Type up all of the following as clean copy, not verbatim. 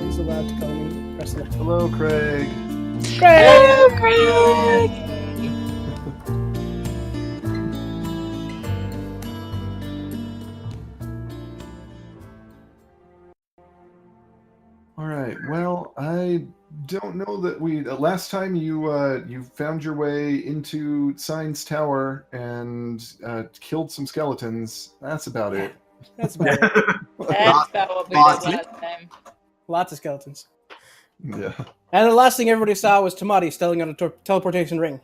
He's allowed to call me. Press the Hello, Craig. Hello, Craig! All right. Well, I don't know that we. Last time you found your way into Sine's tower and killed some skeletons. That's about it. That's about it. That's about what we did last time. Lots of skeletons. Yeah. And the last thing everybody saw was Tamati stealing on a teleportation ring.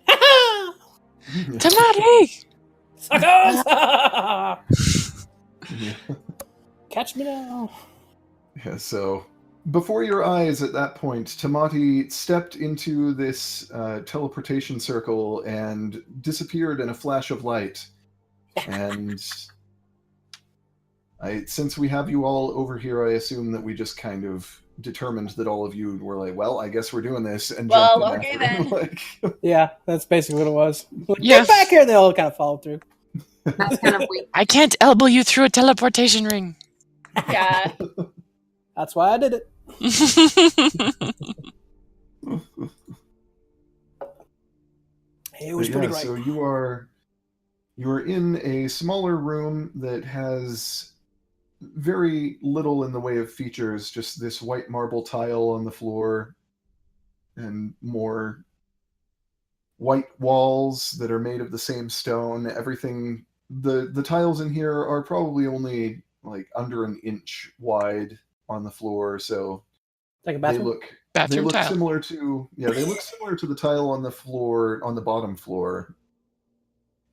Tamati! Suckers! Yeah. Catch me now. Yeah. So before your eyes, at that point, Tamati stepped into this teleportation circle and disappeared in a flash of light. And since we have you all over here, I assume that we just kind of determined that all of you were like, well, I guess we're doing this, and Well, jumped in okay after. then. Like, Yeah, that's basically what it was. Like, Yeah. Get back here! They all kind of followed through. That's kind of weak. I can't elbow you through a teleportation ring. Yeah. That's why I did it. It was pretty great. So you are in a smaller room that has very little in the way of features, just this white marble tile on the floor and more white walls that are made of the same stone. Everything, the tiles in here are probably only like under an inch wide on the floor, so Like a they bathroom? look Bathroom tile. similar to the tile on the floor, on the bottom floor.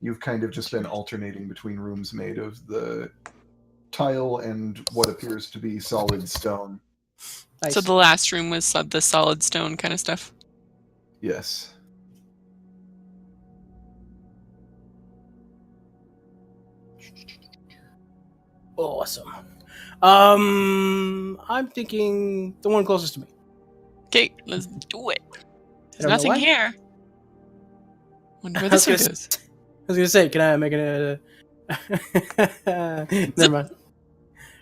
You've kind of just been alternating between rooms made of the tile and what appears to be solid stone. Nice. So the last room was the solid stone kind of stuff. Yes. Awesome. I'm thinking the one closest to me. Okay, let's do it. I There's don't know nothing why. here. Wonder where I was this one gonna goes. I was gonna say, can I make it a... Never mind.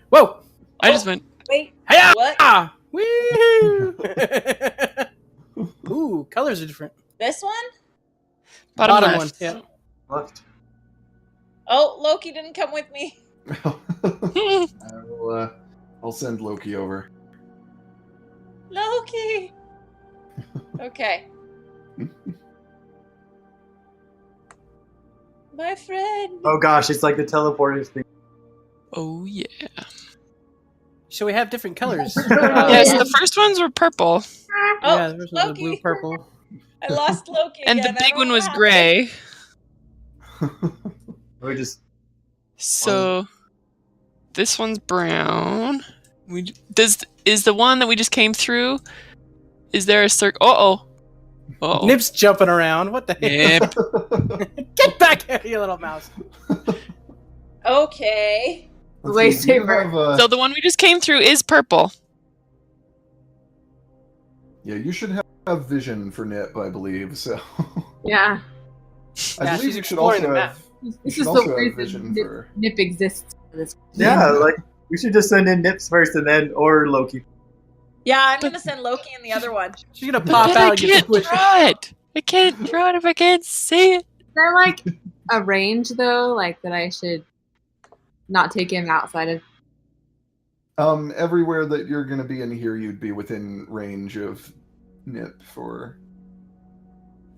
Whoa! I just went. Wait. Hiya! What? Ah! Woo! Ooh, colors are different. This one? Bottom one, left. yeah. Left. Oh, Loki didn't come with me. I'll send Loki over. Loki! Okay. My friend. Oh gosh, it's like the teleporters thing. Oh yeah. So we have different colors. Yes, the first ones were purple, Oh, yeah, the first one was Loki. blue, purple. I lost Loki and the again. I big don't one know was what gray. We just So this one's brown. Is the one that we just came through? Is there a circle? Uh-oh. Nip's jumping around. What the heck? Nip. Get back here, you little mouse. happened. Okay. Let's see, you Lightsaber. have, So the one we just came through is purple. yeah, you should have vision for Nip, I believe. So Yeah. I Yeah, believe she's you should exploring also the map. have. This You should is also the have reason vision for. Nip exists for this. yeah, like we should just send in Nips first and then or Loki. Yeah, I'm gonna send Loki in the other one. She's gonna pop But out I and get can't squished. draw it. I can't draw it if I can't see it. Is there like a range though, like that I should not take him outside of? Everywhere that you're going to be in here, you'd be within range of Nip for.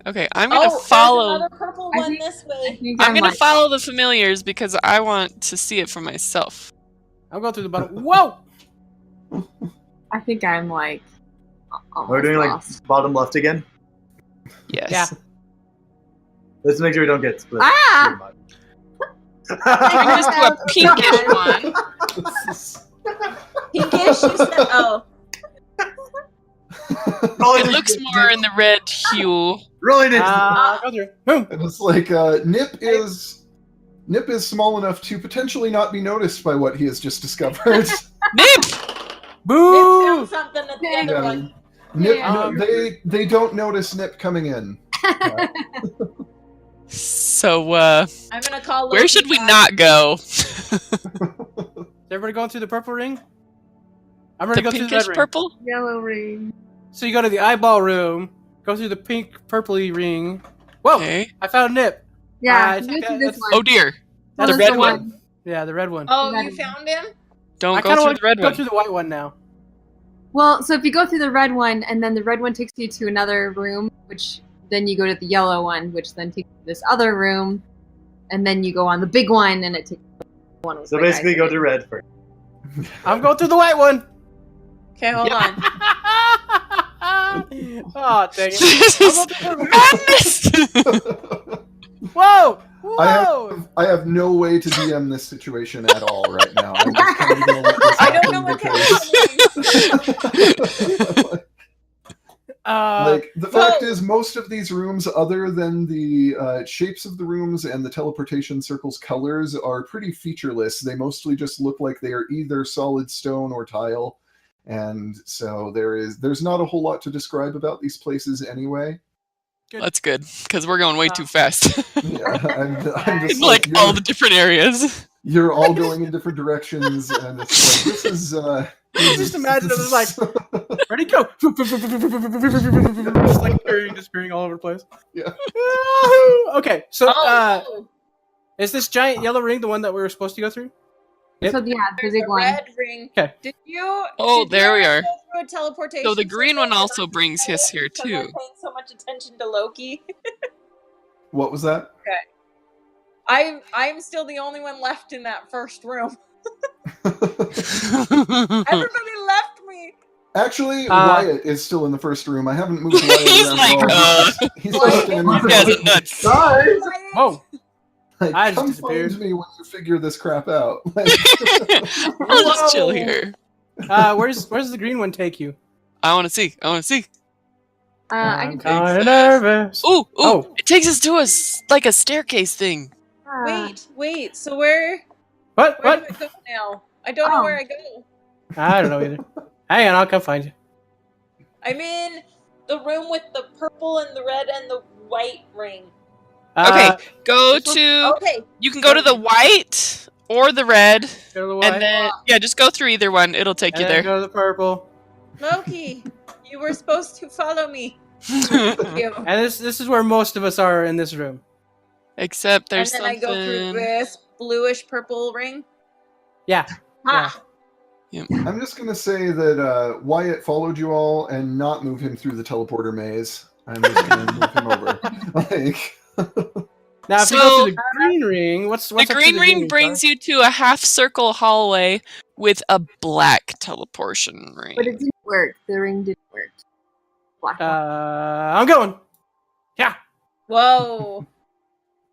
Okay, I'm gonna There's follow. another purple I one think- this I way. think I'm gonna like, follow the familiars because I want to see it for myself. I'm going through the bottom. Whoa! I think I'm like. Almost We're doing lost. like bottom left again. Yes. Yeah. Let's make sure we don't get split. Ah! I'm gonna just do a pinkish one. Pinkish, you said. Oh. It looks more in the red hue. Rolling it. Go through. Boom. And it's like Nip is small enough to potentially not be noticed by what he has just discovered. Nip! Boo! Nip found something at the other Yeah. one. Nip, Yeah. they don't notice Nip coming in. So, I'm gonna call. where Loki should we back. not go? Is everybody going through the purple ring? I'm ready The to go through the red pinkish ring. purple? Yellow ring. So you go to the eyeball room, go through the pink purpley ring. Whoa! Okay. I found Nip. Yeah, I go think to that- this that's- one. Oh dear. That's The That's red one? Yeah, the red one. Oh, Red you one. found him? Don't I go kind of through want the to red go one. through the white one now. Well, so if you go through the red one, and then the red one takes you to another room, which then you go to the yellow one, which then takes you to this other room, and then you go on the big one, and it takes you to the one with So the basically, guys. go to red first. I'm going through the white one. Okay, hold on. Oh, dang it. This I'm is going through the purple. madness! Whoa! Whoa! I have no way to DM this situation at all right now. I'm just kind of gonna let this I don't know happen what's happening. Like the fact is, most of these rooms, other than the shapes of the rooms and the teleportation circle's colors, are pretty featureless. They mostly just look like they are either solid stone or tile, and so there's not a whole lot to describe about these places anyway. That's good, because we're going way too fast. Yeah, I'm just like like all the different areers. you're all going in different directions, and it's like this is. Just imagine it was like, ready, go! Just like disappearing all over the place. Yeah. Okay, so Oh, is this giant yellow ring the one that we were supposed to go through? Yep. So yeah, the there's big a one. red ring. Okay. Did you? Oh, did there you we are. go through a teleportation So the green one circle? also brings us here Because I'm too. paying so much attention to Loki. What was that? I'm still the only one left in that first room. Everybody left me. Actually, Wyatt is still in the first room. I haven't moved Wyatt He's around like, at all. He's just standing You guys are nuts. Guys! Whoa! Like, I just come disappeared. find me when you figure this crap out. Like, I'll just chill Whoa. here. Where's the green one take you? I want to see. I want to see. I I'm can kind of nervous. Ooh, Oh. it takes us to like a staircase thing. Wait. So where What? do I What? go now? I don't know where I go. I don't know either. Hang on, I'll come find you. I'm in the room with the purple and the red and the white ring. Okay, go to. Okay. You can go to the white or the red, Go to the white, and then just go through either one. It'll take and you then there. go to the purple. Loki, you were supposed to follow me. Thank you. And this is where most of us are in this room. Except And there's then I something. go through this bluish purple ring. Yeah. Ha! I'm just gonna say that Wyatt followed you all and not move him through the teleporter maze. I'm just gonna move him over. Like, Now, if you go through the green ring, what's The up to green ring brings you to a half-circle hallway with a black teleportation ring. But it didn't work. The ring didn't work. Black one. I'm going. Yeah. Whoa.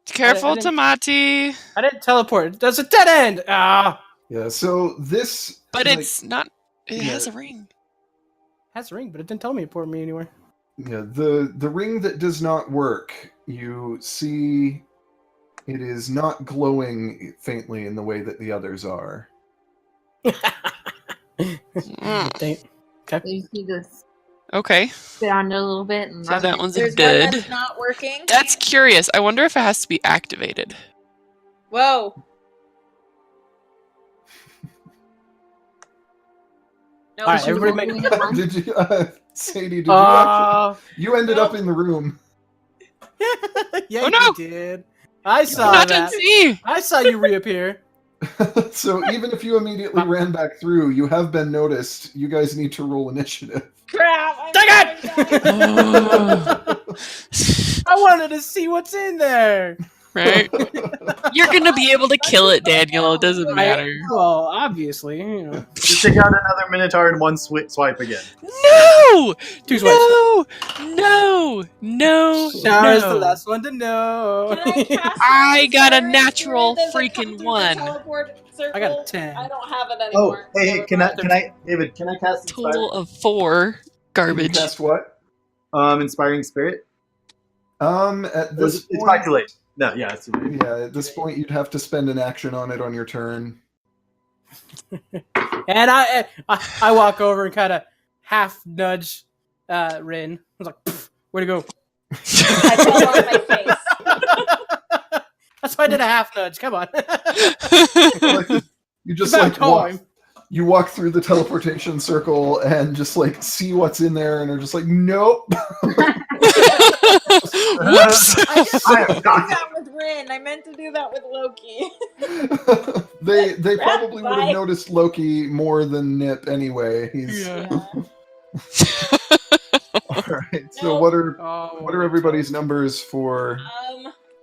Careful, I didn't- Tamati. I didn't teleport. That's a dead end. Ah. yeah. So this, But like, it's not. It Yeah. has a ring. Has a ring, but it didn't tell me it poured me anywhere. yeah, the ring that does not work. You see, it is not glowing faintly in the way that the others are. Mm, Dang it. So you see this okay, sit on it a little bit and so that one's There's one good. that's not working. That's curious. I wonder if it has to be activated. Whoa. No, All right, everybody make. Did you, Sadie? Did you actually? You ended up No. in the room. Yeah, Oh, no. you did. I saw Not that. to see. I saw you reappear. So even if you immediately ran back through, you have been noticed. You guys need to roll initiative. crap. I'm Dang it! going I wanted to see what's in there. Right? You're gonna be able to kill it, Daniel. It doesn't matter. Well, obviously, you know. Just take out another Minotaur in one swipe again. No! Two swipes. No! Shower is the no. last one to know. Can I cast I got a Siren natural Spirit as I come freaking through the one. teleport circle? I got a 10. I don't have it Oh, anymore. hey, Never can mind. I, David, can I cast Total of 4. Garbage. Cast what? Inspiring Spirit. At this It's point, probably too late. No, yeah, it's too late. yeah, at this point you'd have to spend an action on it on your turn. And I walk over and kind of half nudge Rin. I was like, "Pff, way to go." I fell on my face. That's why I did a half nudge. Come on. You just About like walk, time. you walk through the teleportation circle and just like see what's in there, and are just like, nope. Whoops! I just I meant to am do not- that with Rin. I meant to do that with Loki. They probably would have Bye. noticed Loki more than Nip anyway. He's Yeah. all right. So No. what are Oh, everybody's numbers for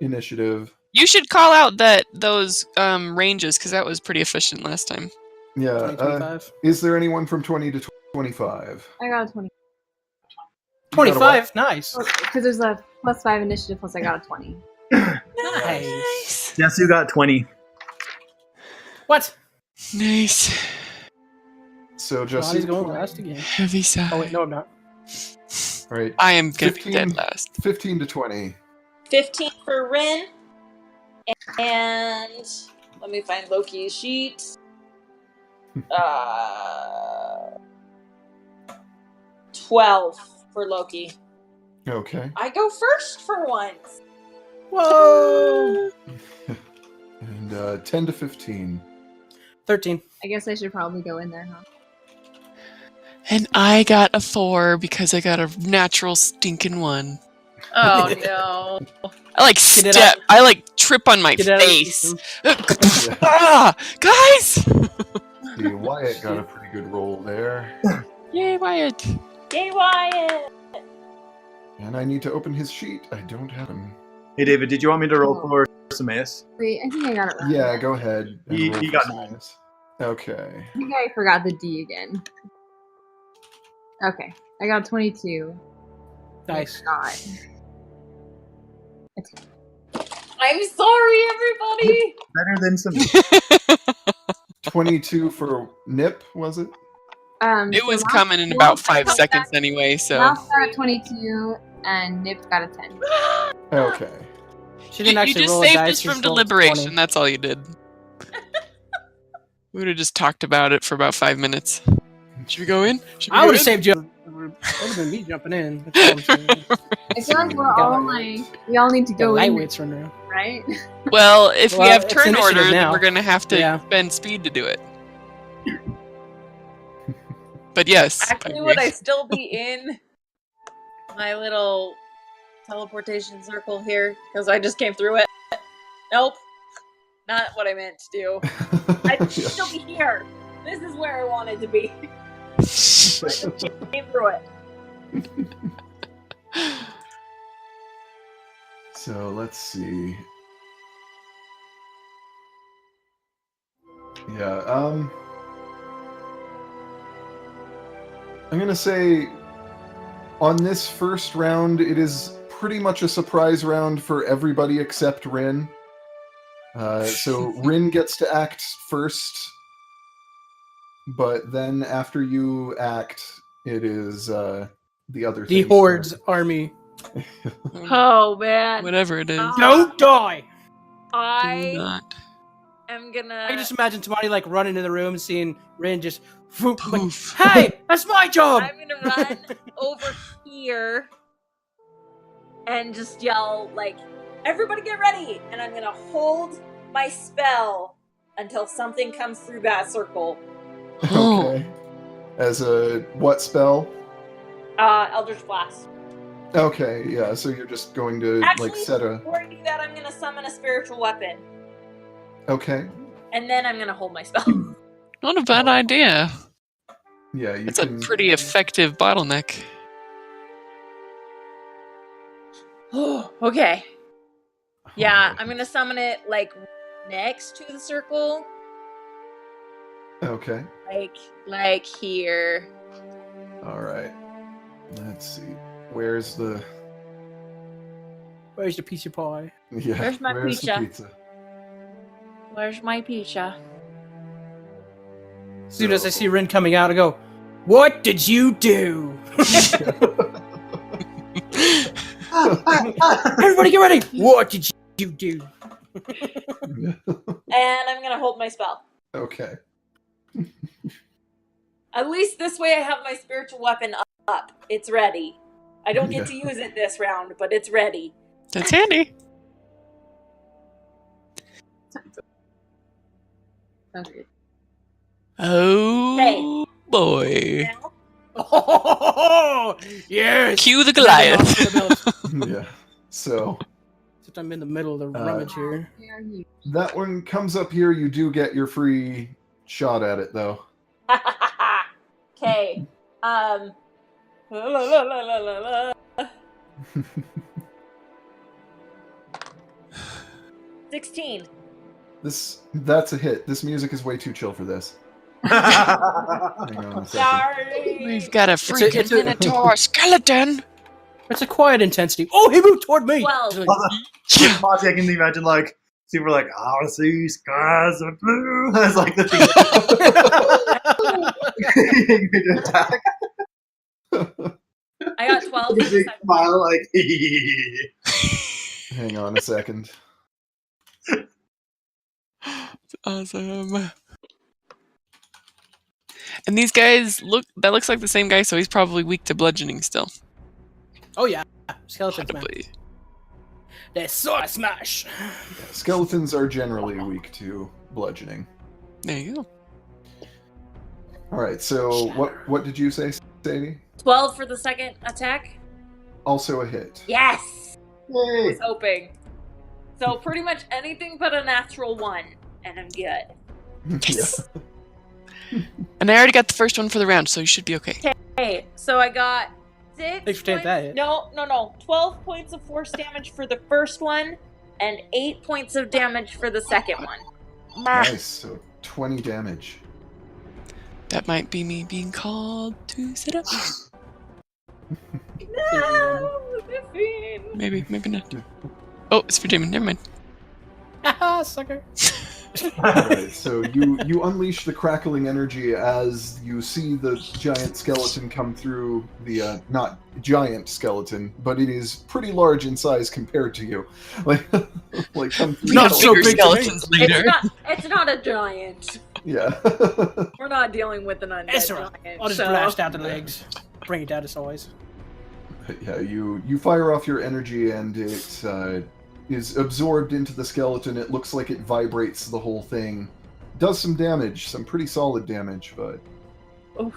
initiative? You should call out those ranges because that was pretty efficient last time. Yeah. 25. Is there anyone from 20 to 25? I got a 20. 25. Nice. Because there's a +5 initiative, plus I got a 20. Nice. Yes, you got 20. What? Nice. So just Johnny's going last again. Heavy sigh. Oh wait, no, I'm not. right. I am gonna be 15. dead last. 15 to 20. 15 for Rin. And let me find Loki's sheet. 12 for Loki. Okay. I go first for once. Whoa. And 10 to 15. 13. I guess I should probably go in there, huh? And I got a 4 because I got a natural stinking 1. Oh no. I like Get it step. out. I like trip on my Get out of the face. system. Ah, guys! See, Wyatt got a pretty good roll there. Yay, Wyatt! Yay, Wyatt! And I need to open his sheet. I don't have him. Hey, David, did you want me to roll for Semaeus? Wait, I think I got it wrong. Yeah, go ahead. and He roll got for 9. Science. Okay. I think I forgot the D again. Okay, I got 22. Nice. God. I'm sorry, everybody! Better than some. 22 for Nip, was it? It was so coming in Ralph- about 5 Ralph seconds got- anyway, so. Ralph got a 22, and Nip got a 10. Okay. She You, didn't you actually just roll a saved dice. us she from just rolled deliberation, 20. that's all you did. We would have just talked about it for about 5 minutes. Should we go in? Should we I go would have in? saved you. That would have been me jumping in. That's all I'm saying. I feel like we're Got all lightweights. like, we all need to Got go in, lightweights running around. right? Well, if we Well, have it's turn initiative order, then now. we're gonna have to Yeah. spend speed to do it. But yes, Actually, I would I agree. still be in my little teleportation circle here? Because I just came through it. Nope. Not what I meant to do. I'd still be here. This is where I wanted to be. I just came through it. So let's see. Yeah, I'm gonna say on this first round, it is pretty much a surprise round for everybody except Rin. So Rin gets to act first, but then after you act, it is the other The thing's Horde's turn. army. Oh man. Whatever it is. Don't die! Do I not. am gonna. I can just imagine somebody like running in the room and seeing Rin just whoop, like, Poof. hey, that's my job! I'm gonna run over here and just yell like, "Everybody get ready!" And I'm gonna hold my spell until something comes through that circle. Okay. As a what spell? Eldritch Blast. Okay, yeah, so you're just going to Actually, like set a before I do that, I'm gonna summon a spiritual weapon, okay. and then I'm gonna hold my spell. Not a bad idea. Yeah, you It's a can pretty effective bottleneck. Oh, okay. Yeah, I'm gonna summon it like next to the circle, Okay. like here. All right. Let's see. Where's the Where's the piece of pie? yeah, Where's my the pizza? pizza? Where's my pizza? As soon as I see Rin coming out, I go, What did you do? Everybody get ready! What did you do? And I'm gonna hold my spell. Okay. At least this way I have my spiritual weapon up. It's ready. I don't get to use it this round, but it's ready. That's handy. Sounds good. Oh boy. Now, Oh, yes! Cue the Goliath. Yeah. So Except I'm in the middle of the rummage here. Where are you? that one comes up here. You do get your free shot at it, though. okay. La, la, la, la, la, la, la. 16. That's a hit. This music is way too chill for this. Hang on a second. Sorry. We've got a freaking it's a- Minotaur skeleton. It's a quiet intensity. Oh, he moved toward me! 12. Like, Yeah. Monty, I can imagine like super like I see skies of blue. That's like the thing. To attack. I got 12 for Big the second one. smile, like Hang on a second. Awesome. And these guys that looks like the same guy, so he's probably weak to bludgeoning still. oh, yeah. Skeletons, man. Probably. That's sword smash. Yeah, skeletons are generally weak to bludgeoning. There you go. All right. So what did you say, Sadie? 12 for the second attack. Also a hit. Yes! I Yay. was hoping. So pretty much anything but a natural 1, and I'm good. Yes. And I already got the first one for the round, so you should be okay. Okay, so I got 6 Thanks for taking that hit. No. 12 points of force damage for the first one, and 8 points of damage for the second one. Nice. So 20 damage. That might be me being called to sit up. No, 15. Maybe not. Oh, it's for Damon. Never mind. Haha, sucker. Alright, so you unleash the crackling energy as you see the giant skeleton come through the not giant skeleton, but it is pretty large in size compared to you. Like come through. Not the- so Bigger big to me. skeletons later. It's not a giant. Yeah. We're not dealing with an undead That's alright. giant. I'll just so- blast out the legs. Bring it down to size. Yeah, you fire off your energy and it is absorbed into the skeleton. It looks like it vibrates the whole thing. Does some damage, some pretty solid damage, but Oof.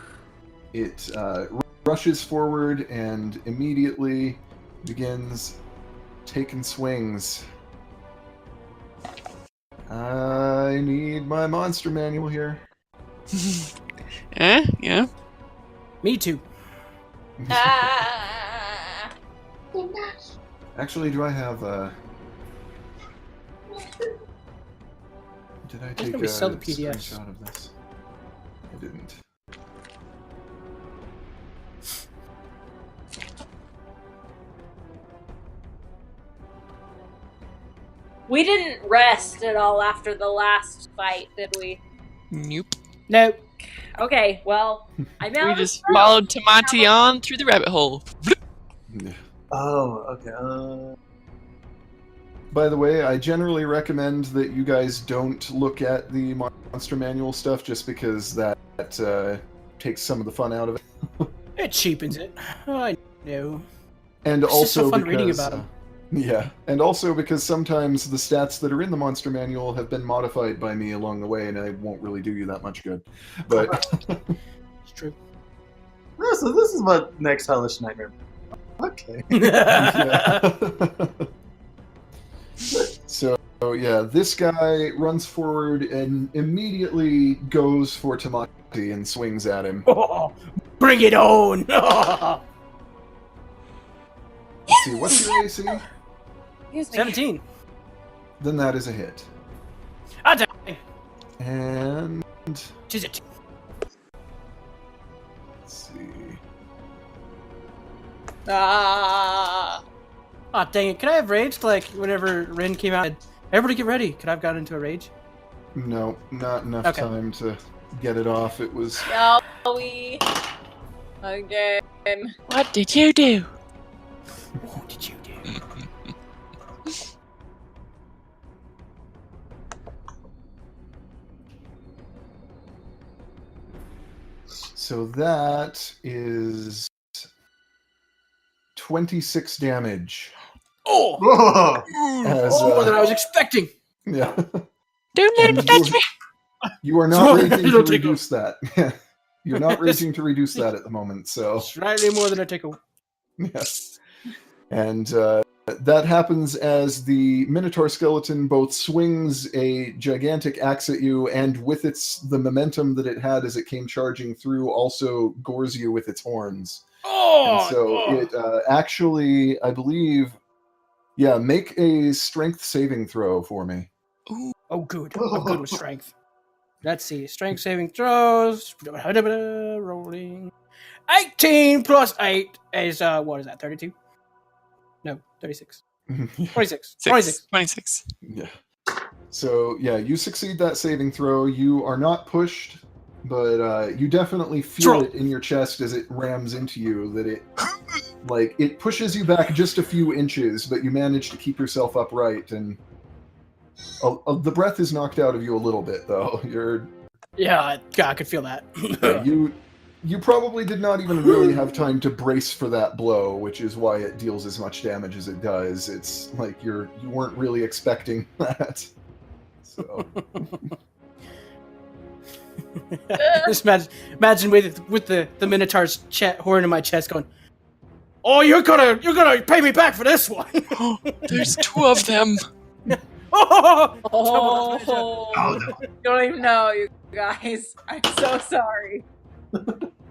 it rushes forward and immediately begins taking swings. I need my monster manual here. Yeah. Me too. Ah. Actually, do I have Did I take gonna be a sell the PDFs. screenshot of this? I didn't. We didn't rest at all after the last fight, did we? Nope. No. Okay, well, I now We have a just spell. followed Tamati on through the rabbit hole. Yeah. Oh, okay. By the way, I generally recommend that you guys don't look at the monster manual stuff just because that takes some of the fun out of it. It cheapens it. I know. And It's just also so fun because, reading about 'em. Yeah, and also because sometimes the stats that are in the monster manual have been modified by me along the way, and I won't really do you that much good. But It's true. Oh, so this is what next hellish nightmare. Okay. yeah. So yeah, this guy runs forward and immediately goes for Tamati and swings at him. Oh, bring it on! Let's see, what's your AC? Excuse me. 17. Then that is a hit. Ah, dang. And Tis it. let's see. Ah. Ah, dang it. Could I have raged like whenever Rin came out? Everybody get ready. Could I have gotten into a rage? No, not enough Okay. time to get it off. It was Shall we Again. What did you do? What did you do? So that is 26 damage. Oh! Whoa! As, More than I was expecting. yeah. Don't let him And touch me. You are not raging to It'll take reduce that. You're not raging to reduce that at the moment, so Slightly more than I take a. yes. And that happens as the Minotaur skeleton both swings a gigantic axe at you, and with the momentum that it had as it came charging through, also gores you with its horns. Oh! And so it actually, I believe, make a strength saving throw for me. Oh, good. I'm good with strength. Let's see. Strength saving throws. Rolling. 18 plus 8 is, what is that, 32? No, 36. 26. 26. Yeah. So, you succeed that saving throw. You are not pushed, but you definitely feel it in your chest as it rams into you, that it pushes you back just a few inches, but you manage to keep yourself upright, and the breath is knocked out of you a little bit, though. Yeah, I could feel that. You probably did not even really have time to brace for that blow, which is why it deals as much damage as it does. It's like you weren't really expecting that. So Just imagine with the Minotaur's horn in my chest going, "Oh, you're gonna pay me back for this one." There's 2 of them. Oh, Oh, Oh, no. you don't even know, you guys. I'm so sorry.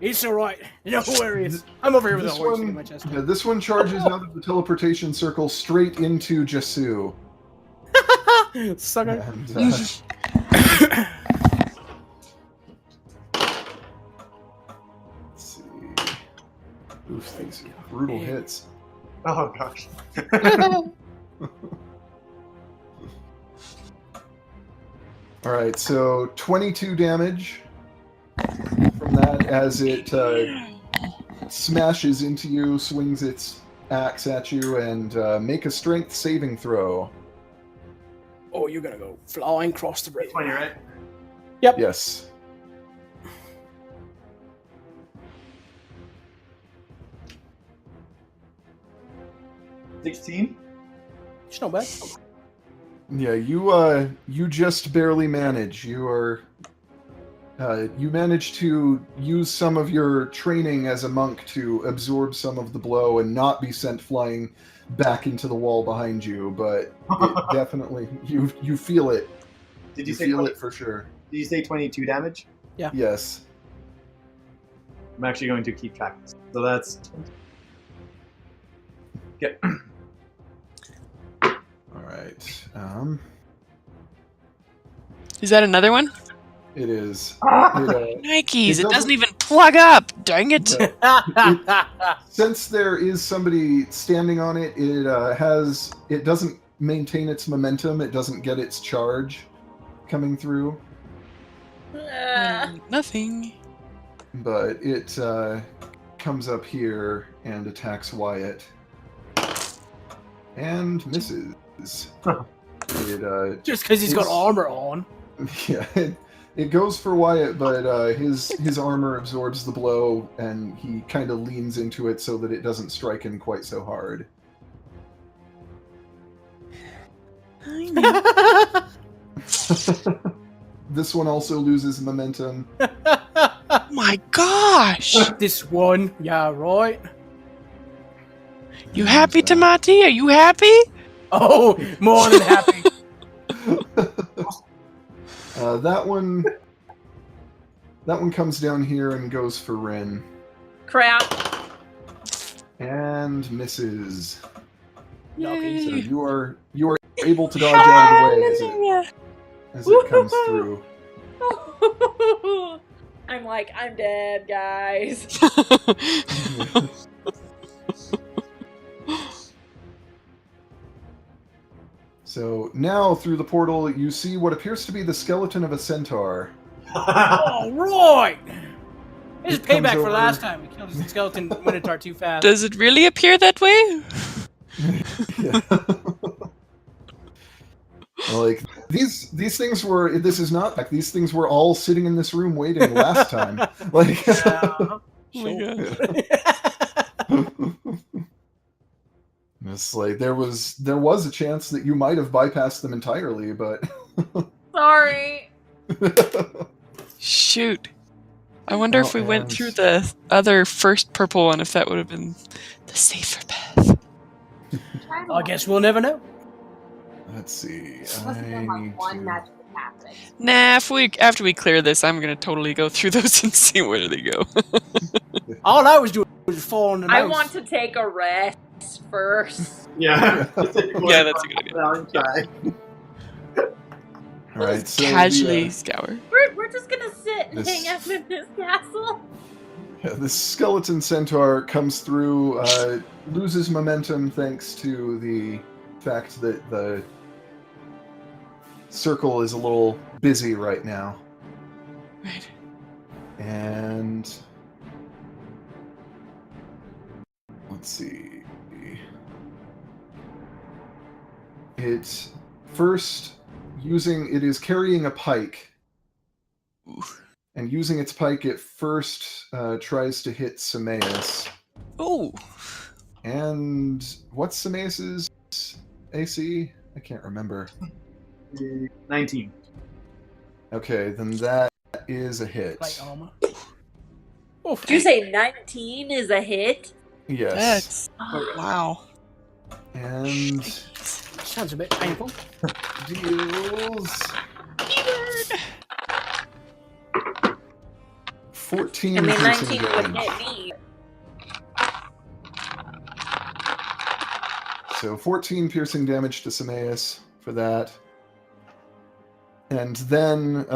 He's alright. No worries. I'm over here with a this horn in one, my chest. this one charges out of the teleportation circle straight into Jasu. Sucker. And, let's see. Oof, these brutal hits. Oh, gosh. All right, so 22 damage from that as it smashes into you, swings its axe at you, and make a strength saving throw. Oh, you're gonna go flying across the room. 20, right? Yes. $16? It's not bad. Yeah, you just barely manage. You manage to use some of your training as a monk to absorb some of the blow and not be sent flying back into the wall behind you, but it definitely you feel it. Did You you say feel 20, it for sure. Did you say 22 damage? Yes. I'm actually going to keep track. So that's 20. Okay. All right. Is that another one? It is. Nikes, it doesn't doesn't- even plug up. Dang it. Since there is somebody standing on it, it doesn't maintain its momentum. It doesn't get its charge coming through, Nothing. but it comes up here and attacks Wyatt and misses. Just because he's got It's- armor on. Yeah, it goes for Wyatt, but his armor absorbs the blow, and he kind of leans into it so that it doesn't strike him quite so hard. This one also loses momentum. Oh my gosh. This one, yeah, right. You happy, Tamati? Are you happy? Oh, more than happy. That one comes down here and goes for Rin Crap. and misses. Okay, So you are able to dodge out of the way as it comes through. I'm like, I'm dead, guys. So now through the portal, you see what appears to be the skeleton of a centaur. All right. It's It comes payback for over. last time. We killed the skeleton minotaur too fast. Does it really appear that way? Yeah. Like these things were. This is not like these things were all sitting in this room waiting last time. Like. Yeah. Oh my Sure. It's like there was a chance that you might have bypassed them entirely, but Sorry. Shoot. I wonder if Oh, we went and- through the other first purple one, if that would have been the safer path. I guess we'll never know. Let's see. Must I have been like need one to- magical passage. Nah, after we clear this, I'm gonna totally go through those and see where they go. All I was doing was falling in the I mouse. want to take a rest first. Yeah. Yeah, that's a good idea. Valentine. All right, so Casually the, scour. We're just gonna sit and This- hang out in this castle. this skeleton centaur comes through, loses momentum thanks to the fact that the circle is a little busy right now, Right. and let's see. It first it is carrying a pike, Ooh. and using its pike, it first tries to hit Semaeus. Oh. And what's Semaeus's AC? I can't remember. 19. Okay, then that is a hit. Light armor. Oof. Did you say 19 is a hit? Yes. That's wow. And Sounds a bit painful. deals 14 I mean, piercing 19 would damage. hit me. So 14 piercing damage to Semaeus for that. And then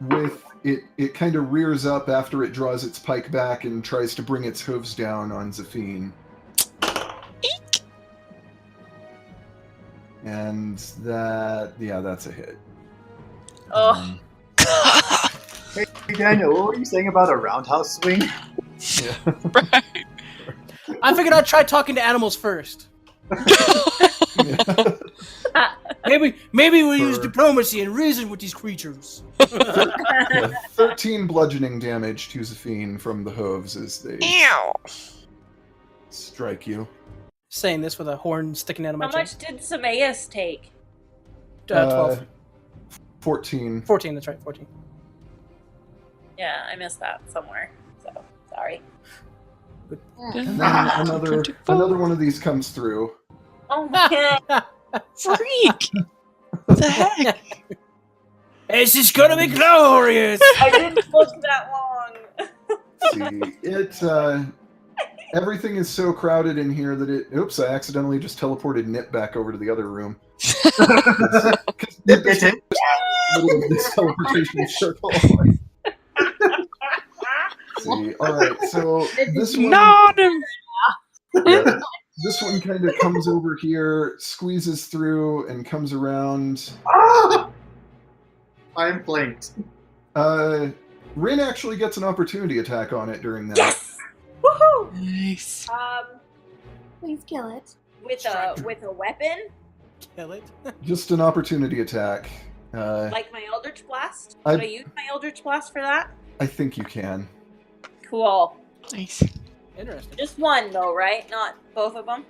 with it kind of rears up after it draws its pike back and tries to bring its hooves down on Zafine. And that's a hit. Oh, Hey, Daniel, what were you saying about a roundhouse swing? Yeah. Right. I figured I'd try talking to animals first. Maybe we'll use For- diplomacy and reason with these creatures. 13 bludgeoning damage to Zafine from the hooves as they Ow. strike you. Saying this with a horn sticking out of my how chest. much did Semaeus take? 12. 14. 14, that's right, 14. Yeah, I missed that somewhere. So, sorry. And then another one of these comes through. Oh my god. Freak! The heck? This is gonna be glorious! I didn't look that long. See, everything is so crowded in here that oops, I accidentally just teleported Nip back over to the other room. 'Cause Nip is in the middle of this teleportation circle. See, alright, so this one, Not him! yeah, this one kind of comes over here, squeezes through, and comes around. Ah! I'm flanked. Rin actually gets an opportunity attack on it during that. Yes! Woohoo! Nice. Please kill it. With a weapon? Kill it. Just an opportunity attack. Like my Eldritch Blast? I- Could I use my Eldritch Blast for that? I think you can. Cool. Nice. Interesting. Just one though, right? Not both of them?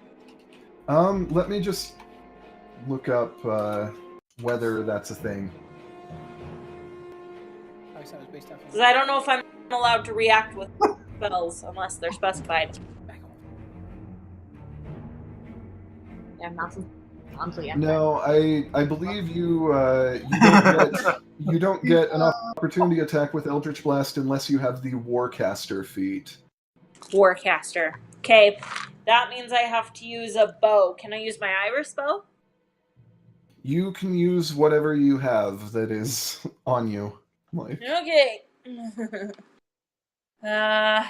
Let me just look up whether that's a thing. I guess that was based off of- Because I don't know if I'm allowed to react with spells unless they're specified. Back off. Yeah, mouse is honestly No, I believe you you don't get an opportunity attack with Eldritch Blast unless you have the Warcaster feat. Warcaster. Okay, that means I have to use a bow. Can I use my Iris bow? You can use whatever you have that is on you. Like, Okay. I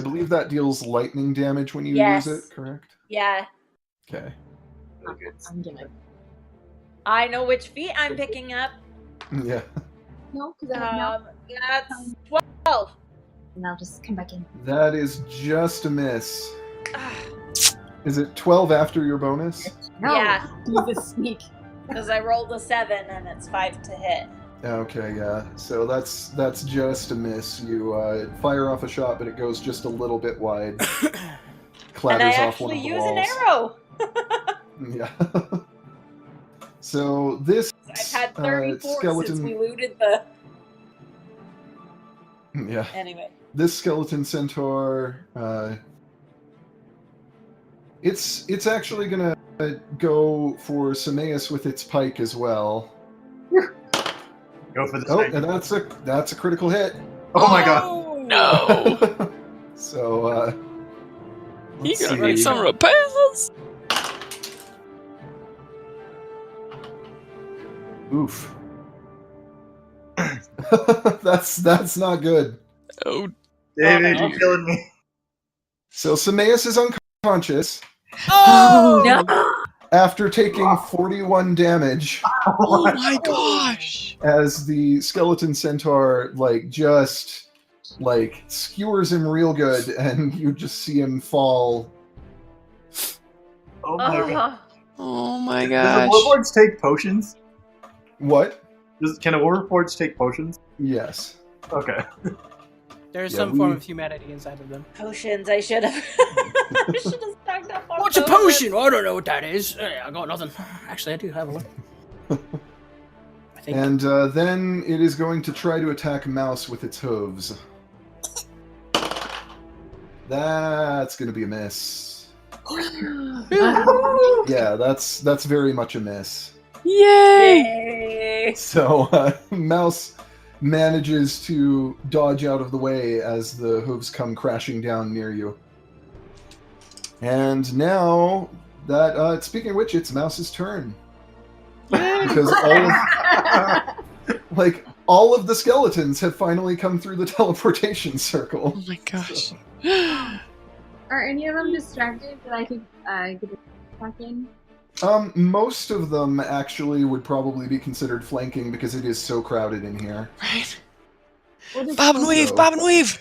believe that deals lightning damage when you Yes. use it, correct? Yeah. Okay. I'm gonna. I know which feat I'm picking up. Yeah. No, because I have no. That's 12. And I'll just come back in. That is just a miss. Ah, Is it 12 after your bonus? No. Yeah. Use a sneak. because I rolled a 7 and it's 5 to hit. Okay, yeah. So that's just a miss. You fire off a shot, but it goes just a little bit wide. And Clatters I off one actually of the use walls. an arrow. Yeah. So this I've had 34 skeleton. since we looted the. Yeah. Anyway. This skeleton centaur. It's actually gonna go for Sameas with its pike as well. Go for the Oh, sniper. and that's a critical hit. Oh my god. No! So You let's gotta see. make some repairs! Oof. that's not good. Oh, David, no. you're killing me. So Sameas is unconscious Oh! No! after taking 41 damage oh my gosh! as the skeleton centaur just skewers him real good, and you just see him fall. Oh my god. Oh my Does the gosh. warlords take potions? What? Can a warlords take potions? Yes. Okay. There's Yeah, some form of humanity inside of them. Potions, I should have. I should have stocked up on What's a potions. potion? Oh, I don't know what that is. I got nothing. Actually, I do have one. I think. And then it is going to try to attack Mouse with its hooves. That's going to be a miss. Yeah, that's very much a miss. Yay! Yay. So Mouse manages to dodge out of the way as the hooves come crashing down near you. And now that speaking of which, it's Mouse's turn. Because all of the skeletons have finally come through the teleportation circle. Oh my gosh. Are any of them distracted that I could get back in? Most of them actually would probably be considered flanking because it is so crowded in here. Right. What is Bob and the- weave, So- bob and weave!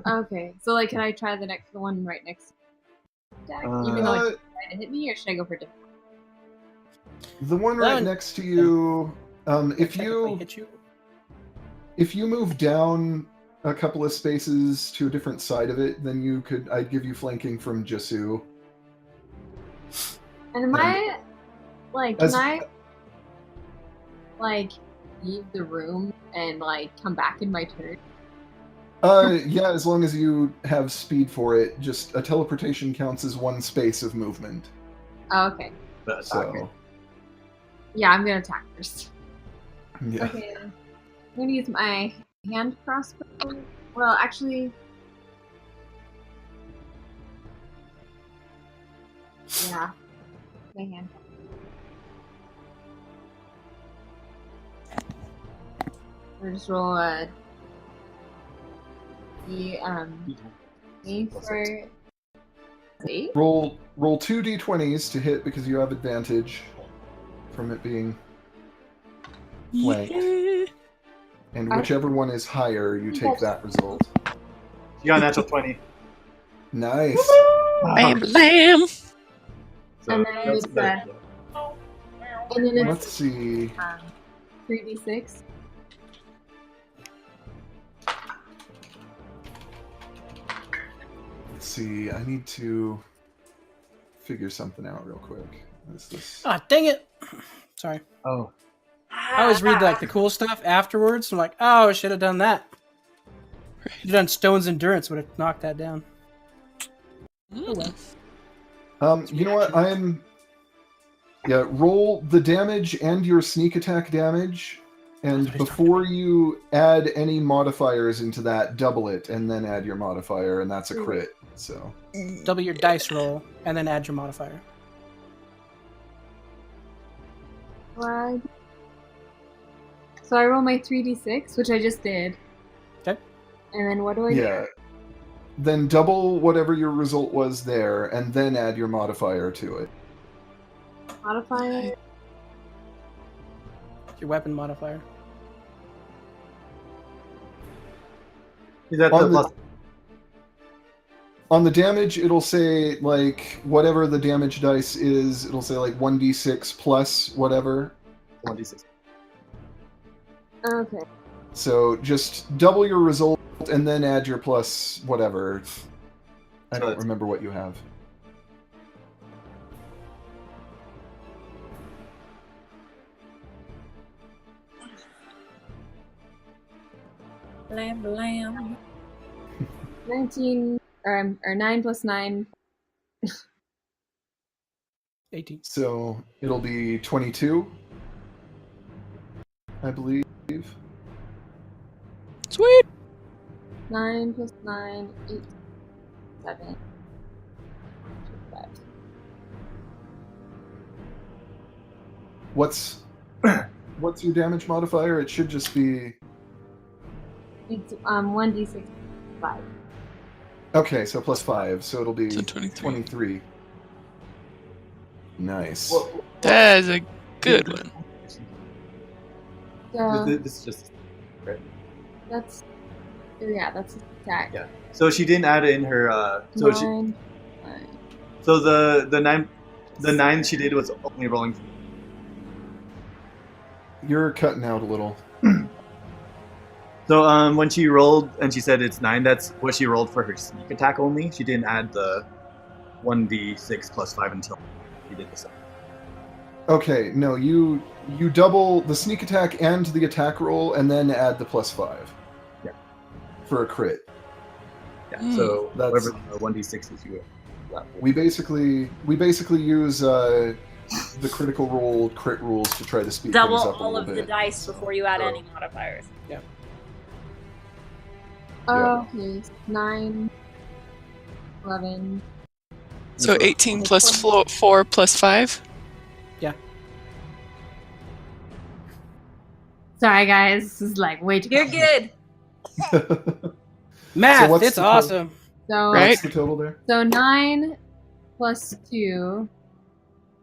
Okay, so can I try the one right next to Jack? Even though it's trying to hit me, or should I go for different? The one right Then- next to you, if Technically you hit you. if you move down a couple of spaces to a different side of it, then I'd give you flanking from Jasu. And am I as- can I leave the room and come back in my turn? Yeah, as long as you have speed for it. Just a teleportation counts as one space of movement. Oh, okay. So Yeah, I'm gonna attack first. yeah. Okay. I'm gonna use my hand crossbow. Well, actually. Yeah. My hand. We'll just roll a for 8. Roll 2 d20s to hit because you have advantage from it being flanked. Yeah. And whichever one is higher, you take that result. You got a natural 20. Nice. Bam, bam! So And then that's it's, better. And then Let's it's see. 3d6. Let's see. I need to figure something out real quick. What is this? Ah, dang it! Sorry. Oh. I always read the cool stuff afterwards. I'm like, oh, I should have done that. Should have done Stone's Endurance. Would have knocked that down. Oh well. You know what? Roll the damage and your sneak attack damage, and before you add any modifiers into that, double it, and then add your modifier, and that's a crit. So Double your dice roll and then add your modifier. What? So I roll my 3d6, which I just did. Okay. And then what do I do? yeah, then double whatever your result was there, and then add your modifier to it. Modifier. Your weapon modifier. Is that On the the- plus? On the damage, it'll say, like, whatever the damage dice is, it'll say, like, 1d6 plus whatever. 1d6. Okay. So just double your result and then add your plus whatever. I So don't that's- remember what you have. Blam blam. 19 or 9 plus 9. 18. So it'll be 22, I believe. Sweet. 9 plus 9, 8, 7. 5. What's your damage modifier? It should just be... It's 1d6 5. Okay, so plus 5, so it'll be So 23. 23. Nice. That is a good one. So This is just. that's that's attack. Yeah. So she didn't add in her. So she. 9. So the 9 she did was only rolling. You're cutting out a little. So when she rolled and she said it's 9, that's what she rolled for her sneak attack only. She didn't add the 1d6 plus 5 until she did the second. Okay, no, you double the sneak attack and the attack roll, and then add the plus 5. Yeah. For a crit. Yeah. So That's- whatever the 1d6 is you. We basically use the critical role crit rules to try to speed Double things up a all little of the bit. dice before you add any modifiers. Yeah. Okay, 9, 11. So 18 plus 4 plus 5. Sorry, guys. This is like way too. You're good. Math, what's it's the total? awesome. So Right. What's the total there? so 9 plus 2,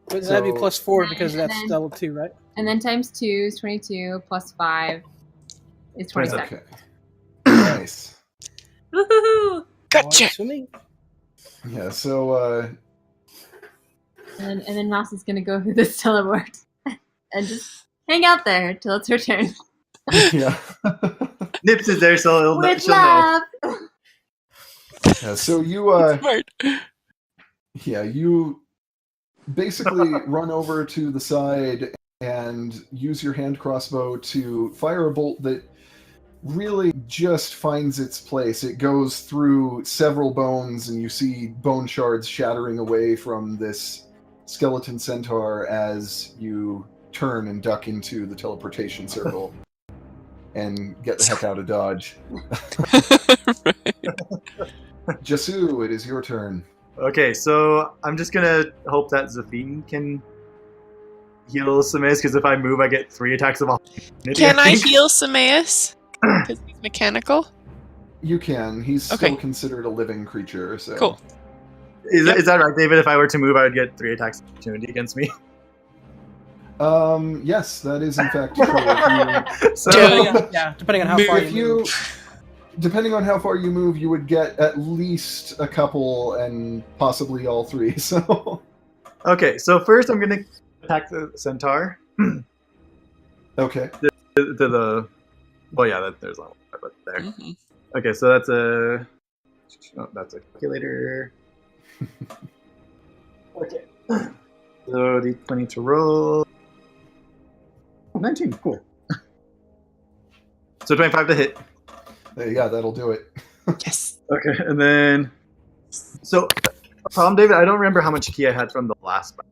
But that'd be So- plus 4 because And that's then- double 2, right? and then times 2 is 22 plus 5 is 27. Okay. Nice. Woohoo! Gotcha. Works for me. Yeah, so And then Mouse is gonna go through this teleport and just hang out there till it's her turn. yeah. Nips is there, so With she'll know. love. Yeah, so you Smart. you basically run over to the side and use your hand crossbow to fire a bolt that really just finds its place. It goes through several bones, and you see bone shards shattering away from this skeleton centaur as you turn and duck into the teleportation circle and get the heck out of Dodge. Jasu, it is your turn. Okay, so I'm just gonna hope that Zafine can heal Samis, because if I move, I get 3 attacks of opportunity. Can I think. heal Sameus? Because he's mechanical. You can. He's Okay. still considered a living creature, so... Cool. Is that right, David? If I were to move, I would get 3 attacks of opportunity against me. Yes, that is in fact true. If So, Depending on how you, far if you move. depending on how far you move, you would get at least a couple and possibly all 3. So, okay, so first I'm gonna attack the centaur. okay. To the. Well, yeah, there's one, but there. Mhm. Okay, so that's a. Oh, that's a calculator. Okay. So D20 to roll. 19, cool. So 25 to hit. Yeah, that'll do it. Yes. Okay, and then. So, problem, David, I don't remember how much key I had from the last battle.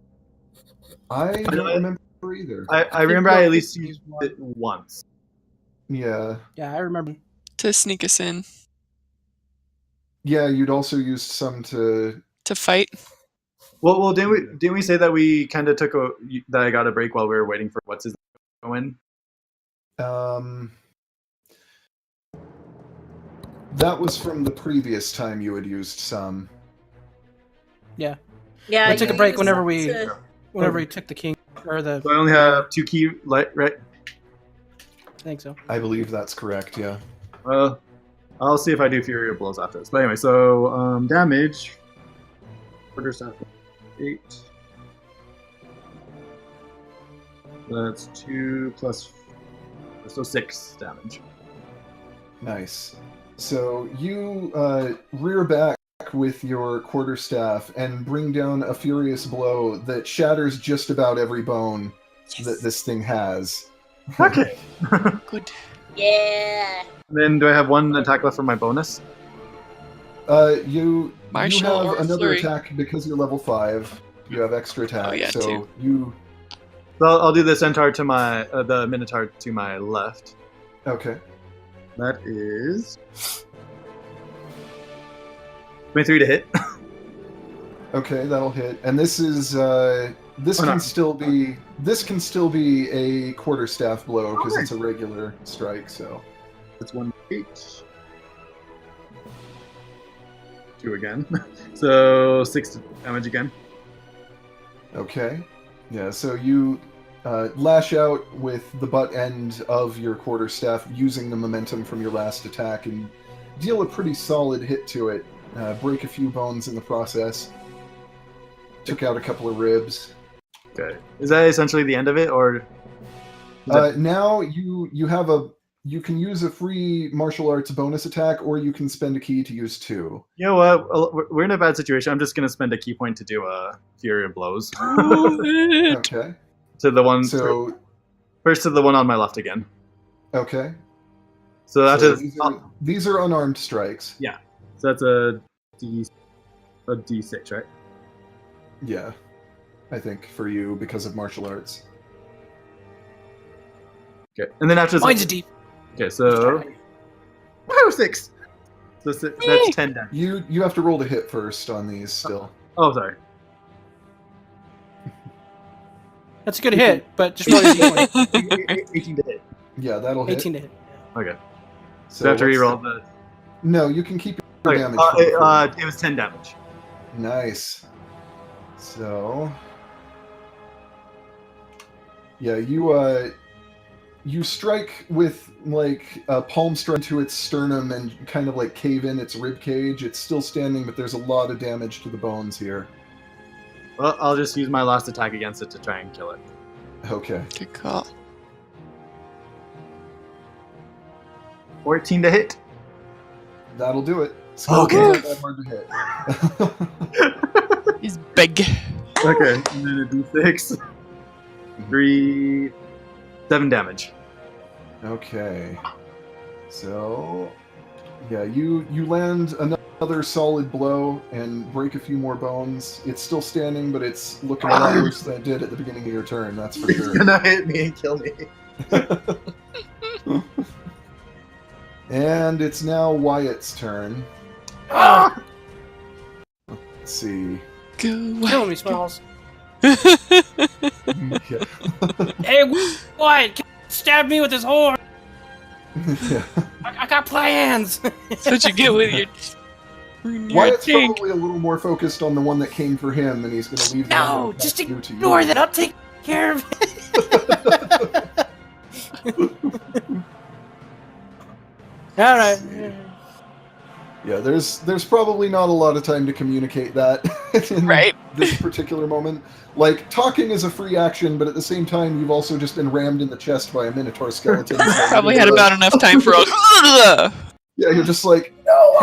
I don't remember either. I remember you I have at least to use used one. it once. Yeah. Yeah, I remember. To sneak us in. Yeah, you'd also used some to... To fight. Well, didn't we say that we kind of took that I got a break while we were waiting for what's his name to win? That was from the previous time you had used some. Yeah. Yeah, We took a you break used whenever them we to- whenever we took the king or the. So I only have 2 key, right? think so. I believe that's correct, yeah. I'll see if I do Fury of Blows after this. But anyway, so damage. Quarterstaff 8. That's 2 plus. So 6 damage. Nice. So you rear back with your quarterstaff and bring down a furious blow that shatters just about every bone that this thing has. Okay. Good. Yeah. Then do I have one attack left for my bonus? You Martial have or another flurry? attack because you're level 5. You have extra attack, yeah, so two. you... So I'll do the centaur to my the minotaur to my left. Okay. That is 23 to hit. Okay, that'll hit. And this is this Oh, can no. still be a quarterstaff blow because it's a regular strike, so That's 1d8. 2 again. So 6 damage again. okay. Yeah, so you lash out with the butt end of your quarterstaff using the momentum from your last attack and deal a pretty solid hit to it. Break a few bones in the process. Took out a couple of ribs. Okay. Is that essentially the end of it, or? Now you can use a free martial arts bonus attack, or you can spend a key to use 2. You know what? We're in a bad situation. I'm just gonna spend a key point to do a Fury of Blows Okay. to the one. So First to the one on my left again. okay. So that So is. these are unarmed strikes. So that's a D6, right? Yeah, I think for you because of martial arts. Okay. And then after. Mine's a deep. Okay, so. Wow, 6. So that's 10 damage. You have to roll to hit first on these still. Oh, sorry. That's a good hit, but just roll your d20. 18 to hit. Yeah, that'll hit. 18 to hit. Okay. So I have to what's reroll the- the. No, you can keep your Okay. damage. from before. It was 10 damage. Nice. So yeah, you strike with like a palm strike to its sternum and kind of like cave in its rib cage. It's still standing, but there's a lot of damage to the bones here. Well, I'll just use my last attack against it to try and kill it. Okay. Good call. 14 to hit. That'll do it. Okay. Not that hard to hit. He's big. Okay, and then a d6. 7 damage. Okay. So yeah, you land another solid blow and break a few more bones. It's still standing, but it's looking a lot worse than it did at the beginning of your turn, that's for It's sure. gonna hit me and kill me. And it's now Wyatt's turn. Ah! Let's see. Go. Kill me, Smalls. Yeah. Hey, what? Stab me with his horn. Yeah. I got plans. That's what you get with your Wyatt's tank. probably a little more focused on the one that came for him, and he's going to leave the No, one just that's due to ignore you. that. I'll take care of it. All right. Yeah, there's probably not a lot of time to communicate that in Right. this particular moment. Like, talking is a free action, but at the same time, you've also just been rammed in the chest by a Minotaur skeleton. So Probably you're had like- about enough time for a. Yeah, you're just like, no,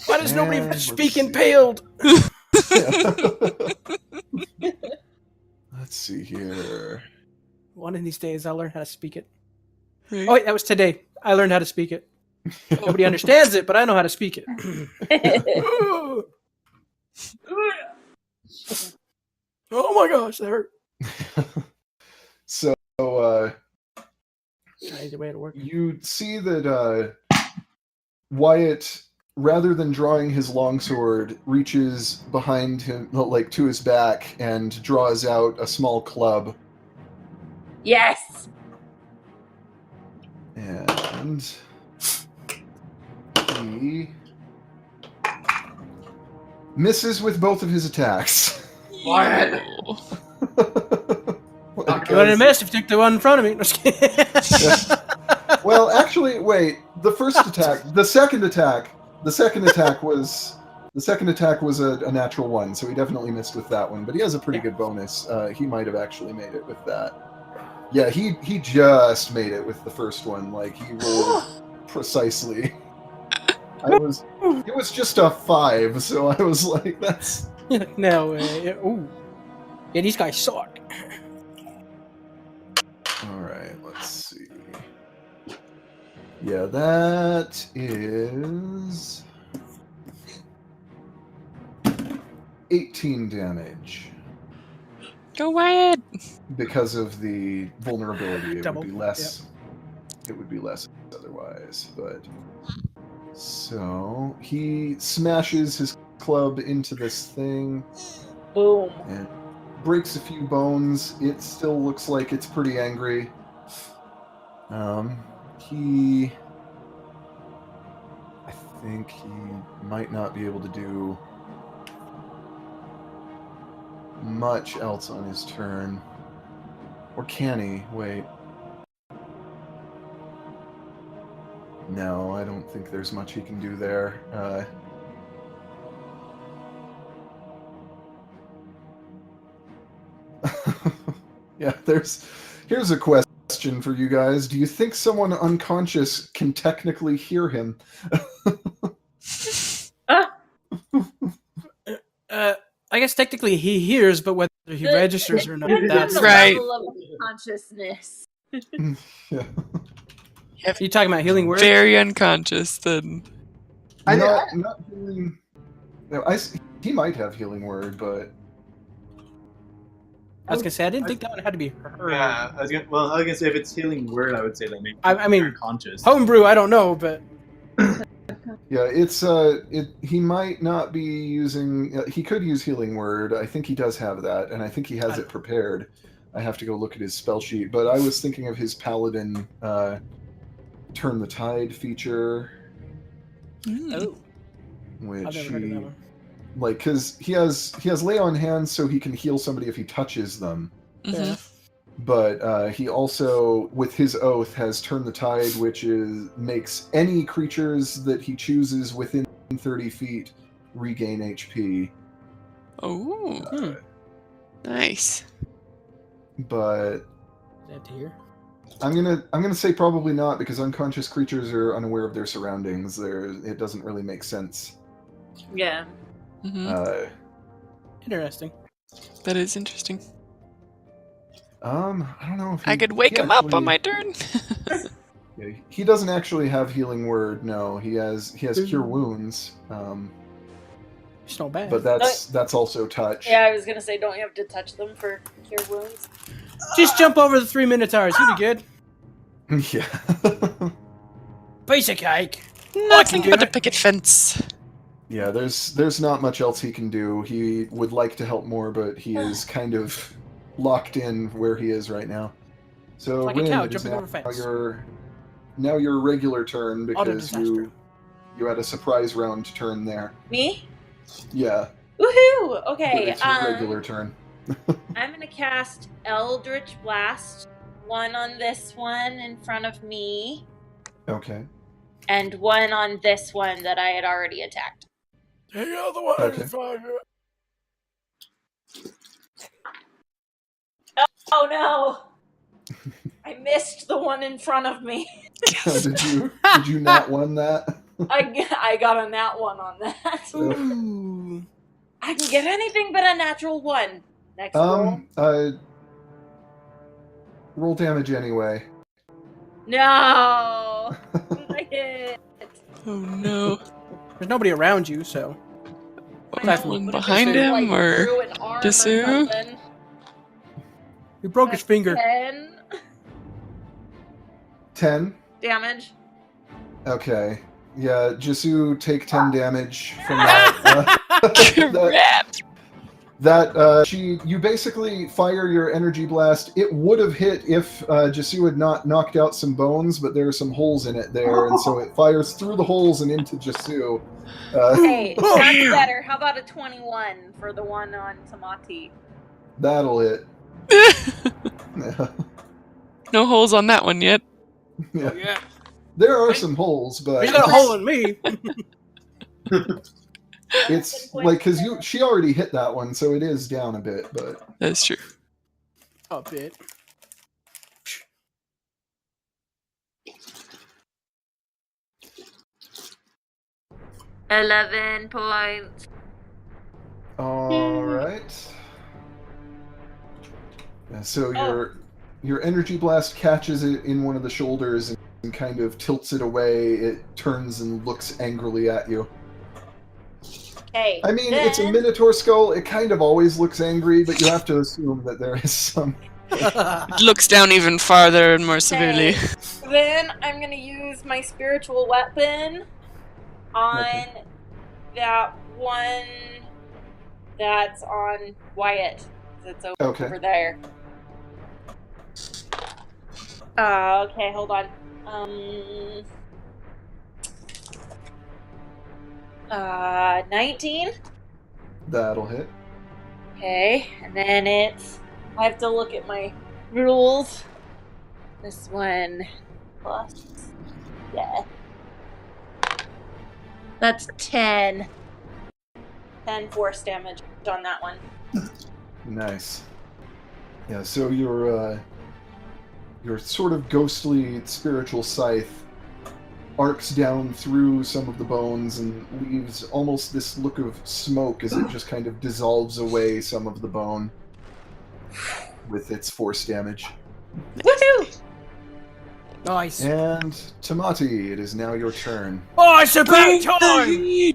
Why does nobody And let's speak see. impaled? Let's see here. One of these days, I'll learn how to speak it. Right. Oh, wait, that was today. I learned how to speak it. Nobody understands it, but I know how to speak it. Oh my gosh, that hurt. So, Either way, it'll work. you see that Wyatt, rather than drawing his longsword, reaches behind him, like to his back, and draws out a small club. Yes. And he misses with both of his attacks. Quiet. Like, You would have missed if you took the one in front of me. No, just kidding. Well, actually, wait. The second attack was a natural one, so he definitely missed with that one. But he has a pretty good bonus. He might have actually made it with that. Yeah, he just made it with the first one. Like he rolled precisely. It was just a 5, so I was like, that's No way. Ooh. Yeah, these guys suck. all right. Let's see. Yeah, that is 18 damage. Go Wyatt. Because of the vulnerability, Double. Would be less. It would be less otherwise, but so he smashes his club into this thing Boom. and breaks a few bones. It still looks like it's pretty angry. I think he might not be able to do much else on his turn. Or can he? Wait. No, I don't think there's much he can do there. Yeah, here's a question for you guys. Do you think someone unconscious can technically hear him? I guess technically he hears, but whether he registers or not, Depends on that's the right. level of consciousness. Yeah. You talking about healing word? Very unconscious then. Not healing. No, he might have healing word, but I was gonna say I didn't think that one had to be heard. Yeah, I was gonna say if it's healing word, I would say that maybe. I mean, conscious. Homebrew, I don't know, but yeah, it's he might not be using. He could use healing word. I think he does have that, and I think he has it prepared. I have to go look at his spell sheet, but I was thinking of his paladin turn the tide feature, oh, which I've never heard of that one. like because he has lay on hands, so he can heal somebody if he touches them. Mm-hmm. But he also, with his oath, has turn the tide, which makes any creatures that he chooses within 30 feet regain HP. Oh, nice. But Glad to hear. I'm gonna say probably not, because unconscious creatures are unaware of their surroundings. It doesn't really make sense. Yeah. Mm-hmm. Interesting. That is interesting. I don't know if I could wake him up on my turn. Yeah, he doesn't actually have healing word. No, he has cure wounds. It's not bad. But that's also touch. Yeah, I was gonna say, don't you have to touch them for cure wounds? Just jump over the 3 minotaurs. You'll be good. Yeah. Piece of cake. Nothing do but a it. picket fence. Yeah, there's not much else he can do. He would like to help more, but he is kind of locked in where he is right now. So Like a Rin, cow it is jumping over a fence. now your regular turn, because Auto-disaster. you had a surprise round turn there. Me? Yeah, Woohoo! but Okay, it's your regular turn. I'm gonna cast Eldritch Blast. One on this one in front of me, Okay. and one on this one that I had already attacked. Take out the one. Okay. Oh no! I missed the one in front of me. Did you not won that? I got a nat one on that. Ooh. I can get anything but a natural one. Next roll. Roll damage anyway. No! I hit. Oh no. There's nobody around you, so. One What if behind it's him like or through an arm or Dessous? something? You broke his finger. 10 10. damage. Okay. Yeah, Jisu, take 10 damage from that. crap? That you basically fire your energy blast. It would have hit if Jasu had not knocked out some bones, but there are some holes in it there, and so it fires through the holes and into Jasu. Hey, that's better. How about a 21 for the one on Tamati? That'll hit. Yeah. No holes on that one yet. Yeah. Yeah. There are some holes, but He's got a hole in me. it's like because she already hit that one, so it is down a bit. But That's true. A bit. 11 points. all right. Yeah, so your energy blast catches it in one of the shoulders and kind of tilts it away. It turns and looks angrily at you. Okay. I mean, it's a Minotaur skull. It kind of always looks angry, but you have to assume that there is some. It looks down even farther and more severely. Then I'm gonna use my spiritual weapon on that one that's on Wyatt. It's over there. Okay, hold on. 19? That'll hit. Okay, and then I have to look at my rules. This one plus, yeah. That's 10. 10 force damage on that one. Nice. Yeah, so your sort of ghostly spiritual scythe arcs down through some of the bones and leaves almost this look of smoke as it just kind of dissolves away some of the bone with its force damage. Woohoo! Nice. And Tamati, it is now your turn. Oh, it's about time!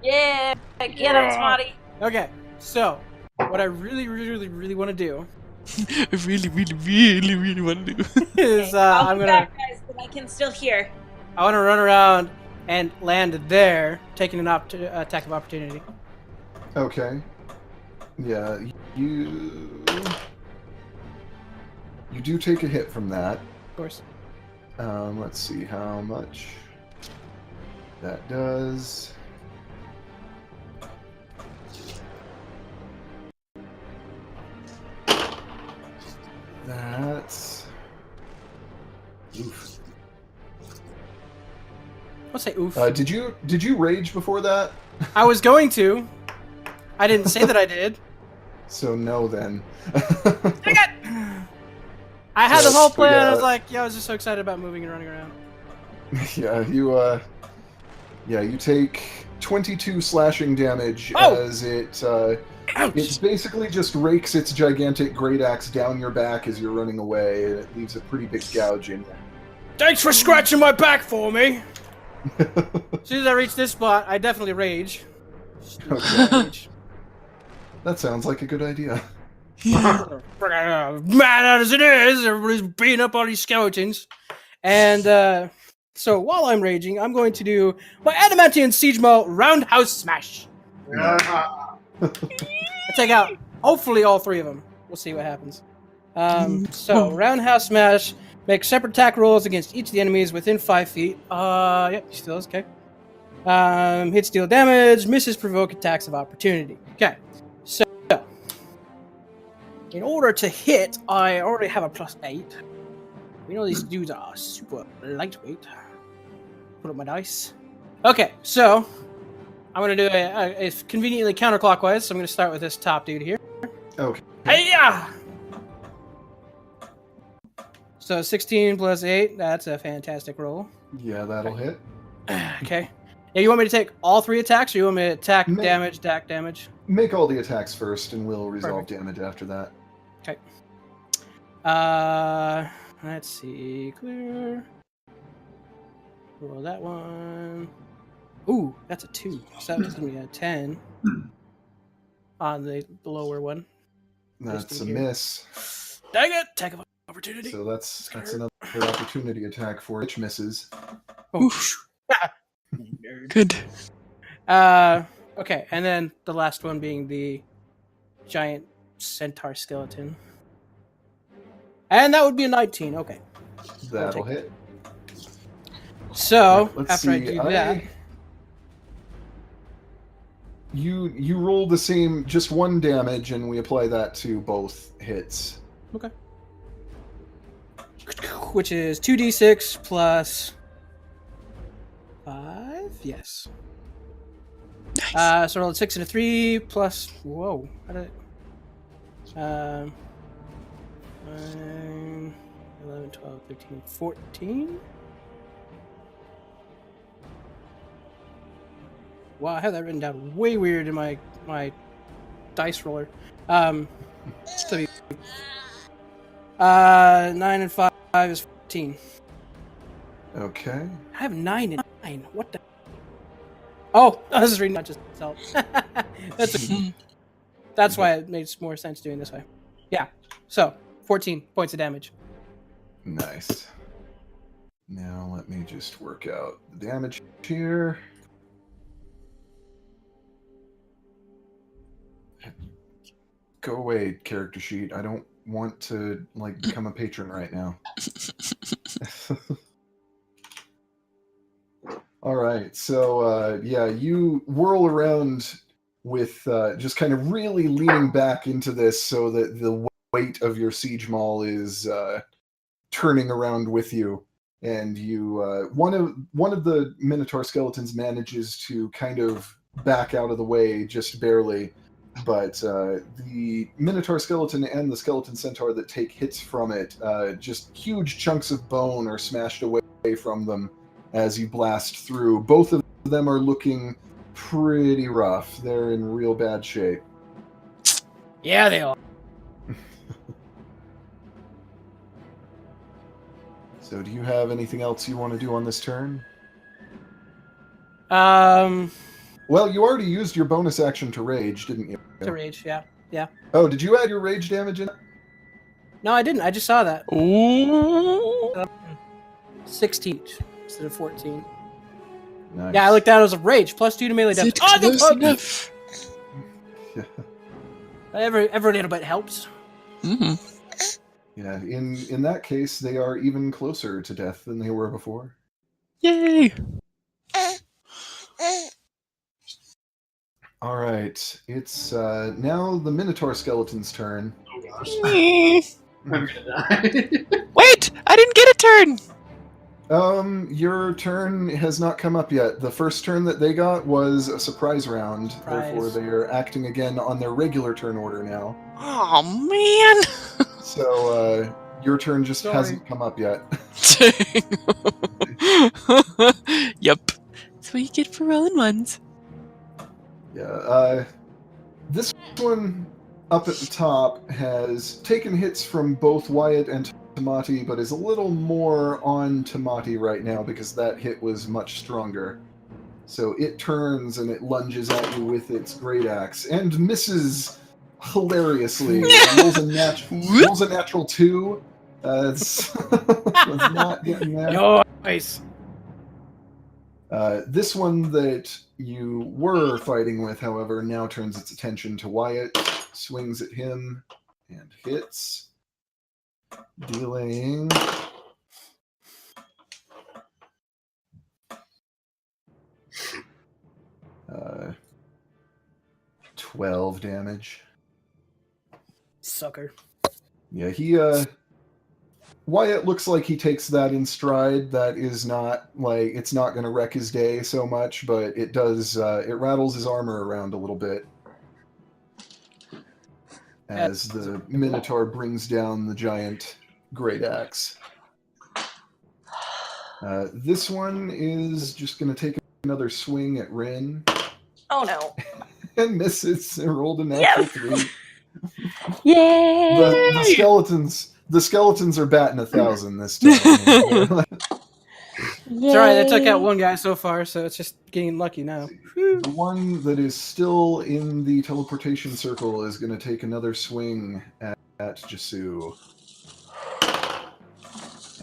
Yeah, get him, Spotty. Okay, so what I really want to do I really want to do. is I'll I'm be gonna back, guys, but I can still hear. I want to run around and land there, taking an attack of opportunity. Okay. Yeah, you do take a hit from that. Of course. Let's see how much that does. That's... Oof. I'll say oof. Did you rage before that? I was going to. I didn't say that I did. So no then. I had the whole So, plan. yeah. I was like, I was just so excited about moving and running around. Yeah, you take 22 slashing damage Oh! as it Ouch! basically just rakes its gigantic great axe down your back as you're running away, and it leaves a pretty big gouge in Thanks for scratching my back for me. As soon as I reach this spot, I definitely rage. Okay. That sounds like a good idea. Mad as it is, everybody's beating up all these skeletons. And so while I'm raging, I'm going to do my Adamantium Siege Maul Roundhouse Smash. I take out hopefully all three of them. We'll see what happens. So Roundhouse Smash makes separate attack rolls against each of the enemies within 5 feet. Yep, he still is okay. Hits deal damage, misses provoke attacks of opportunity. Okay, so in order to hit, I already have a +8. We know these dudes are super lightweight. Put up my dice. Okay, so I'm gonna do it conveniently counterclockwise. So I'm gonna start with this top dude here. Okay. Hey-ya! So 16 plus 8, that's a fantastic roll. Yeah, that'll hit. Okay. Yeah, you want me to take all 3 attacks, or you want me to attack, damage, damage? Make all the attacks first, and we'll resolve Perfect. damage after that. Okay. Let's see. Clear. Roll that one. Ooh, that's a 2. So that's gonna be a 10 on the lower one. That's a miss. Dang it! Attack of opportunity. So that's another opportunity attack for which misses. Oh, Good. okay, and then the last one being the giant centaur skeleton. And that would be a 19. Okay. That'll hit. So, Let's after I see, do that... You roll the same, just 1 damage, and we apply that to both hits. Okay. Which is 2d6 plus 5? Yes. Nice. So roll a 6 and a 3 plus... Whoa. How did it... 9, 11, 12, 13, 14? Wow, I have that written down way weird in my dice roller. So 9 and 5 is 14. Okay. I have 9 and 9. What the? Oh, this is reading not just itself. That's why it makes more sense doing this way. Yeah. So 14 points of damage. Nice. Now let me just work out the damage here. Go away, character sheet. I don't want to become a patron right now. All right, so yeah, you whirl around with just kind of really leaning back into this so that the weight of your siege maul is turning around with you, and you one of the Minotaur skeletons manages to kind of back out of the way just barely. But the Minotaur skeleton and the skeleton centaur that take hits from it, just huge chunks of bone are smashed away from them as you blast through. Both of them are looking pretty rough. They're in real bad shape. Yeah, they are. So do you have anything else you want to do on this turn? Well, you already used your bonus action to rage, didn't you? To rage, yeah. Yeah. Oh, did you add your rage damage in? No, I didn't. I just saw that. Ooh. 16 instead of 14. Nice. Yeah, I looked down. It was a rage. Plus 2 to melee Is damage. it Oh, the close enough? every little bit helps. Mm-hmm. Yeah, in that case, they are even closer to death than they were before. Yay! All right, it's now the Minotaur skeleton's turn. Oh gosh. I'm I'm gonna die. Wait! I didn't get a turn! Your turn has not come up yet. The first turn that they got was a surprise round. Surprise. Therefore, they are acting again on their regular turn order now. Oh, man! So, your turn just Sorry. hasn't come up yet. Yep. That's what you get for rolling ones. Yeah, this one up at the top has taken hits from both Wyatt and Tamati, but is a little more on Tamati right now because that hit was much stronger. So it turns and it lunges at you with its great axe and misses hilariously. rolls a natural 2. It's not getting that. Nice. This one that you were fighting with, however, now turns its attention to Wyatt, swings at him, and hits. Dealing 12 damage. Sucker. Yeah, Wyatt looks like he takes that in stride. That is not, it's not going to wreck his day so much, but it does, it rattles his armor around a little bit as the Minotaur brings down the giant great axe. This one is just going to take another swing at Rin. Oh no. And misses and rolled a natural 3. Yay! The skeletons are batting 1,000 this time. It's alright, they took out one guy so far, so it's just getting lucky now. The one that is still in the teleportation circle is going to take another swing at Jasu.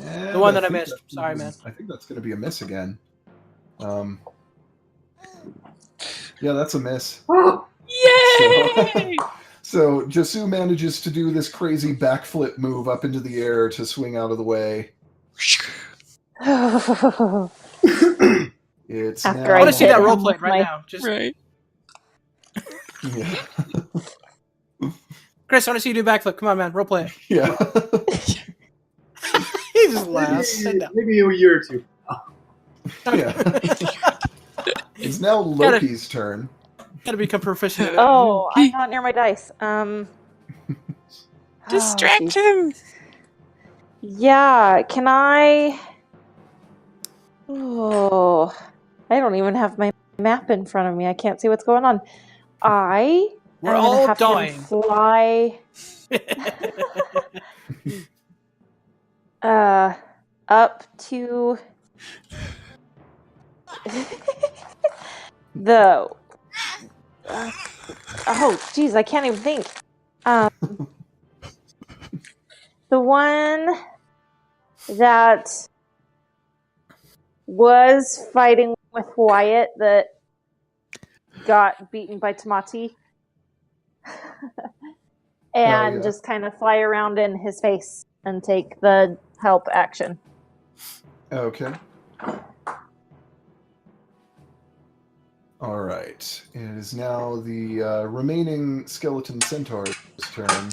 And The one that I think missed. that- Sorry, man. I think that's going to be a miss again. Yeah, that's a miss. Yay! So Jasu manages to do this crazy backflip move up into the air to swing out of the way. It's After now... I want to see that hit role him play with right my- now. Just Right. Yeah. Chris, I want to see you do backflip. Come on, man. Role play it. Yeah. He just laughs. Maybe a year or two. Yeah. It's now Loki's turn. Gotta become proficient at it. Oh, I'm not near my dice. Distract oh, him. Yeah, can I? Oh, I don't even have my map in front of me. I can't see what's going on. We're I'm gonna all have him dying. fly up to the oh geez, I can't even think. The one that was fighting with Wyatt that got beaten by Tamati. And yeah. just kind of fly around in his face and take the help action. Okay. All right. It is now the remaining skeleton centaur's turn.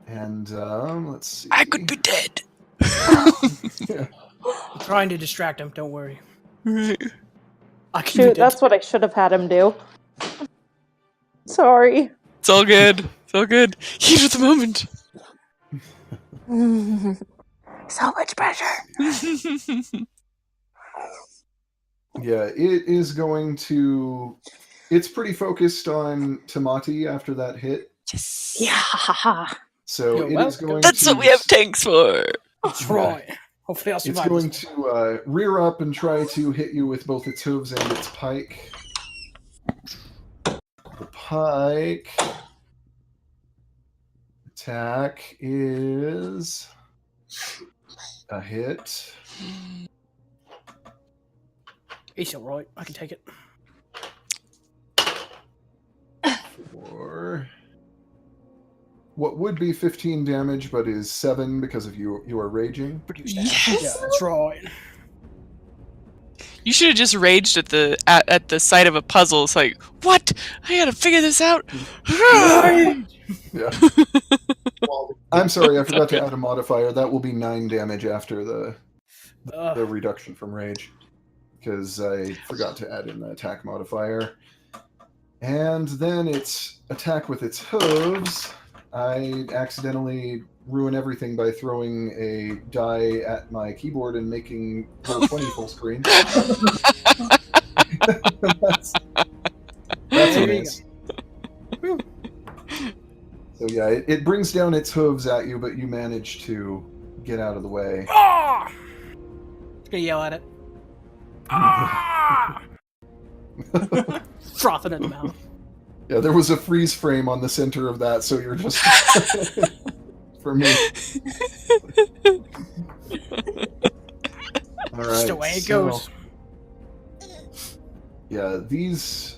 And let's see. I could be dead. Yeah. I'm trying to distract him. Don't worry. Right. I can Shoot, that's what I should have had him do. Sorry. It's all good. It's all good. Heat of the moment. So much pressure. Yeah, it is going to... It's pretty focused on Tamati after that hit. Yes. Yeah. So You're it is welcome. going That's to... what we have tanks for. That's right. Hopefully I'll It's survive. going this. to rear up and try to hit you with both its hooves and its pike. The pike attack is a hit. He's all right. I can take it. For what would be 15 damage, but is 7 because of you are raging. Yes. Yeah, that's right. You should have just raged at the sight of a puzzle. It's like, what? I gotta figure this out. Yeah. I'm sorry, I forgot to add a modifier. That will be 9 damage after the reduction from rage, because I forgot to add in the attack modifier. And then its attack with its hooves. I accidentally ruin everything by throwing a die at my keyboard and making Roll20 full screen. That's a miss. So yeah, it brings down its hooves at you, but you manage to get out of the way. Ah! It's gonna yell at it. Ah! Frothing at the mouth. Yeah, there was a freeze frame on the center of that, so you're just... for me. All right. Just the way it goes. Yeah, these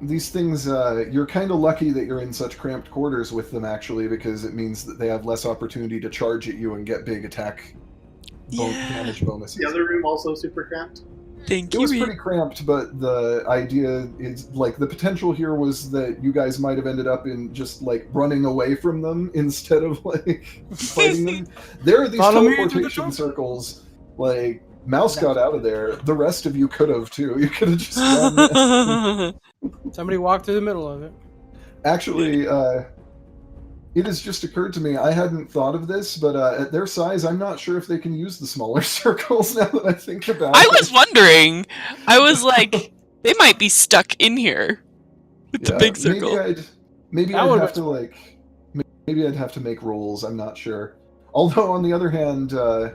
things, you're kind of lucky that you're in such cramped quarters with them, actually, because it means that they have less opportunity to charge at you and get big attack damage bonuses. The other room also super cramped. Thank It you. was pretty cramped, but the idea is, like, the potential here was that you guys might have ended up in just, like, running away from them instead of, like, fighting them. There are these Follow me to the teleportation top. circles. Like, Mouse got out of there. The rest of you could have, too. You could have just run. Somebody walked through the middle of it. Actually, it has just occurred to me, I hadn't thought of this, but at their size, I'm not sure if they can use the smaller circles now that I think about I it. was wondering. I was like, they might be stuck in here with the big circle. Maybe That I'd would've have to, like, maybe I'd have to make rolls, I'm not sure. Although, on the other hand, the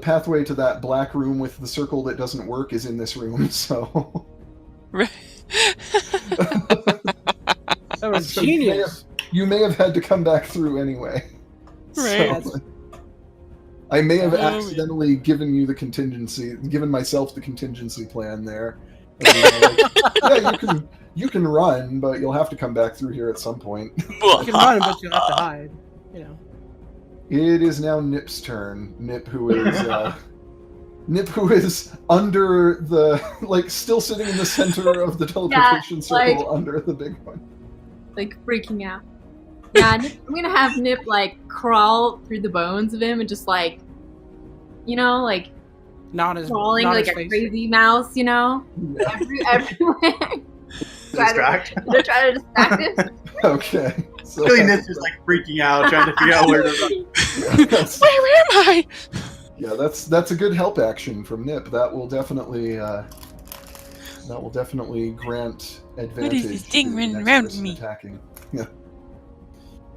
pathway to that black room with the circle that doesn't work is in this room, so... Right. That was So genius. you may have had to come back through anyway. Right. So, I may have Oh. accidentally given myself the contingency plan there. Yeah, you can run, but you'll have to come back through here at some point. You can run, but you'll have to hide. You know. It is now Nip's turn. Nip, who is under the still sitting in the center of the teleportation circle under the big one. Like freaking out. Yeah, I'm gonna have Nip crawl through the bones of him and just Not as crawling not like his a face. crazy mouse, Yeah. everywhere. Distract. They're trying to distract him. Okay. So Really, Nip's just freaking out, trying to figure out where to run. Where am I? Yeah, that's a good help action from Nip. That will definitely grant advantage. this thing to the running next around person me? Attacking. Yeah.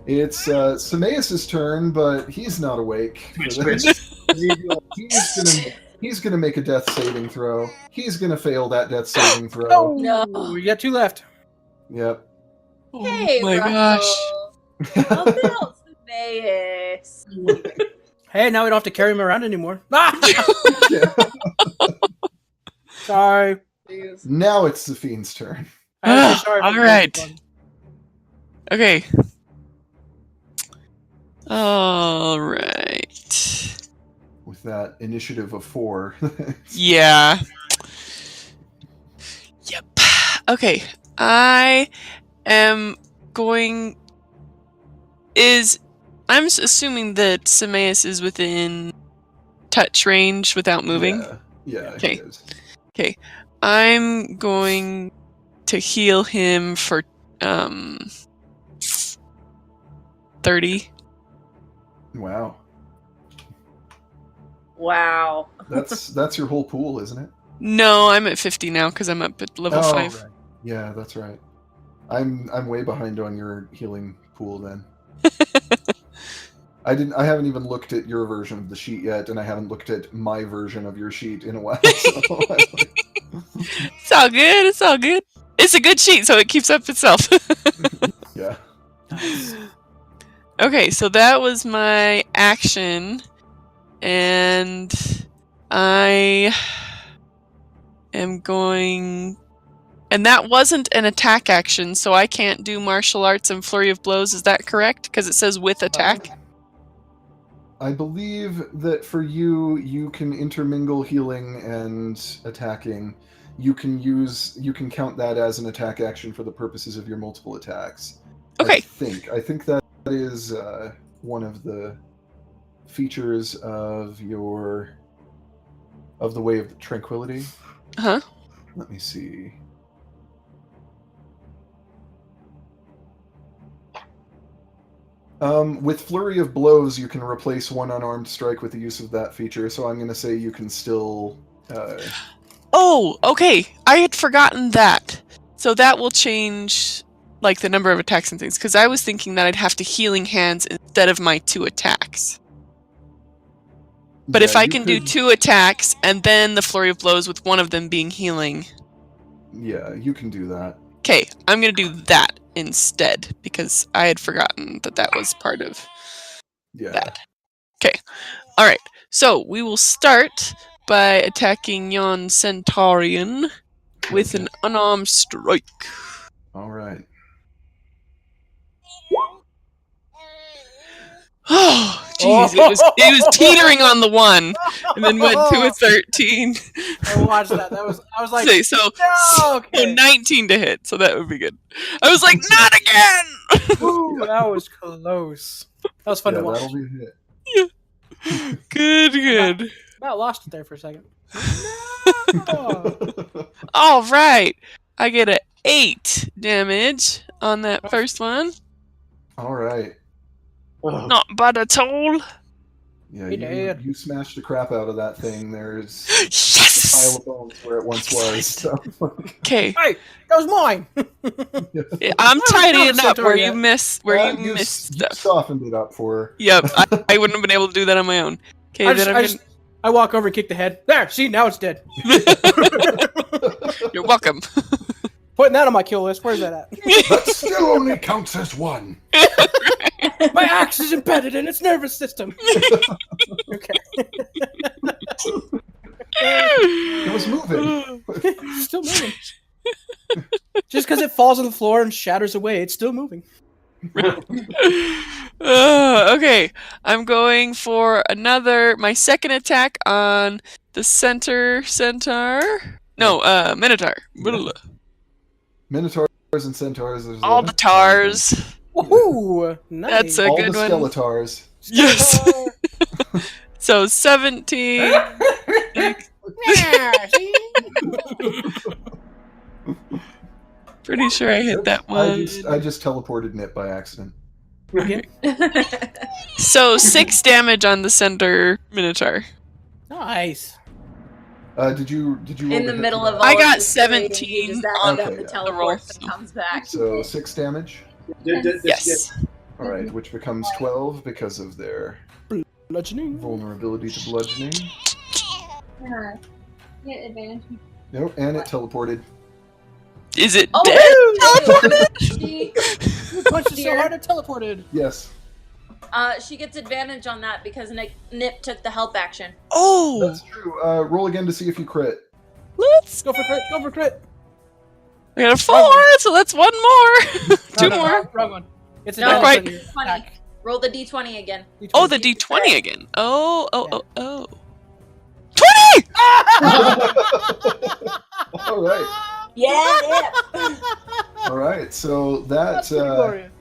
It's Semaeus' turn, but he's not awake. For this. He's gonna make a death saving throw. He's gonna fail that death saving throw. No. You got 2 left. Yep. Hey, oh my gosh. Russell. How about Semaeus? Hey, now we don't have to carry him around anymore. Ah! Yeah. Sorry. Jeez. Now it's the Fiend's turn. I'm sorry for All the right. fun. Okay. All right. With that initiative of 4. Yeah. Yep. Okay. I am going. I'm assuming that Semaeus is within touch range without moving. Yeah, Okay. he is. Okay. I'm going to heal him for 30. Wow. Wow. That's your whole pool, isn't it? No, I'm at 50 now because I'm up at level 5. Right. Yeah, that's right. I'm way behind on your healing pool then. I haven't even looked at your version of the sheet yet, and I haven't looked at my version of your sheet in a while. So It's all good. It's all good. It's a good sheet, so it keeps up itself. yeah. Okay, so that was my action, and I am going. And that wasn't an attack action, so I can't do martial arts and flurry of blows. Is that correct? Because it says with attack. I believe that for you can intermingle healing and attacking. You can count that as an attack action for the purposes of your multiple attacks. Okay. I think that is one of the features of the Way of Tranquility. Huh? Let me see. With Flurry of Blows, you can replace one unarmed strike with the use of that feature, so I'm going to say you can still... Oh, okay. I had forgotten that. So that will change the number of attacks and things, because I was thinking that I'd have to healing hands instead of my 2 attacks. But if I can do 2 attacks and then the flurry of blows with one of them being healing. Yeah, you can do that. Okay, I'm going to do that instead because I had forgotten that was part of that. Okay. All right. So we will start by attacking yon Centaurian with an unarmed strike. All right. Oh, jeez, it was teetering on the 1, and then went to a 13. I watched that. I was like, so no, okay. 19 to hit, so that would be good. I was like, not again! Ooh, that was close. That was fun to watch. That'll be a hit. Good. About lost it there for a second. No. All right, I get a 8 damage on that first one. All right. Not bad at all. Yeah, you smashed the crap out of that thing. There's Yes! a pile of bones where it once was. So. Okay. Hey, that was mine. I'm tidying up where yet. you miss you missed you stuff. softened it up for her. Yep, I wouldn't have been able to do that on my own. Okay, I walk over and kick the head. There, see, now it's dead. You're welcome. Putting that on my kill list. Where's that at? That still only counts as 1. My axe is embedded in its nervous system. Okay. It was moving. Still moving. Just because it falls on the floor and shatters away, it's still moving. Okay, I'm going for my second attack on the centaur. No, minotaur. Yeah. Minotaurs and centaurs. There's All the tars. Woohoo! Nice. That's a all good the one. skeletars. Yes. So 17. Yeah, see? Pretty sure I hit that one. I just teleported Nip by accident. Again? So 6 damage on the center minotaur. Nice. Did you roll In to the hit middle for of that? all I of got this 17 trading, you just on accidentally the teleports roll, and comes back. So 6 damage. Yes. All right, which becomes 12 because of their Bludgeoning. vulnerability to bludgeoning. Get advantage. Nope, and it teleported. Is it Oh, dead? She, You punched it so Dear. hard it teleported. Yes, she gets advantage on that because Nip took the help action. Oh, that's true. Roll again to see if you crit. let's. Go for crit. Go for crit. I got a 4, so that's 1 more. 2 No, more. Wrong one. It's a No, damage quite. on your 20. attack. Roll the d20 again. Oh, the D20. D20 again. Oh. Yeah. 20! All right, Yeah, all right. So that, That's pretty glorious.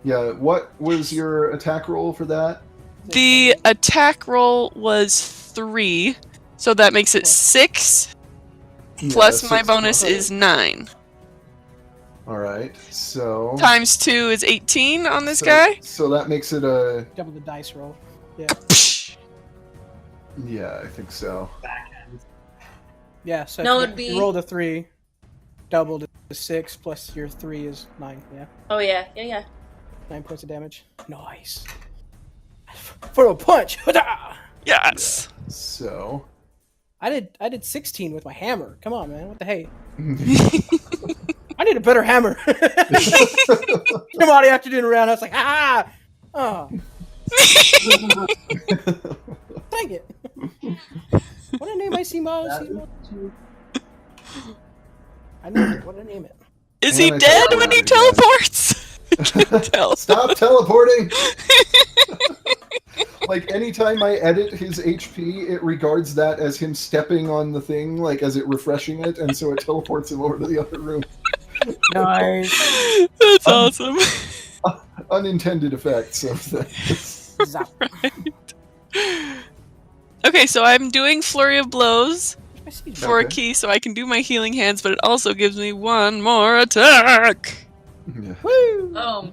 yeah. What was your attack roll for that? The attack roll was 3, so that makes it 6. Plus Yeah, my 6 bonus plus. is 9. All right, so Times 2 is 18 on this so- guy. So that makes it a Double the dice roll. yeah, I think so. Yeah, so No, if it'd you be- rolled a 3, doubled it to 6, plus your 3 is 9. Yeah, Oh, yeah. 9 points of damage. Nice. For a punch. Yes. So I did 16 with my hammer. Come on, man. What the hey? I need a better hammer. Come on, after doing a round, I was like, ah! Oh, dang it. What did I name my Seamod? I named it. What did I name it? Is And he I dead teleported when he again. teleports? I can't tell. Stop teleporting! Like, anytime I edit his HP, it regards that as him stepping on the thing, like, as it refreshing it, and so it teleports him over to the other room. Nice. That's awesome. Unintended effects of this. Zap. Okay, so I'm doing Flurry of Blows My seed. for a Okay. key so I can do my healing hands, but it also gives me 1 more attack. Yeah. Oh.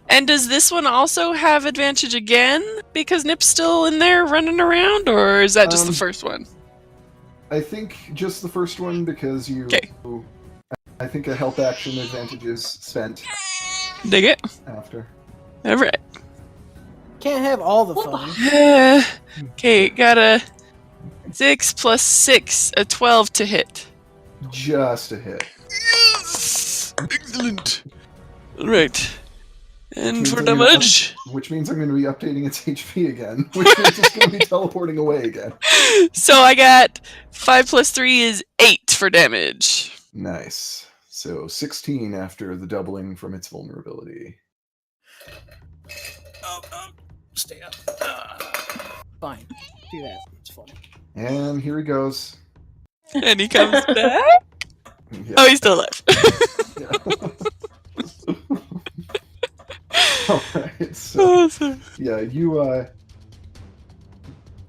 And does this one also have advantage again because Nip's still in there running around, or is that just the first one? I think just the first one, because you... Okay. I think a help action advantage is spent Dig it. after. Alright. Can't have all the fun. Okay, got a 6 plus 6, a 12 to hit. Just a hit. Yes! Excellent. Alright. And for Means I'm gonna damage. Which means I'm going to be updating its HP again, which means it's going to be teleporting away again. So I got 5 plus 3 is 8 for damage. Nice. So 16 after the doubling from its vulnerability. Stay up. Fine. Do that. It's fun. And here he goes. And he comes back. Yeah. Oh, he's still alive. Yeah. All right. So Awesome. yeah,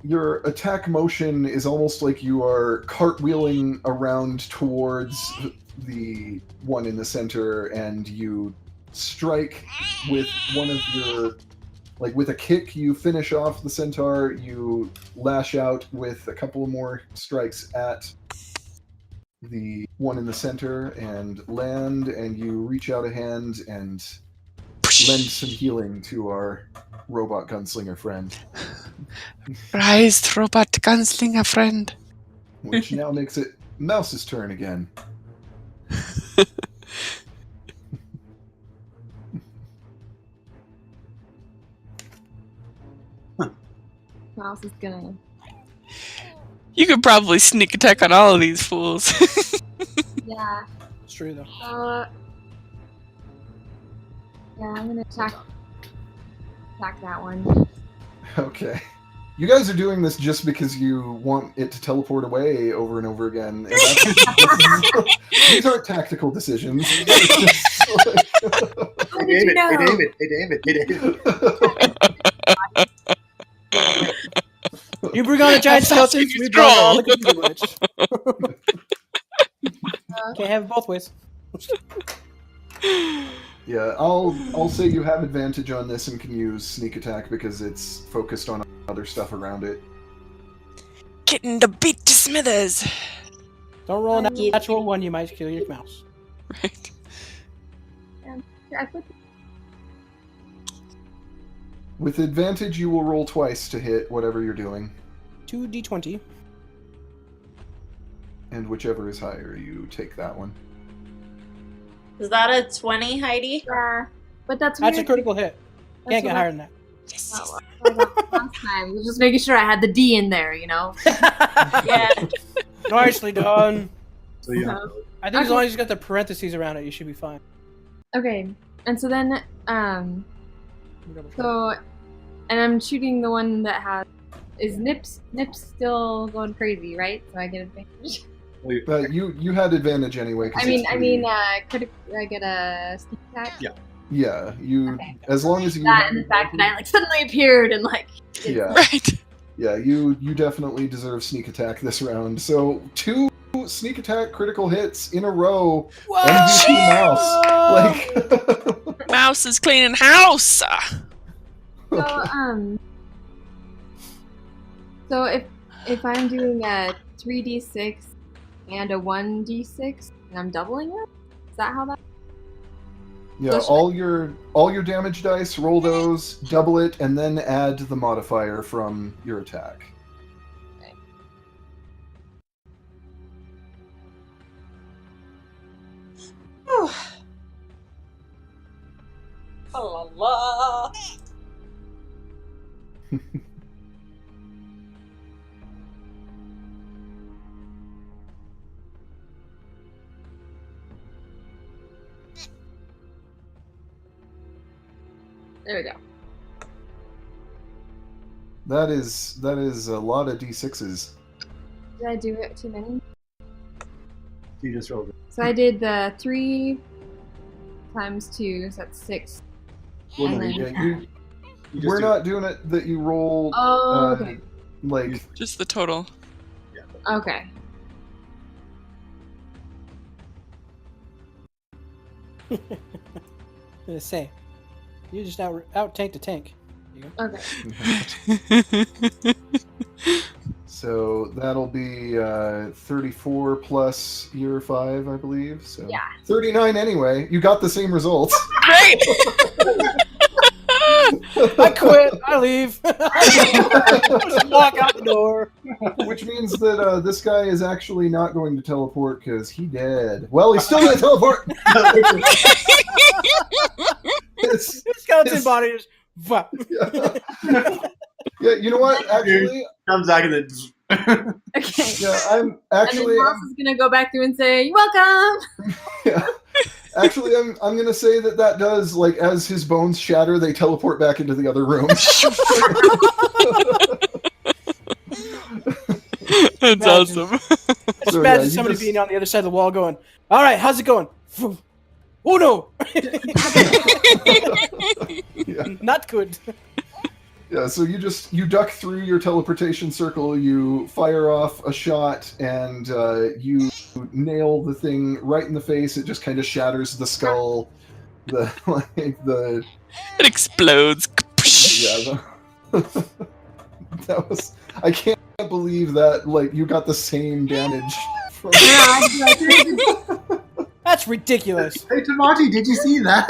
your attack motion is almost like you are cartwheeling around towards the one in the center, and you strike with one of your, like, with a kick, you finish off the centaur, you lash out with a couple more strikes at the one in the center and land, and you reach out a hand and lend some healing to our robot gunslinger friend, Rise, robot gunslinger friend. which now makes it Mouse's turn again. Mouse is gonna. You could probably sneak attack on all of these fools. Yeah. It's true though. Yeah, I'm gonna attack that one. Okay. You guys are doing this just because you want it to teleport away over and over again. And these aren't tactical decisions. How did you know? Hey, David. You bring on the giant skeletons, we bring on the computer glitch. Can't have it both ways. Yeah, I'll say you have advantage on this and can use sneak attack because it's focused on other stuff around it. Getting the beat to smithers. Don't roll a natural one, you might kill your mouse. Right. I put With advantage, you will roll twice to hit whatever you're doing, 2d20. and whichever is higher, you take that one. Is that a 20, Heidi? Yeah, but that's That's a weird. critical hit. Can't get higher than that. Yes. Oh, well, last time. Just making sure I had the D in there, you know. Yeah. Nicely done. So yeah. I think as long as you got the parentheses around it, you should be fine. Okay, and so then, and I'm shooting the one that has. Is Nips still going crazy, right? So I get advantage. You had advantage anyway. 'Cause could I get a sneak attack? Yeah. Yeah, you Okay. as long as you That and the fact that I like suddenly appeared and like. yeah, Right. yeah, you definitely deserve sneak attack this round. So 2 sneak attack critical hits in a row. Whoa! MVP mouse. Like Mouse is cleaning house. So if I'm doing a 3d6 and a 1d6 and I'm doubling it, is that how that? yeah, all your damage dice, roll those, double it, and then add the modifier from your attack. La la. There we go. That is a lot of d6s. Did I do it too many? You just rolled it. So I did the 3 times 2, so that's 6. Well, And no, then- you Yeah, you just we're do- not doing it that you roll Oh, okay. like Just the total. Okay. I'm gonna say, you just out tank the tank. Okay. so that'll be 34 plus year 5, I believe. So Yeah. 39 anyway. You got the same results. Right. I quit. I leave. Just walk out the door. Which means that this guy is actually not going to teleport because he dead. Well, he's still going to teleport. It's- Skeleton it's- body is. yeah, you know what? Actually, Comes back and then. Okay. yeah, I'm And actually. then Mouse is gonna go back through and say, "You're welcome." Yeah. Actually, I'm gonna say that does, like, as his bones shatter, they teleport back into the other room. That's Imagine. awesome. It's So, bad yeah, as you somebody just- being on the other side of the wall going, all right, how's it going? Oh no! Yeah. Not good. Yeah, so you duck through your teleportation circle, you fire off a shot, and you nail the thing right in the face. It just kind of shatters the skull. The It explodes. yeah. That was, I can't believe that, like, you got the same damage. From, That's ridiculous. Hey, Tamati, did you see that?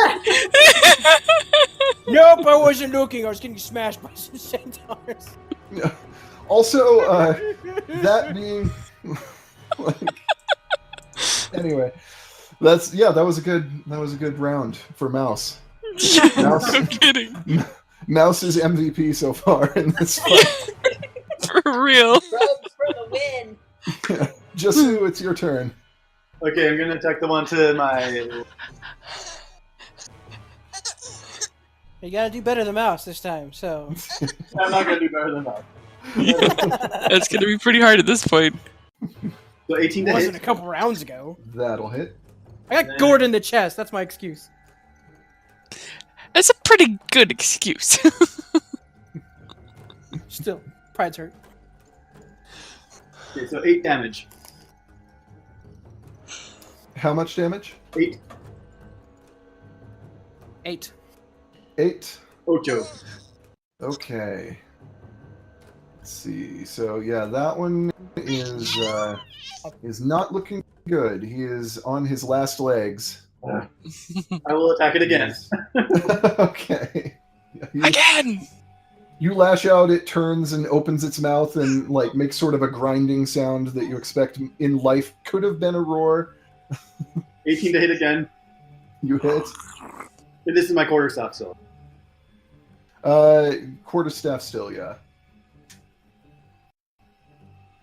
Nope, I wasn't looking. I was getting smashed by some centaurs. yeah. Also, that being like, anyway, that was a good round for Mouse. No kidding. Mouse is MVP so far in this fight. For real. Rogues for the win. Jasu, it's your turn. Okay, I'm gonna attack the one to my. You gotta do better than Mouse this time, so. I'm not gonna do better than that. That's gonna be pretty hard at this point. So 18 It to wasn't a hit. couple rounds ago. That'll hit. I got gored in the chest, that's my excuse. That's a pretty good excuse. Still, pride's hurt. Okay, so 8 damage. How much damage? 8. 8. 8. Ocho. Okay. Let's see. So yeah, that one is not looking good. He is on his last legs. I will attack it again. Okay. Yeah, Again! you lash out, it turns and opens its mouth and like makes sort of a grinding sound that you expect in life could have been a roar. 18 to hit again. You hit. And this is my quarterstaff, so. Quarterstaff still, yeah.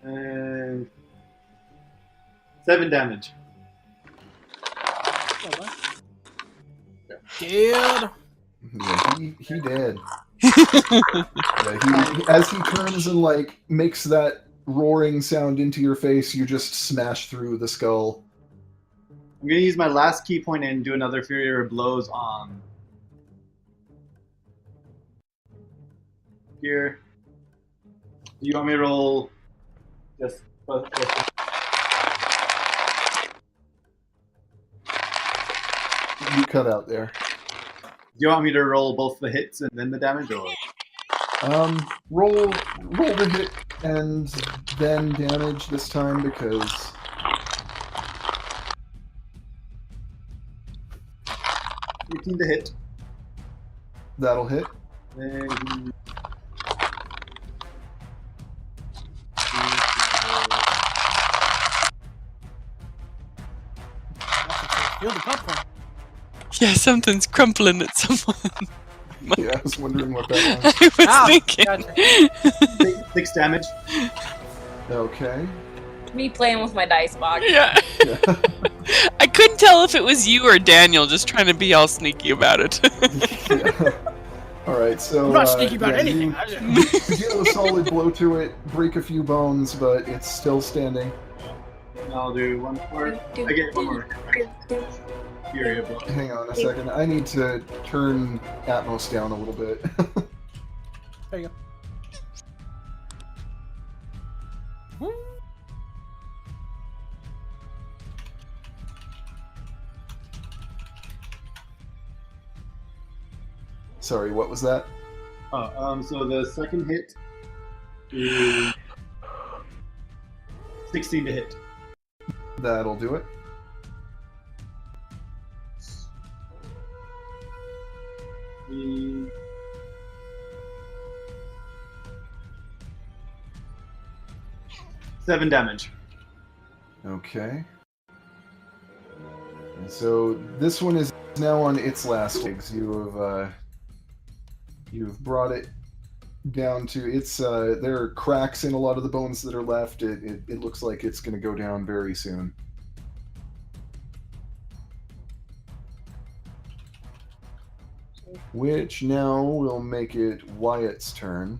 And 7 damage. Dude. Yeah, he did. Yeah, as he turns and like makes that roaring sound into your face, you just smash through the skull. I'm gonna use my last key point and do another Fury of Blows on. Here. Do you want me to roll? Just. You cut out there. Do you want me to roll both the hits and then the damage, or? Roll the hit and then damage this time because 18 to hit. that'll hit. Then Feel the popcorn. Yeah, something's crumpling at someone. Yeah, I was wondering what that was. I was Ow, thinking. gotcha. 6 damage. Okay. Me playing with my dice box. Yeah. Yeah. I couldn't tell if it was you or Daniel just trying to be all sneaky about it. Yeah. All right, so I'm not sneaky about yeah, anything. You deal a solid blow to it, break a few bones, but it's still standing. And I'll do one more. I get one more. Fury of Blows. Hang on a second. I need to turn Atmos down a little bit. There you go. Sorry, what was that? So the second hit is 16 to hit. That'll do it. The 7 damage. Okay. And so this one is now on its last legs. You've brought it down to its. There are cracks in a lot of the bones that are left. It looks like it's going to go down very soon. Which now will make it Wyatt's turn.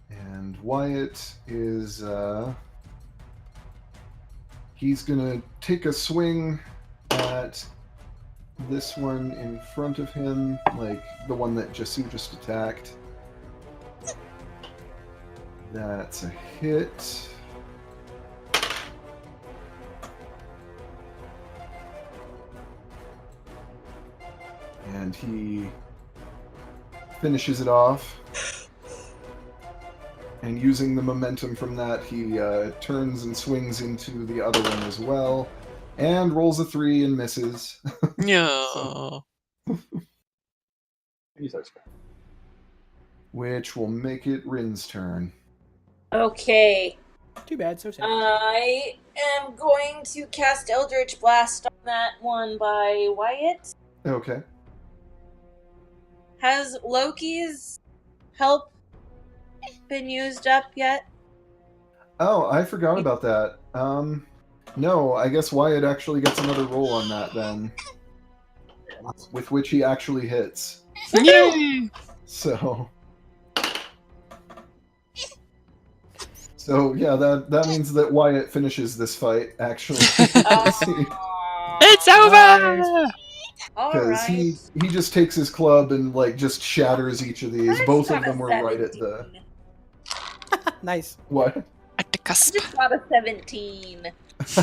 And Wyatt is, he's gonna take a swing at this one in front of him, like the one that Jasu just attacked. That's a hit. And he finishes it off. And using the momentum from that, he turns and swings into the other one as well. And rolls a 3 and misses. Yeah. Which will make it Rin's turn. Okay. Too bad, so sad. I am going to cast Eldritch Blast on that one by Wyatt. Okay. Has Loki's help been used up yet? Oh, I forgot about that. No, I guess Wyatt actually gets another roll on that then, with which he actually hits. Yay! So yeah, that means that Wyatt finishes this fight actually. It's over! Because he just takes his club and like just shatters each of these. Both of them were right at the Nice. what? At the I cusp. just got a 17.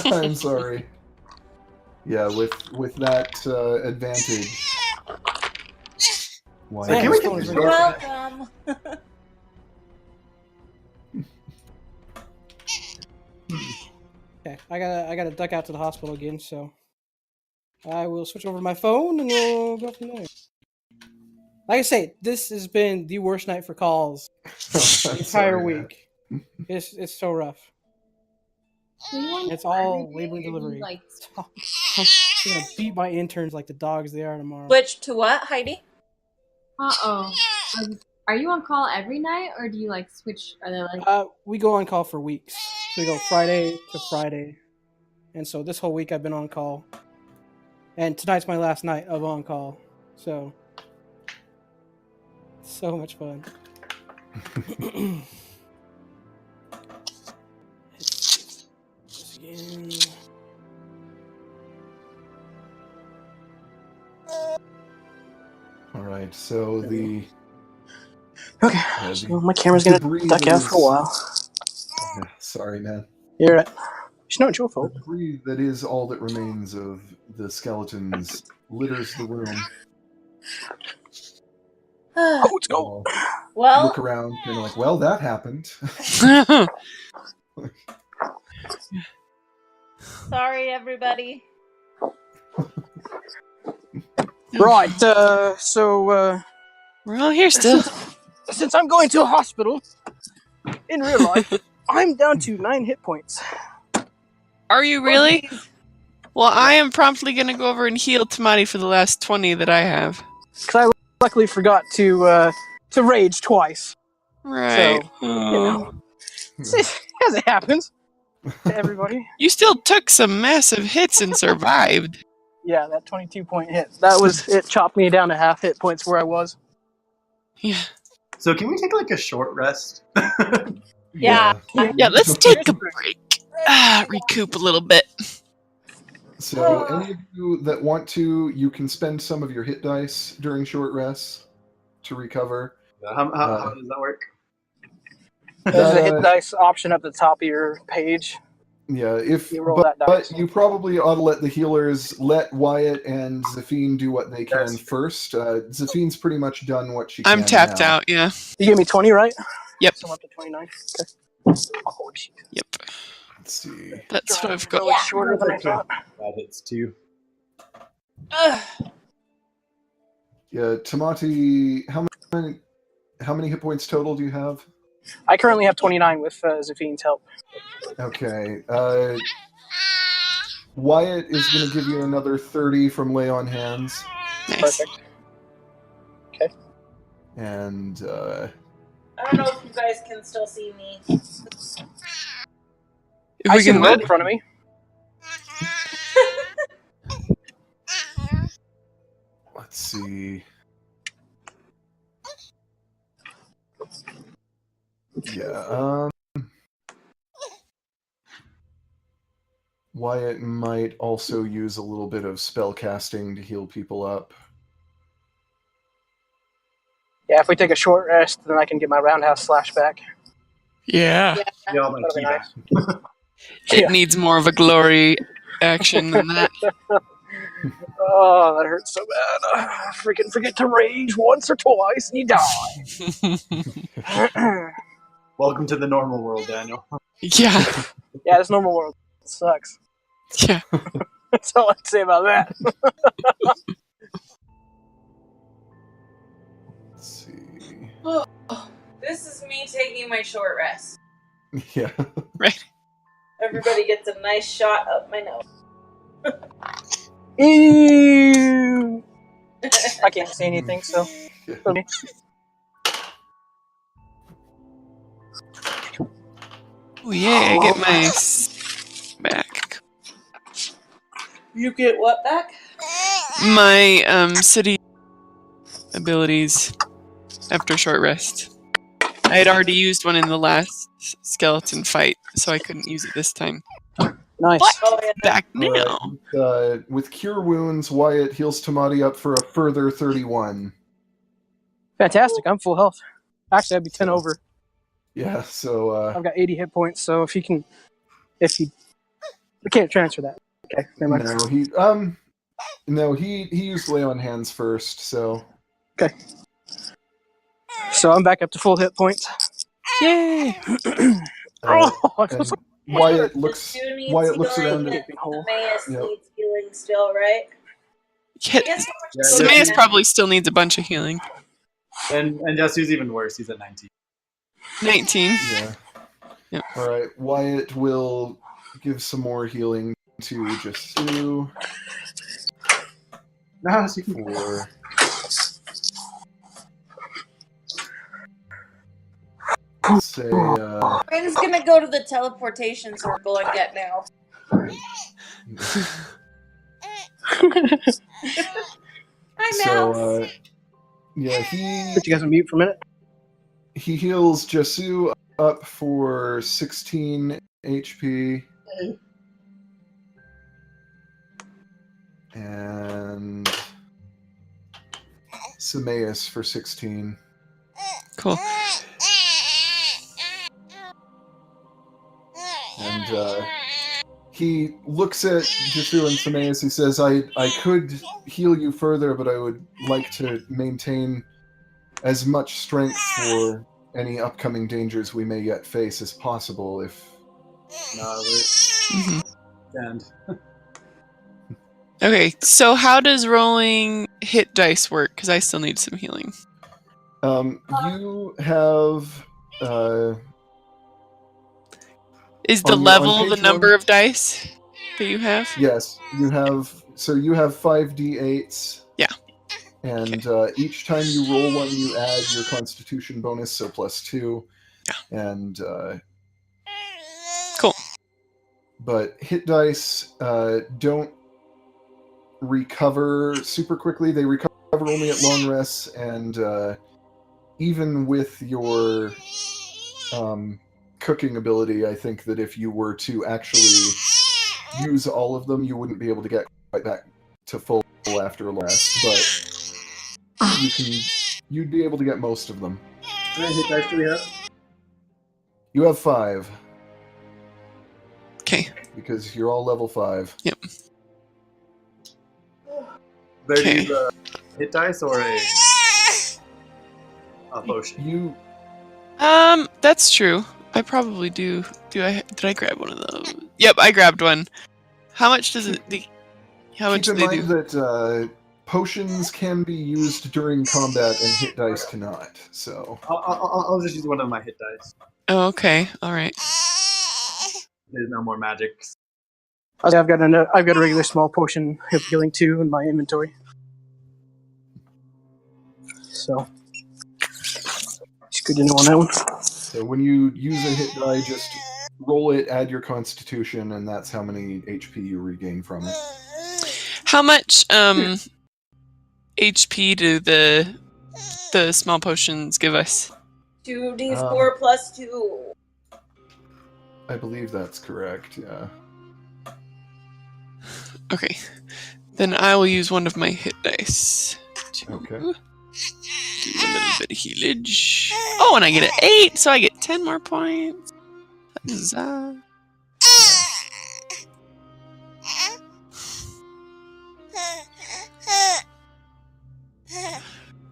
I'm sorry. Yeah, with that advantage. So can we take a You're short rest? welcome. Okay, I gotta duck out to the hospital again, so I will switch over to my phone and we'll go from there. Like I say, this has been the worst night for calls the entire week. It's so rough. It's all labor and delivery. Like, I'm gonna beat my interns like the dogs they are tomorrow. Switch to what, Heidi? uh-oh. Are you on call every night, or do you, like, switch? Are they like... We go on call for weeks. So we go Friday to Friday. And so this whole week I've been on call. And tonight's my last night of on call. So much fun. This again. All right, so the Okay, so my camera's gonna duck out for a while. Sorry, man. You're right. It's not your fault. The debris that is all that remains of the skeletons litters the room. Oh, let's go. All Well, look around and are like, well, that happened. sorry everybody. Right, so, We're all here still. since I'm going to a hospital, in real life, I'm down to 9 hit points. Are you really? Well, I am promptly going to go over and heal Tamati for the last 20 that I have. Because I luckily forgot to rage twice. Right. So, you know. As it happens to everybody. You still took some massive hits and survived. Yeah, that 22-point hit. That was, it chopped me down to half hit points where I was. Yeah. So can we take like a short rest? Yeah. Yeah, let's take a break. Recoup a little bit. So any of you that want to, you can spend some of your hit dice during short rests to recover. How does that work? There's a hit dice option at the top of your page. Yeah, You roll that dice. but you probably ought to let the healers let Wyatt and Zafine do what they can first. Zafine's pretty much done what she can. I'm tapped now. out, yeah. You gave me 20, right? Yep. So I'm up to 29. Okay. Oh, shit. Yep. Let's see. That's what I've got. Really shorter than I thought. That hits too. Yeah, Tamati, how many hit points total do you have? I currently have 29 with Zafine's help. Okay. Wyatt is going to give you another 30 from lay on hands. Nice. Perfect. Okay. And I don't know if you guys can still see me. If I we see the can road let in front of me. let's see. Yeah, Wyatt might also use a little bit of spell casting to heal people up. Yeah, if we take a short rest, then I can get my roundhouse slash back. Yeah. Yeah, all my That'll be key nice. back. It Yeah. needs more of a glory action than that. Oh, that hurts so bad. Freaking forget to rage once or twice and you die. Welcome to the normal world, Daniel. Yeah. Yeah, this normal world sucks. Yeah. That's all I can say about that. Let's see. Oh, this is me taking my short rest. Yeah. Right. Everybody gets a nice shot up my nose. Ew. I can't see anything, so Okay. Oh yeah, I get my back. You get what back? My city abilities after a short rest. I had already used one in the last skeleton fight, so I couldn't use it this time. Nice. But Oh, yeah. back All now. right. With Cure Wounds, Wyatt heals Tamati up for a further 31. Fantastic. I'm full health. Actually, I'd be 10 over. Yeah, so I've got 80 hit points, so if he we can't transfer that. Okay, never mind. he used lay on hands first, so Okay. So I'm back up to full hit points. Yay! I feel and so Wyatt looks Stu needs around healing, at Gaping hole. Emmaus Yep. needs healing still, right? Yeah, Guess Yeah, Samias yeah. probably still needs a bunch of healing. And Jessu's even worse. He's at 19. 19. Yeah. Yep. All right. Wyatt will give some more healing to Jessu No, she can. for. Let's say. Rin's gonna go to the teleportation circle and get now. Hi, So, Mouse. yeah, Put you guys on mute for a minute. he heals Jessu up for 16 HP. And Samias for 16. Cool. And he looks at Jessu and Samias. He says, I could heal you further, but I would like to maintain as much strength for any upcoming dangers we may yet face as possible. If No, we're. And Okay, so how does rolling hit dice work? Because I still need some healing. you have Is the on level the page number 1? of dice that you have? Yes, you have. So you have 5d8s. Yeah. And each time you roll one, you add your Constitution bonus, so +2. Yeah. And Cool. but hit dice don't recover super quickly. They recover only at long rests, and even with your cooking ability, I think that if you were to actually use all of them, you wouldn't be able to get quite back to full after a rest. But you'd be able to get most of them. how many hit dice do we have? You have 5 Okay. because you're all level 5. Yep. Better Okay. use a hit dice or a potion? You That's true. I probably do. Did I grab one of those? Yep, I grabbed one. How much does it? How much keep do in they mind do? that potions can be used during combat and hit dice cannot. So I'll just use one of my hit dice. Oh, okay. All right. There's no more magic. I've got a regular small potion of healing 2 in my inventory. So it's good to know on that one. So when you use a hit die, just roll it, add your Constitution, and that's how many HP you regain from it. How much HP do the small potions give us? 2d4 plus 2. I believe that's correct, yeah. Okay. Then I will use one of my hit dice to Okay. do a little bit of healage. Oh, and I get an 8, so I get 10 more points. Huzzah.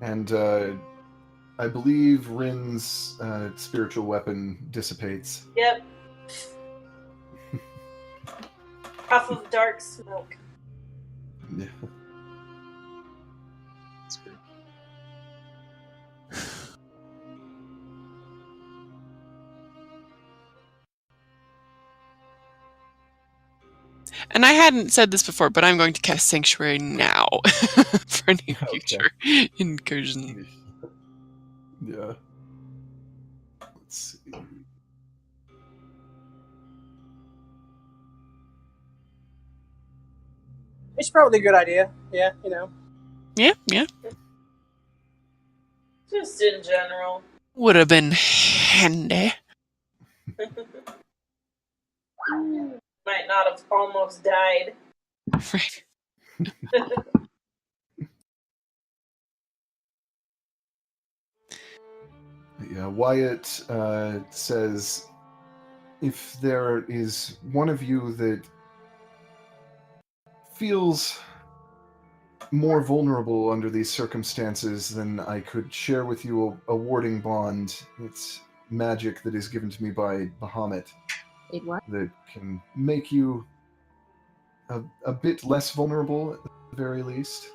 And I believe Rin's spiritual weapon dissipates. Yep. Off of dark smoke. Yeah. And I hadn't said this before, but I'm going to cast Sanctuary now. for any future incursion. Yeah. Let's see. It's probably a good idea. Yeah, you know. Yeah. Just in general. Would have been handy. Might not have almost died. Right. Yeah, Wyatt says, if there is one of you that feels more vulnerable under these circumstances, then I could share with you a warding bond. It's magic that is given to me by Bahamut Wait, what? that can make you a bit less vulnerable at the very least.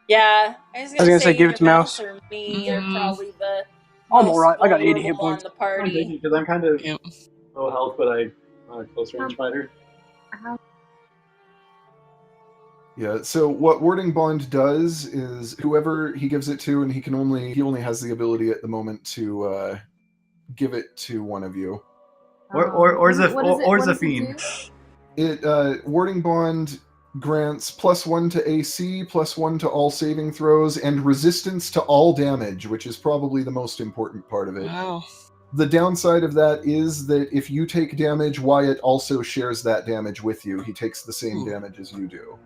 Yeah, I was gonna say give either it to Mouse. or me are Mhm. probably the I'm most alright. I got 80 hit vulnerable points. on the party. Because I'm kind of Yep. low health, but I'm a close range fighter. Yeah, so what warding bond does is whoever he gives it to, and he only has the ability at the moment to give it to one of you. Or What does it Zafine. do? It warding bond grants +1 to AC, +1 to all saving throws, and resistance to all damage, which is probably the most important part of it. Wow. The downside of that is that if you take damage, Wyatt also shares that damage with you. He takes the same Ooh. damage as you do.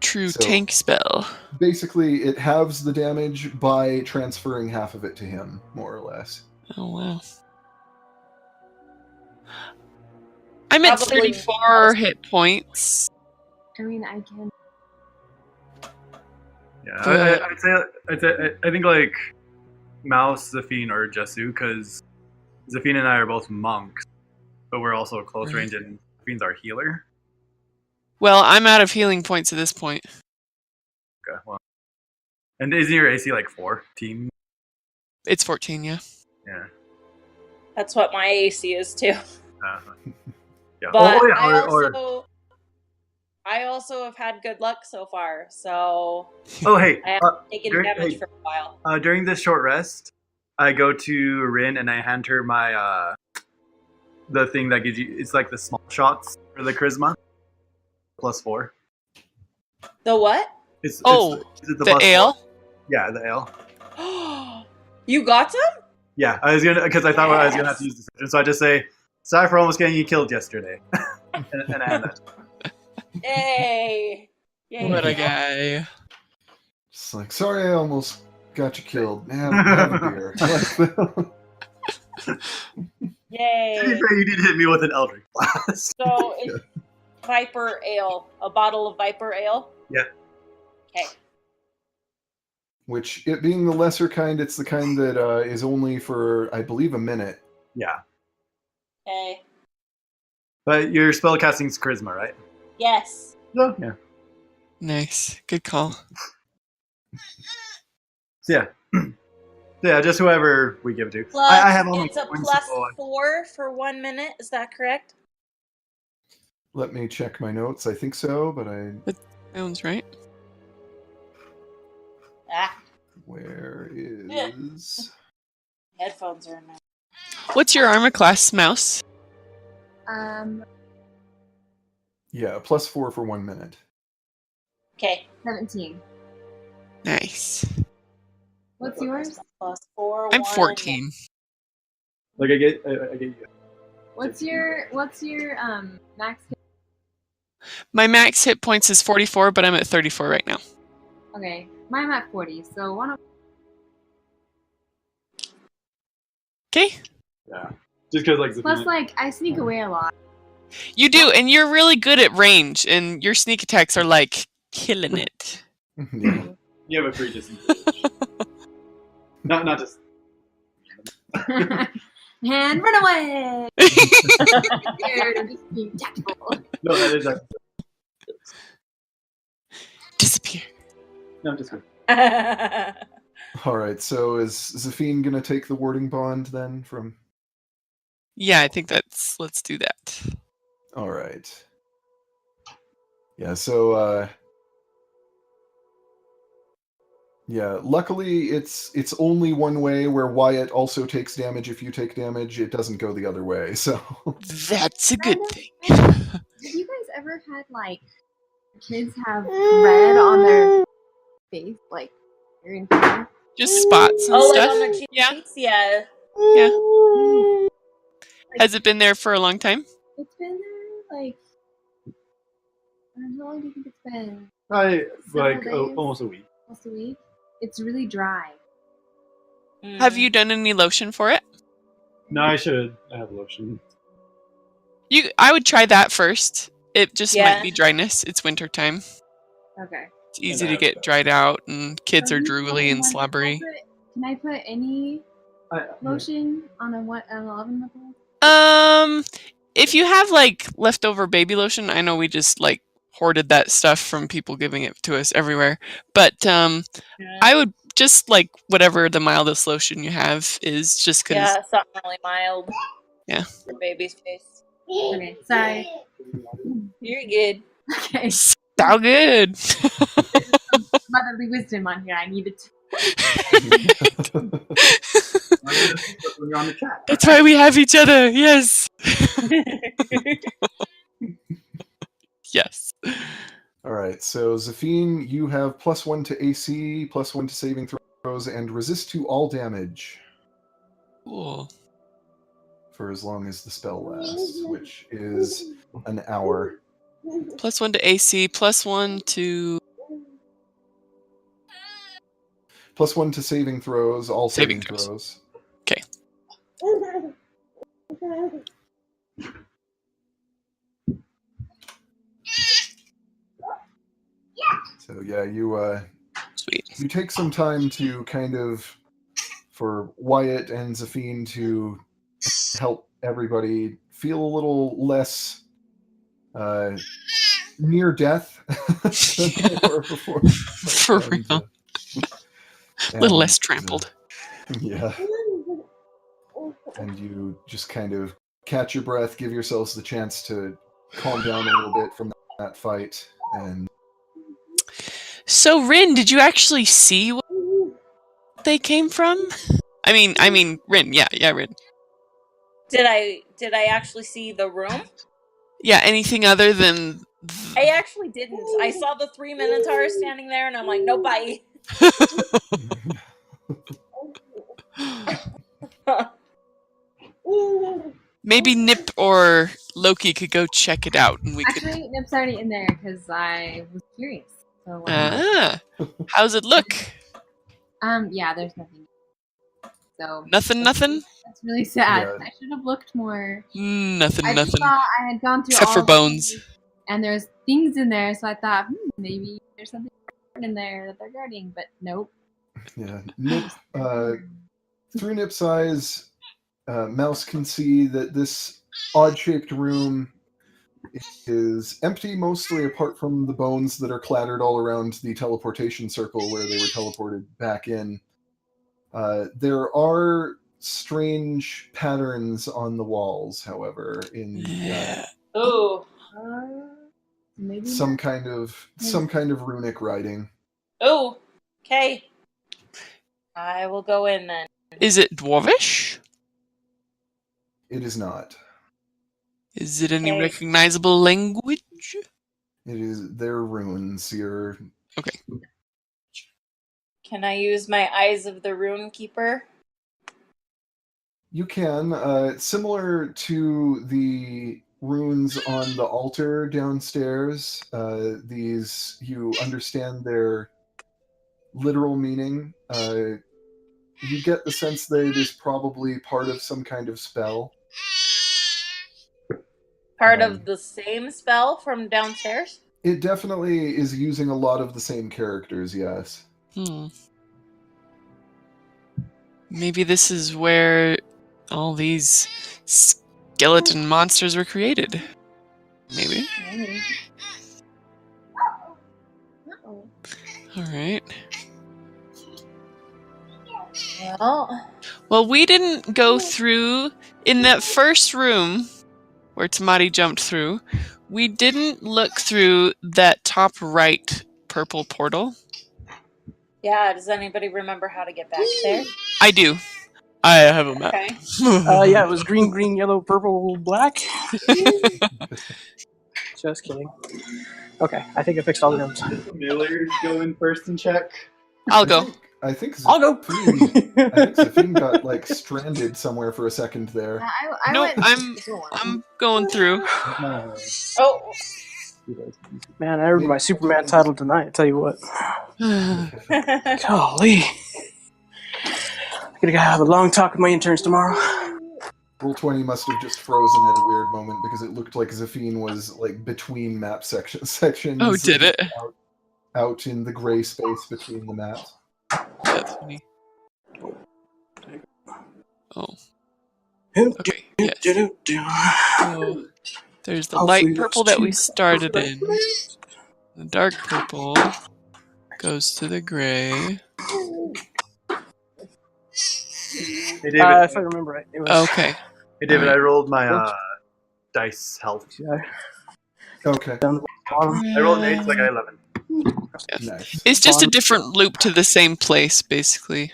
True So- tank spell. Basically, it halves the damage by transferring half of it to him, more or less. Oh wow. I'm at Probably 34 hit points. I mean, I can. Yeah, I think like Mouse, Zafine, or Jesu, because Zafine and I are both monks, but we're also close Right. range, and Zafine's our healer. Well, I'm out of healing points at this point. Okay, well. And isn't your AC like 14? It's 14, yeah. Yeah. That's what my AC is too. Yeah. But Oh, yeah, I also have had good luck so far, so oh, hey. I haven't taken damage hey, for a while. during this short rest, I go to Rin and I hand her my the thing that gives you, it's like the small shots for the charisma, +4. The what? Is it The +4? ale? Yeah, the ale. You got some? Yeah, I was gonna, because I thought I was gonna have Yes. to use this, so I just say, "Sorry for almost getting you killed yesterday," and I hand that. Yay! Yay! What a guy. Just like, sorry, I almost got you killed. Have a beer. Yay! To be fair, you did hit me with an Eldritch Blast. So it's Viper Ale, a bottle of Viper Ale. Yeah. Okay. Which, it being the lesser kind, it's the kind that is only for, I believe, a minute. Yeah, Okay. but your spellcasting's charisma, right? Yes. No. Yeah. Nice. Good call. So yeah, just whoever we give to. Plus, I have only it's a points, +4 for 1 minute. Is that correct? Let me check my notes. I think so, but Sounds right. Ah, where is... headphones are in there. What's your armor class, Mouse? Yeah, +4 for 1 minute. Okay. 17. Nice. What's yours? +4. I'm 1. 14. Like I get you. What's your max? My max hit points is 44, but I'm at 34 right now. Okay, mine at 40. So one of Okay. Yeah, just because like plus like I sneak away a lot. You do, and you're really good at range, and your sneak attacks are like killing it. Yeah. you have a pretty decent. not just. And run away! Scared of just being tactical. No, that is actually. Disappear. No, just. All right, so is Zafine going to take the warding bond then from... Yeah, I think let's do that. All right. Yeah, so yeah, luckily it's only one way where Wyatt also takes damage if you take damage. It doesn't go the other way. So That's a good thing. Have you guys ever had like kids have red on their face, like here and here? Just spots and Oh, like stuff. on their cheeks? Yeah. Yeah. Yeah. Like, Has it been there for a long time? it's been there like how long do you think it's been? I Several like days? almost a week. Almost a week. It's really dry. Have you done any lotion for it? No, I should. I have lotion. I would try that first. It just Yeah. might be dryness. It's winter time. Okay. It's easy to get dried out, and kids are drooly and slobbery. Can I put any lotion on an 11-month-old? If you have like leftover baby lotion, I know we just like hoarded that stuff from people giving it to us everywhere. But I would just like whatever the mildest lotion you have is, just because. Yeah, something really mild. Yeah. For baby's face. Okay, sorry. You're good. Okay. So good. Motherly wisdom on here. I needed to. When you're on the chat. That's why we have each other. Yes. Yes. all right, so Zafine, you have +1 to AC, +1 to saving throws, and resist to all damage Cool. for as long as the spell lasts, which is an hour. +1 to AC, +1 to +1 to saving throws, all saving Saving throws. throws. Okay. So yeah, you Sweet. you take some time to kind of, for Wyatt and Zafine to help everybody feel a little less near death than they were before. For And, real. A little and, less trampled. Yeah. And you just kind of catch your breath, give yourselves the chance to calm down a little bit from that fight, and So, Rin, did you actually see what they came from? I mean, Rin. Yeah, Rin. Did I actually see the room? Yeah, anything other than... I actually didn't. I saw the 3 Minotaurs standing there, and I'm like, no bite. Maybe Nip or Loki could go check it out, and we could... Actually, Nip's already in there because I was curious. So, how's it look? yeah, there's nothing. So Nothing? That's really sad. Yeah. I should have looked more. Nothing. I just thought I had gone through Except all for of bones. these, and there's things in there, so I thought maybe there's something in there that they're guarding, but nope. yeah, Nip, through Nip's eyes, Mouse can see that this odd-shaped room is empty, mostly apart from the bones that are clattered all around the teleportation circle where they were teleported back in. There are strange patterns on the walls, however, in Ooh. Maybe some kind of runic writing. Ooh. Okay. I will go in then. Is it Dwarvish? It is not. Is it any Okay. recognizable language? It is their runes. You're Okay. Can I use my Eyes of the Rune Keeper? You can. Similar to the runes on the altar downstairs, these, you understand their literal meaning. You get the sense that it is probably part of some kind of spell. Part of the same spell from downstairs? It definitely is using a lot of the same characters, yes. Maybe this is where all these skeleton monsters were created. Maybe. Uh-oh. Alright. Well, we didn't go through... In that first room where Tamari jumped through, we didn't look through that top right purple portal. Yeah, does anybody remember how to get back there? I do. I have a map. Okay. Yeah, it was green, green, yellow, purple, black. Just kidding. Okay, I think I fixed all the rooms. Miller, go in first and check. I'll go. I think I'll go. Zafine got like stranded somewhere for a second there. I No, went I'm going through. Oh, Man, I earned my Superman title tonight, I tell you what. Golly. I'm gonna have a long talk with my interns tomorrow. Roll20 must have just frozen at a weird moment because it looked like Zafine was like between map sections. Oh, did it? Out in the gray space between the maps. That's funny. Oh. Okay, yes. So, there's the light purple that we started in. The dark purple goes to the gray. Hey, David. If I remember right, it was. Okay. Hey, David, I rolled my dice health. Okay. Down the bottom. I rolled an 8, so I got 11. Nice. It's just a different loop to the same place, basically.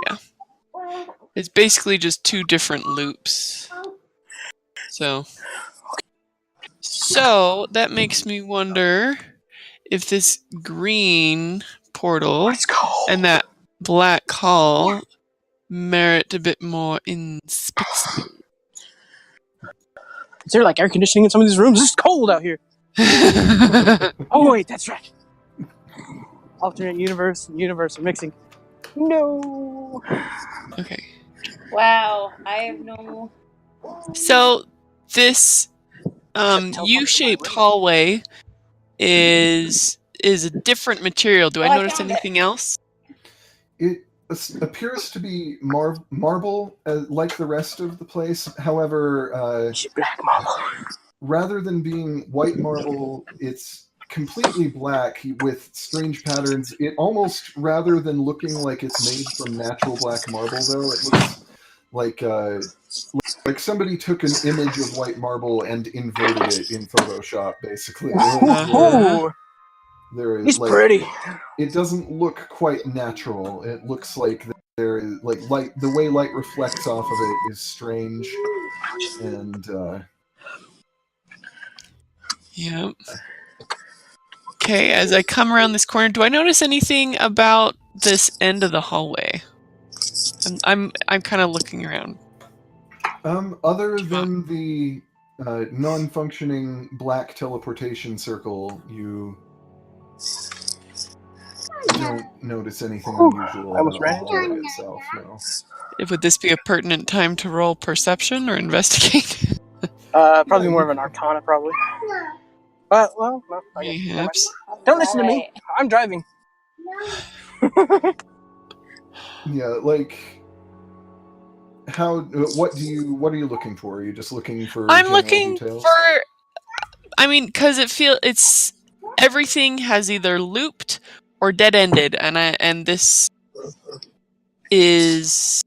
Yeah. It's basically just 2 different loops. So that makes me wonder if this green portal and that black hall merit a bit more inspection. Is there like air conditioning in some of these rooms? It's cold out here. Oh wait, that's right. Alternate universe and universe are mixing. No. Okay. wow. I have no. So this U-shaped hallway is a different material. Do I I notice found anything else? It appears to be marble, like the rest of the place. However, Black marble. rather than being white marble, it's completely black with strange patterns. It almost, rather than looking like it's made from natural black marble, though, it looks like somebody took an image of white marble and inverted it in Photoshop, basically. There is He's pretty. It doesn't look quite natural. It looks like there is like light. The way light reflects off of it is strange, and Yeah. Okay, as I come around this corner, do I notice anything about this end of the hallway? I'm kind of looking around. Other than the non-functioning black teleportation circle, you don't notice anything unusual about the hallway itself. No. Would this be a pertinent time to roll perception or investigate? Probably more of an arcana, probably. Well, no, Perhaps. don't listen to me. I'm driving. Yeah, like how? What are you looking for? Are you just looking for? I'm general looking details? for. I mean, because it's everything has either looped or dead ended, and this is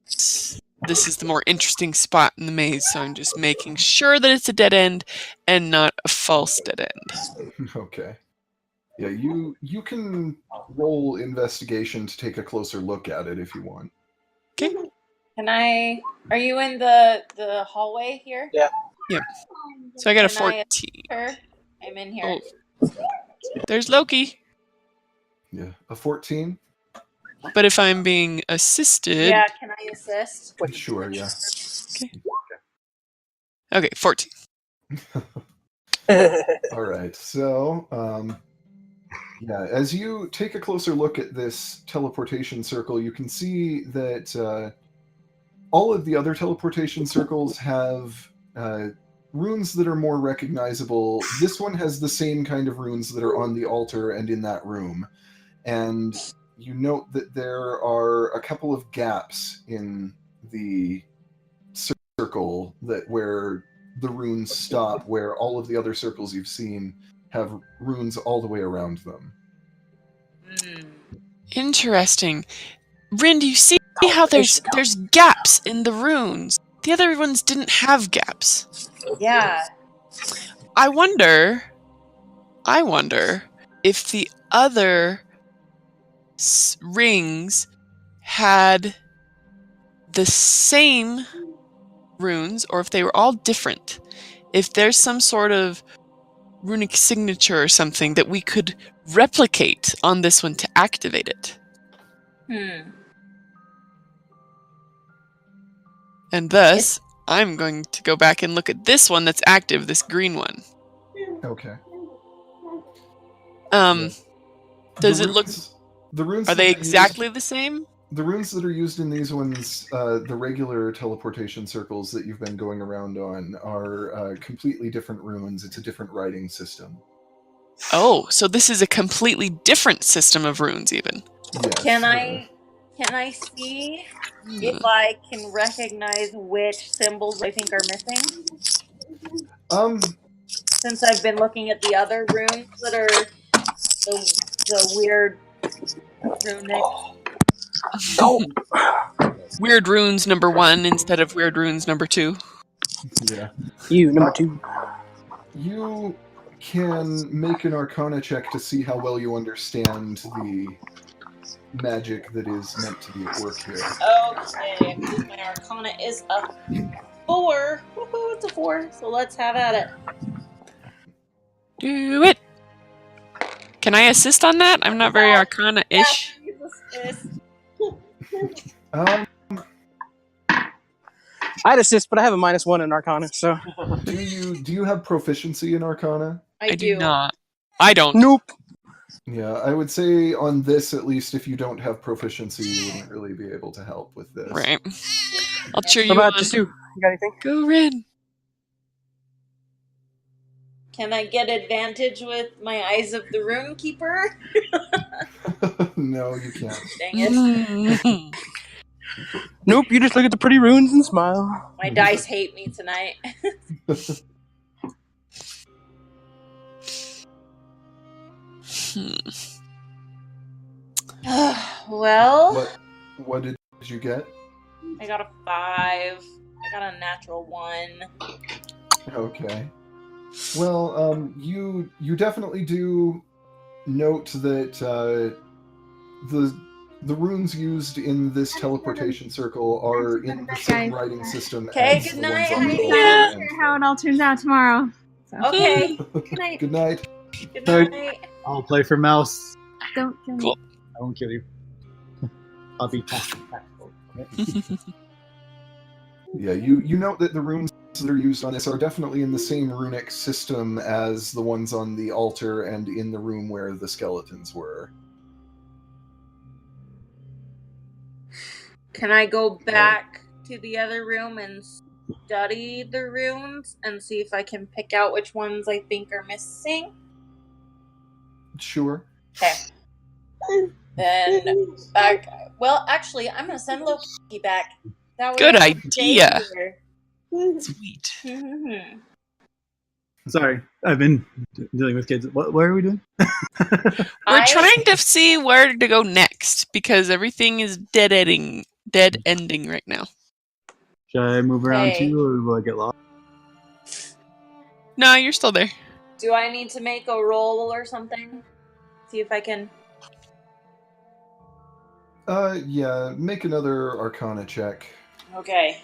the more interesting spot in the maze. So I'm just making sure that it's a dead end and not a false dead end. Okay. Yeah, you can roll investigation to take a closer look at it if you want. Okay. Can I? Are you in the hallway here? Yeah. Yep. So I got a Can I 14. I'm in here. Oh. There's Loki. Yeah, a 14. But if I'm being assisted... Yeah, can I assist? Sure, yeah. Okay, 14. All right, so yeah, as you take a closer look at this teleportation circle, you can see that all of the other teleportation circles have runes that are more recognizable. This one has the same kind of runes that are on the altar and in that room. And you note that there are a couple of gaps in the circle where the runes stop, where all of the other circles you've seen have runes all the way around them. Interesting. Rin, do you see how there's gaps in the runes? The other ones didn't have gaps. Yeah. I wonder if the other rings had the same runes or if they were all different. If there's some sort of runic signature or something that we could replicate on this one to activate it. And thus, I'm going to go back and look at this one that's active, this green one. Okay. Does it look... The runes Are they exactly the same? The runes that are used in these ones, the regular teleportation circles that you've been going around on, are completely different runes. It's a different writing system. Oh, so this is a completely different system of runes, even. Yes. Can I see if I can recognize which symbols I think are missing? Since I've been looking at the other runes that are the weird runic. Oh. Weird runes number 1 instead of weird runes number 2. Yeah. You, number 2. You can make an Arcana check to see how well you understand the magic that is meant to be at work here. Okay, my Arcana is a 4. Woohoo, it's a 4. So let's have at it. Do it! Can I assist on that? I'm not very Arcana-ish. I'd assist, but I have a -1 in Arcana, so. Do you have proficiency in Arcana? I do not. I don't. Nope. Yeah, I would say on this, at least, if you don't have proficiency, you wouldn't really be able to help with this. Right. I'll cheer you What about on. just you? You got anything? Go, Rin. Can I get advantage with my Eyes of the Rune Keeper? No, you can't. Dang it. Nope, you just look at the pretty runes and smile. My dice hate me tonight. Well, what did you get? I got a 5. I got a natural 1. Okay. Well, you definitely do note that the runes used in this teleportation circle are in the same writing system Okay, as good the night. ones on the Yeah. other end. How it all turns out tomorrow. So. Okay. Good night. Good night. Good night. I'll play for mouse. Don't kill me. Cool. I won't kill you. I'll be tactical. Yeah, you note that the runes that are used on this are definitely in the same runic system as the ones on the altar and in the room where the skeletons were. Can I go back to the other room and study the runes and see if I can pick out which ones I think are missing? Sure. Okay. Then back. Well, actually, I'm gonna send Loki back. That way Good I can stay idea. here. Sweet. Sorry, I've been dealing with kids. What are we doing? We're trying to see where to go next because everything is dead ending right now. Should I move around Okay. too, or will I get lost? No, you're still there. Do I need to make a roll or something? See if I can. Yeah, make another Arcana check. Okay.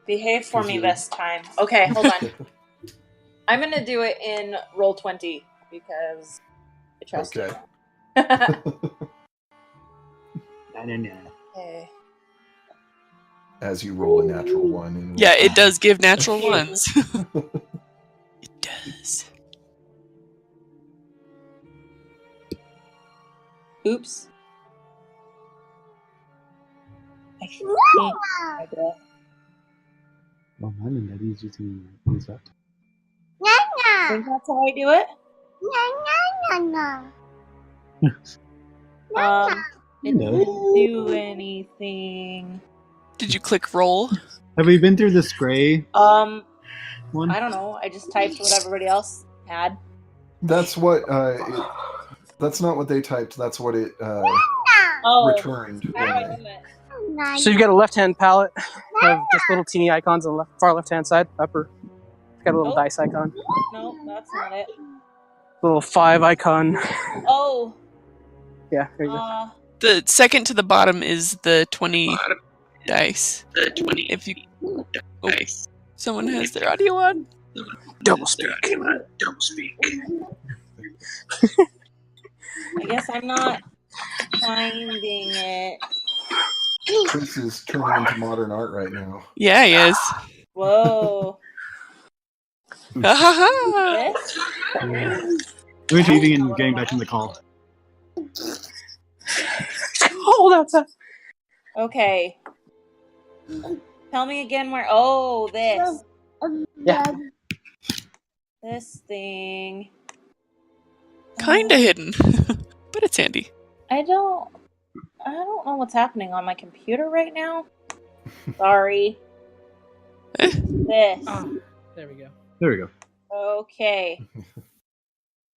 Behave for me this time. Okay, hold on. I'm gonna do it in roll 20 because I trust Okay. you. Okay. As you roll a natural one. And Yeah, it does give natural ones. It does. Oops. I think I did. Oh, mom and daddy's using this laptop. I think that's how I do it. It didn't do anything. Did you click roll? Have we been through the spray one? I don't know. I just typed what everybody else had. That's what that's not what they typed, that's what it Oh, returned. how do I only. do it? So you've got a left-hand palette. of just little teeny icons on the far left-hand side, upper. It's got a little Nope. dice icon. No, that's not it. Little 5 icon. Oh. Yeah, there you go. The second to the bottom is the 20 dice. If you, oh, someone has their audio on. Double speak. I guess I'm not finding it. Chris is turning into modern art right now. Yeah, he is. Whoa. Ah-ha-ha. This? We're leaving and getting back in the call. Hold outside. Okay. Tell me again where. Oh, this. Yeah. This thing. Kinda hidden, but it's handy. I don't know what's happening on my computer right now. Sorry. Eh. This. Oh, there we go. There we go. Okay.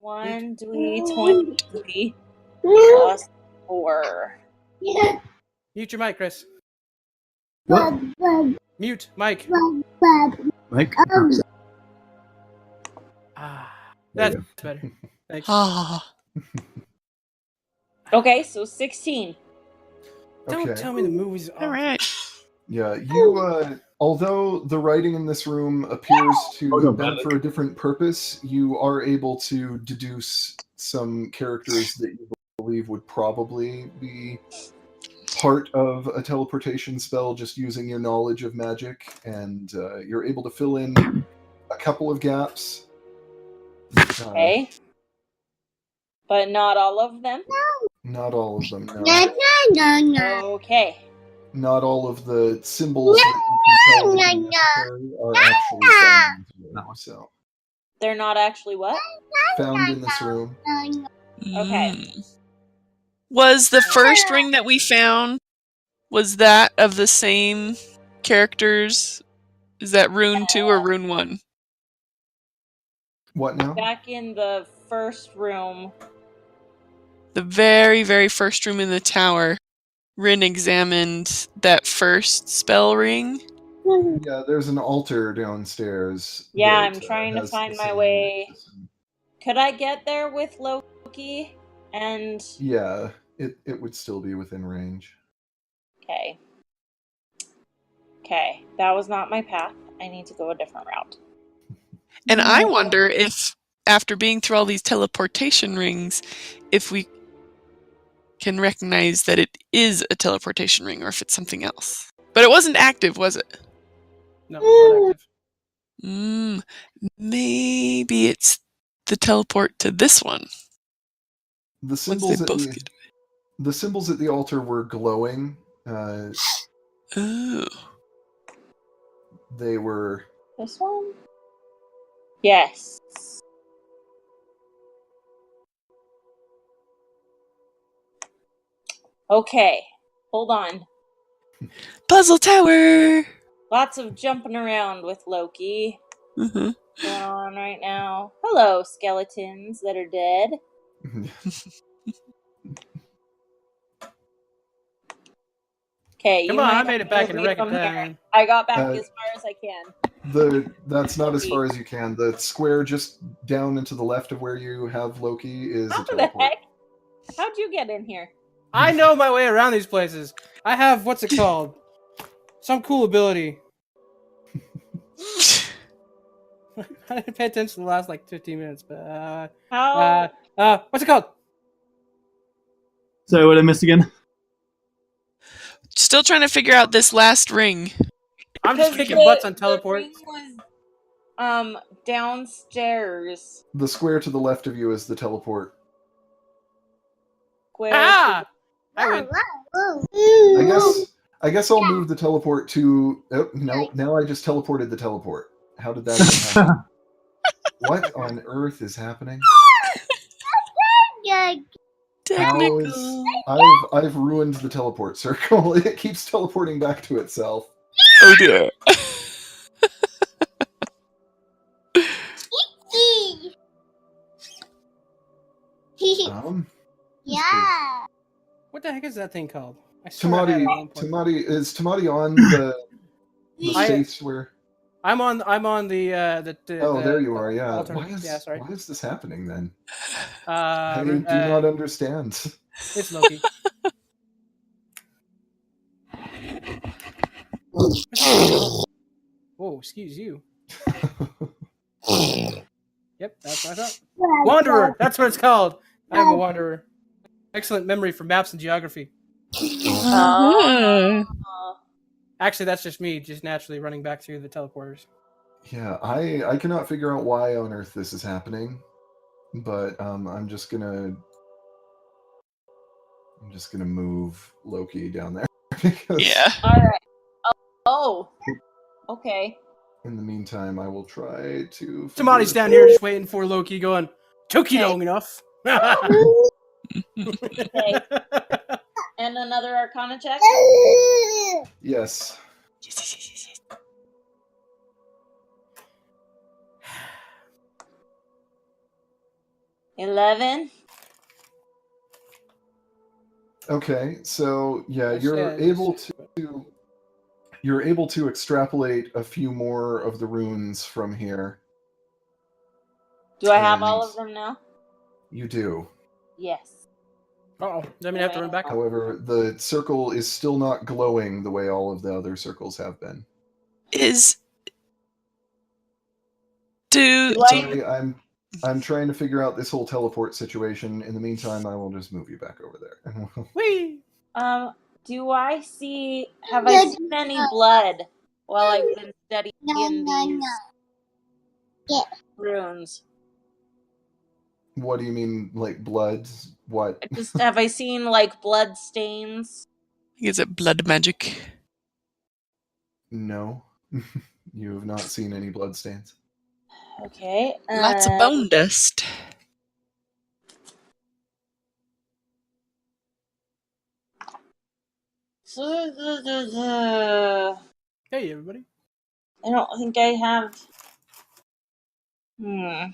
1d20 plus 4. Mute your mic, Chris. What? Mute, Mike. Mike? That's better. Thanks. Ah. Okay, so 16. Don't Okay. tell me the movie's All right. Yeah, you, although the writing in this room appears to have been for a different purpose, you are able to deduce some characters that you believe would probably be part of a teleportation spell just using your knowledge of magic, and you're able to fill in a couple of gaps. Okay. But not all of them? Not all of them, no. Okay. Not all of the symbols that you can tell to be necessary are actually found in this room. So, They're not actually what? found in this room. Okay. Was the first ring that we found, was that of the same characters? Is that rune 2 or rune 1? What now? Back in the first room. The very, very first room in the tower, Rin examined that first spell ring. Yeah, there's an altar downstairs. Yeah, that, I'm trying to has find the my same way. system. Could I get there with Loki? And Yeah, it would still be within range. okay. Okay, that was not my path. I need to go a different route. And I wonder if, after being through all these teleportation rings, if we can recognize that it is a teleportation ring or if it's something else. But it wasn't active, was it? No, not active. Maybe it's the teleport to this one. The Once symbols they at both the get... the symbols at the altar were glowing. Oh. They were This one? Yes. Okay, hold on. Puzzle Tower! Lots of jumping around with Loki Uh-huh. going on right now. Hello, skeletons that are dead. Okay, Come you on, might I made it have back to in move me record from here. time. I got back Uh, as far as I can. that's not as far as you can. The square just down and to the left of where you have Loki is How a the teleport. heck? How'd you get in here? I know my way around these places. I have, what's it called? Some cool ability. I didn't pay attention to the last, 15 minutes, but, How? what's it called? Sorry, what I missed again? Still trying to figure out this last ring. I'm just Because kicking butts on the teleport. ring was, downstairs. The square to the left of you is the teleport. Square. Ah! I win. I guess I'll move the teleport to. Oh, no, now I just teleported the teleport. How did that even happen? What on earth is happening? How is I've ruined the teleport circle. It keeps teleporting back to itself. Oh dear. Yeah. What the heck is that thing called? I swear I had it at one point. Tamati on The I- space where. I'm on the Oh, there you are. Yeah. alternate- yeah, sorry. Why is this happening then? Uh, I do not understand. It's Loki. Whoa, excuse you. Yep, that's what I thought. Wanderer, that's what it's called. I'm a wanderer. Excellent memory for maps and geography. Oh. Actually, that's just me, just naturally running back through the teleporters. Yeah, I cannot figure out why on earth this is happening, but I'm just gonna move Loki down there because Yeah. All right. Oh. Okay. in the meantime I will try to. Somebody's figure- down here just waiting for Loki going, took you Okay. long enough. Okay. And another Arcana check. Yes. 11. Okay, so yeah, That's you're sad. able to extrapolate a few more of the runes from here. Do I have all And- of them now? You do. Yes. Uh-oh, let me have to run back. However, the circle is still not glowing the way all of the other circles have been. Sorry, I'm trying to figure out this whole teleport situation. In the meantime, I will just move you back over there. Whee! Do I see? Have I seen any blood while I've been studying these runes? What do you mean, like blood? What? Just have I seen like blood stains? Is it blood magic? No. You have not seen any bloodstains. Okay. Lots of bone dust. Hey, everybody. I don't think I have. Hmm.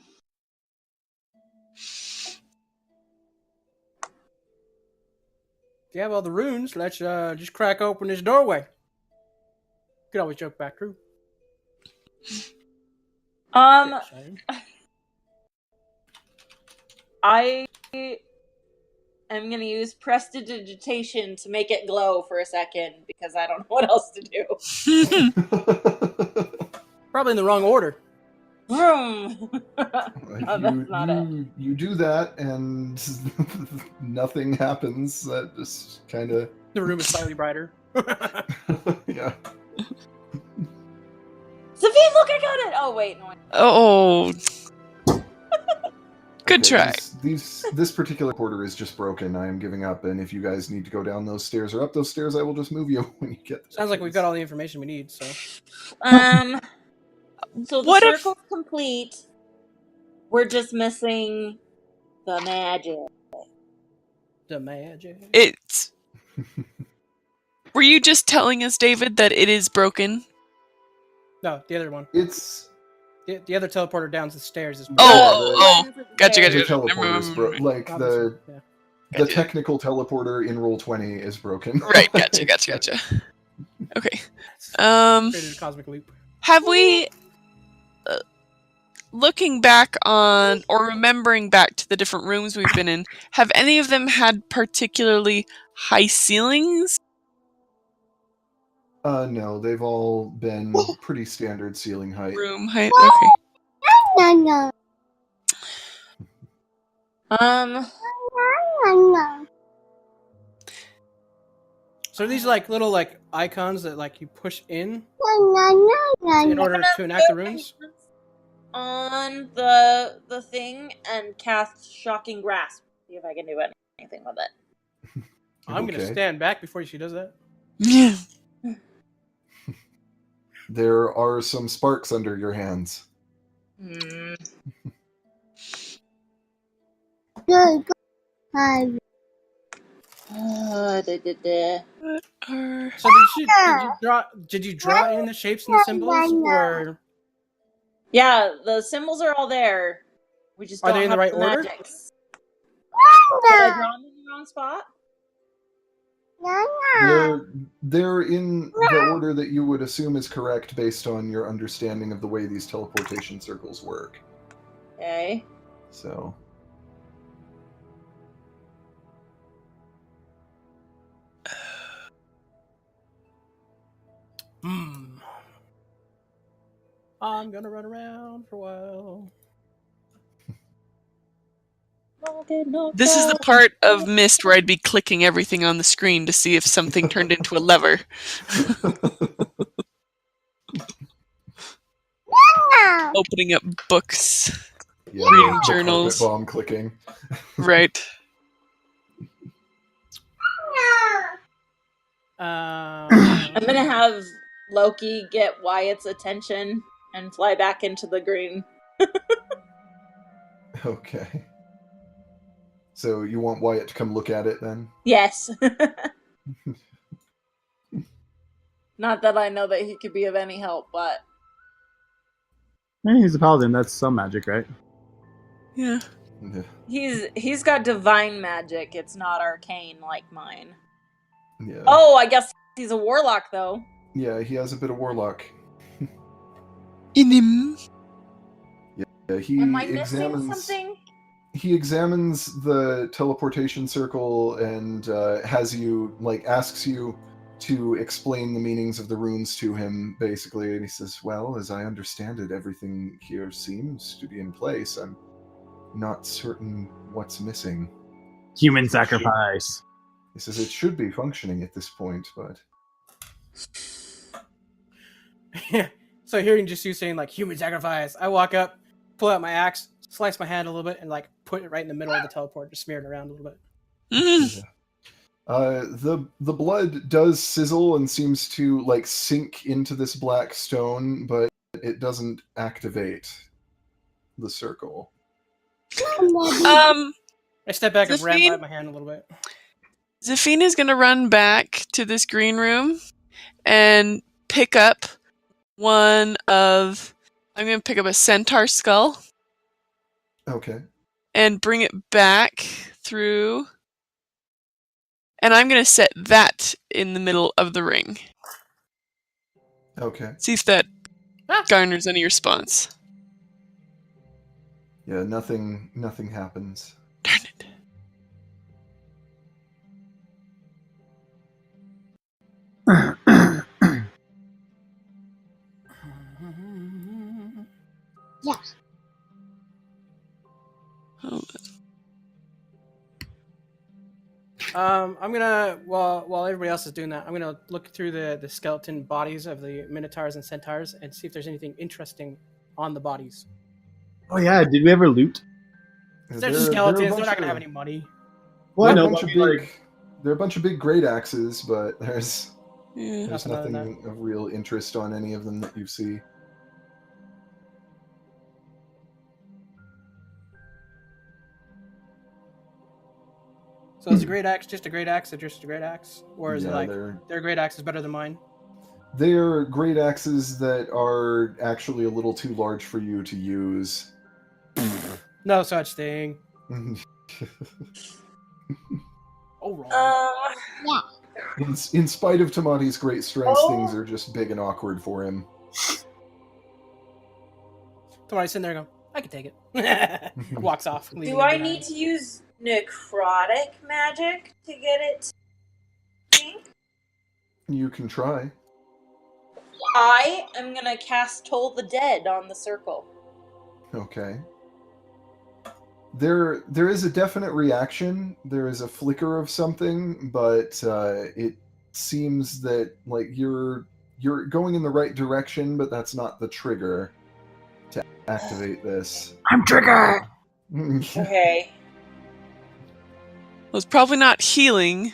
If you have all the runes, let's just crack open this doorway. Could always joke back through. I am gonna use prestidigitation to make it glow for a second because I don't know what else to do. Probably in the wrong order. Vroom. No, that's not it. You do that, and nothing happens. That just kind of. The room is slightly brighter. Yeah. Sophie, look, I got it! Oh, wait, no. Oh. Good Okay, try. This particular porter is just broken. I am giving up, and if you guys need to go down those stairs or up those stairs, I will just move you when you get there. Sounds like we've got all the information we need, so. So the What if- circle's complete. We're just missing the magic. The magic. It's. Were you just telling us, David, that it is broken? No, the other one. It's The other teleporter down the stairs is Oh, gotcha, the gotcha. teleporter is broken. Like the Gotcha. technical teleporter in Roll20 is broken. Right, gotcha. Okay. Created a cosmic loop. Have we, looking back on, or remembering back to the different rooms we've been in, have any of them had particularly high ceilings? No, they've all been pretty standard ceiling height. Room height? Okay. So are these like little like icons that like you push in in order to enact the runes? On the thing and cast Shocking Grasp. See if I can do anything with it. I'm gonna Okay. stand back before she does that. Yeah. There are some sparks under your hands. Hmm. What are... So did you draw in the shapes and the symbols, or Yeah, the symbols are all there. We just Are don't they in the have right order? magics. Did I draw them in the wrong spot? They're They're in the order that you would assume is correct based on your understanding of the way these teleportation circles work. Okay. So, I'm gonna run around for a while. This is the part of Myst where I'd be clicking everything on the screen to see if something turned into a lever. Opening up books. yeah, Reading the journals. carpet bomb clicking. Right. I'm gonna have Loki get Wyatt's attention and fly back into the green. Okay. So you want Wyatt to come look at it then? Yes. Not that I know that he could be of any help, but He's a paladin. That's some magic, right? Yeah. he's got divine magic. It's not arcane like mine. Yeah. Oh, I guess he's a warlock though. Yeah, he has a bit of warlock. In him. Yeah, he Am I missing examines. something? He examines the teleportation circle and has you asks you to explain the meanings of the runes to him, basically. And he says, "Well, as I understand it, everything here seems to be in place. I'm not certain what's missing." Human sacrifice. He says it should be functioning at this point, but Yeah. So hearing just you saying human sacrifice, I walk up, pull out my axe, slice my hand a little bit, and put it right in the middle of the teleport, just smear it around a little bit. Mm. the blood does sizzle and seems to sink into this black stone, but it doesn't activate the circle. I step back and Zafine? wrap my hand a little bit. Zafine is going to run back to this green room and pick up I'm going to pick up a centaur skull Okay. and bring it back through. And I'm going to set that in the middle of the ring. Okay. See if that garners any response. Yeah, nothing happens. Darn it. Yeah. Oh, I'm gonna while everybody else is doing that, I'm gonna look through the skeleton bodies of the minotaurs and centaurs and see if there's anything interesting on the bodies. Oh yeah, did we ever loot? They're just skeletons. They're not gonna have any money. Well, I They're know, a bunch but of big. They're a bunch of big great axes, but there's yeah. Nothing other nothing than of real interest on any of them that you see. So is a great axe just a great axe or just a great axe? Or is Yeah, it their great axe is better than mine? They're great axes that are actually a little too large for you to use. No such thing. Oh, wrong. In spite of Tamati's great strengths, Oh. things are just big and awkward for him. Somebody's sitting there going, I can take it. Walks off. leaving Do it I behind. need to use necrotic magic to get it? You can try. I am gonna cast Toll the Dead on the circle. Okay. There is a definite reaction. There is a flicker of something, but it seems that you're going in the right direction, but that's not the trigger to activate this. I'm triggered. Okay. Well, it's probably not healing.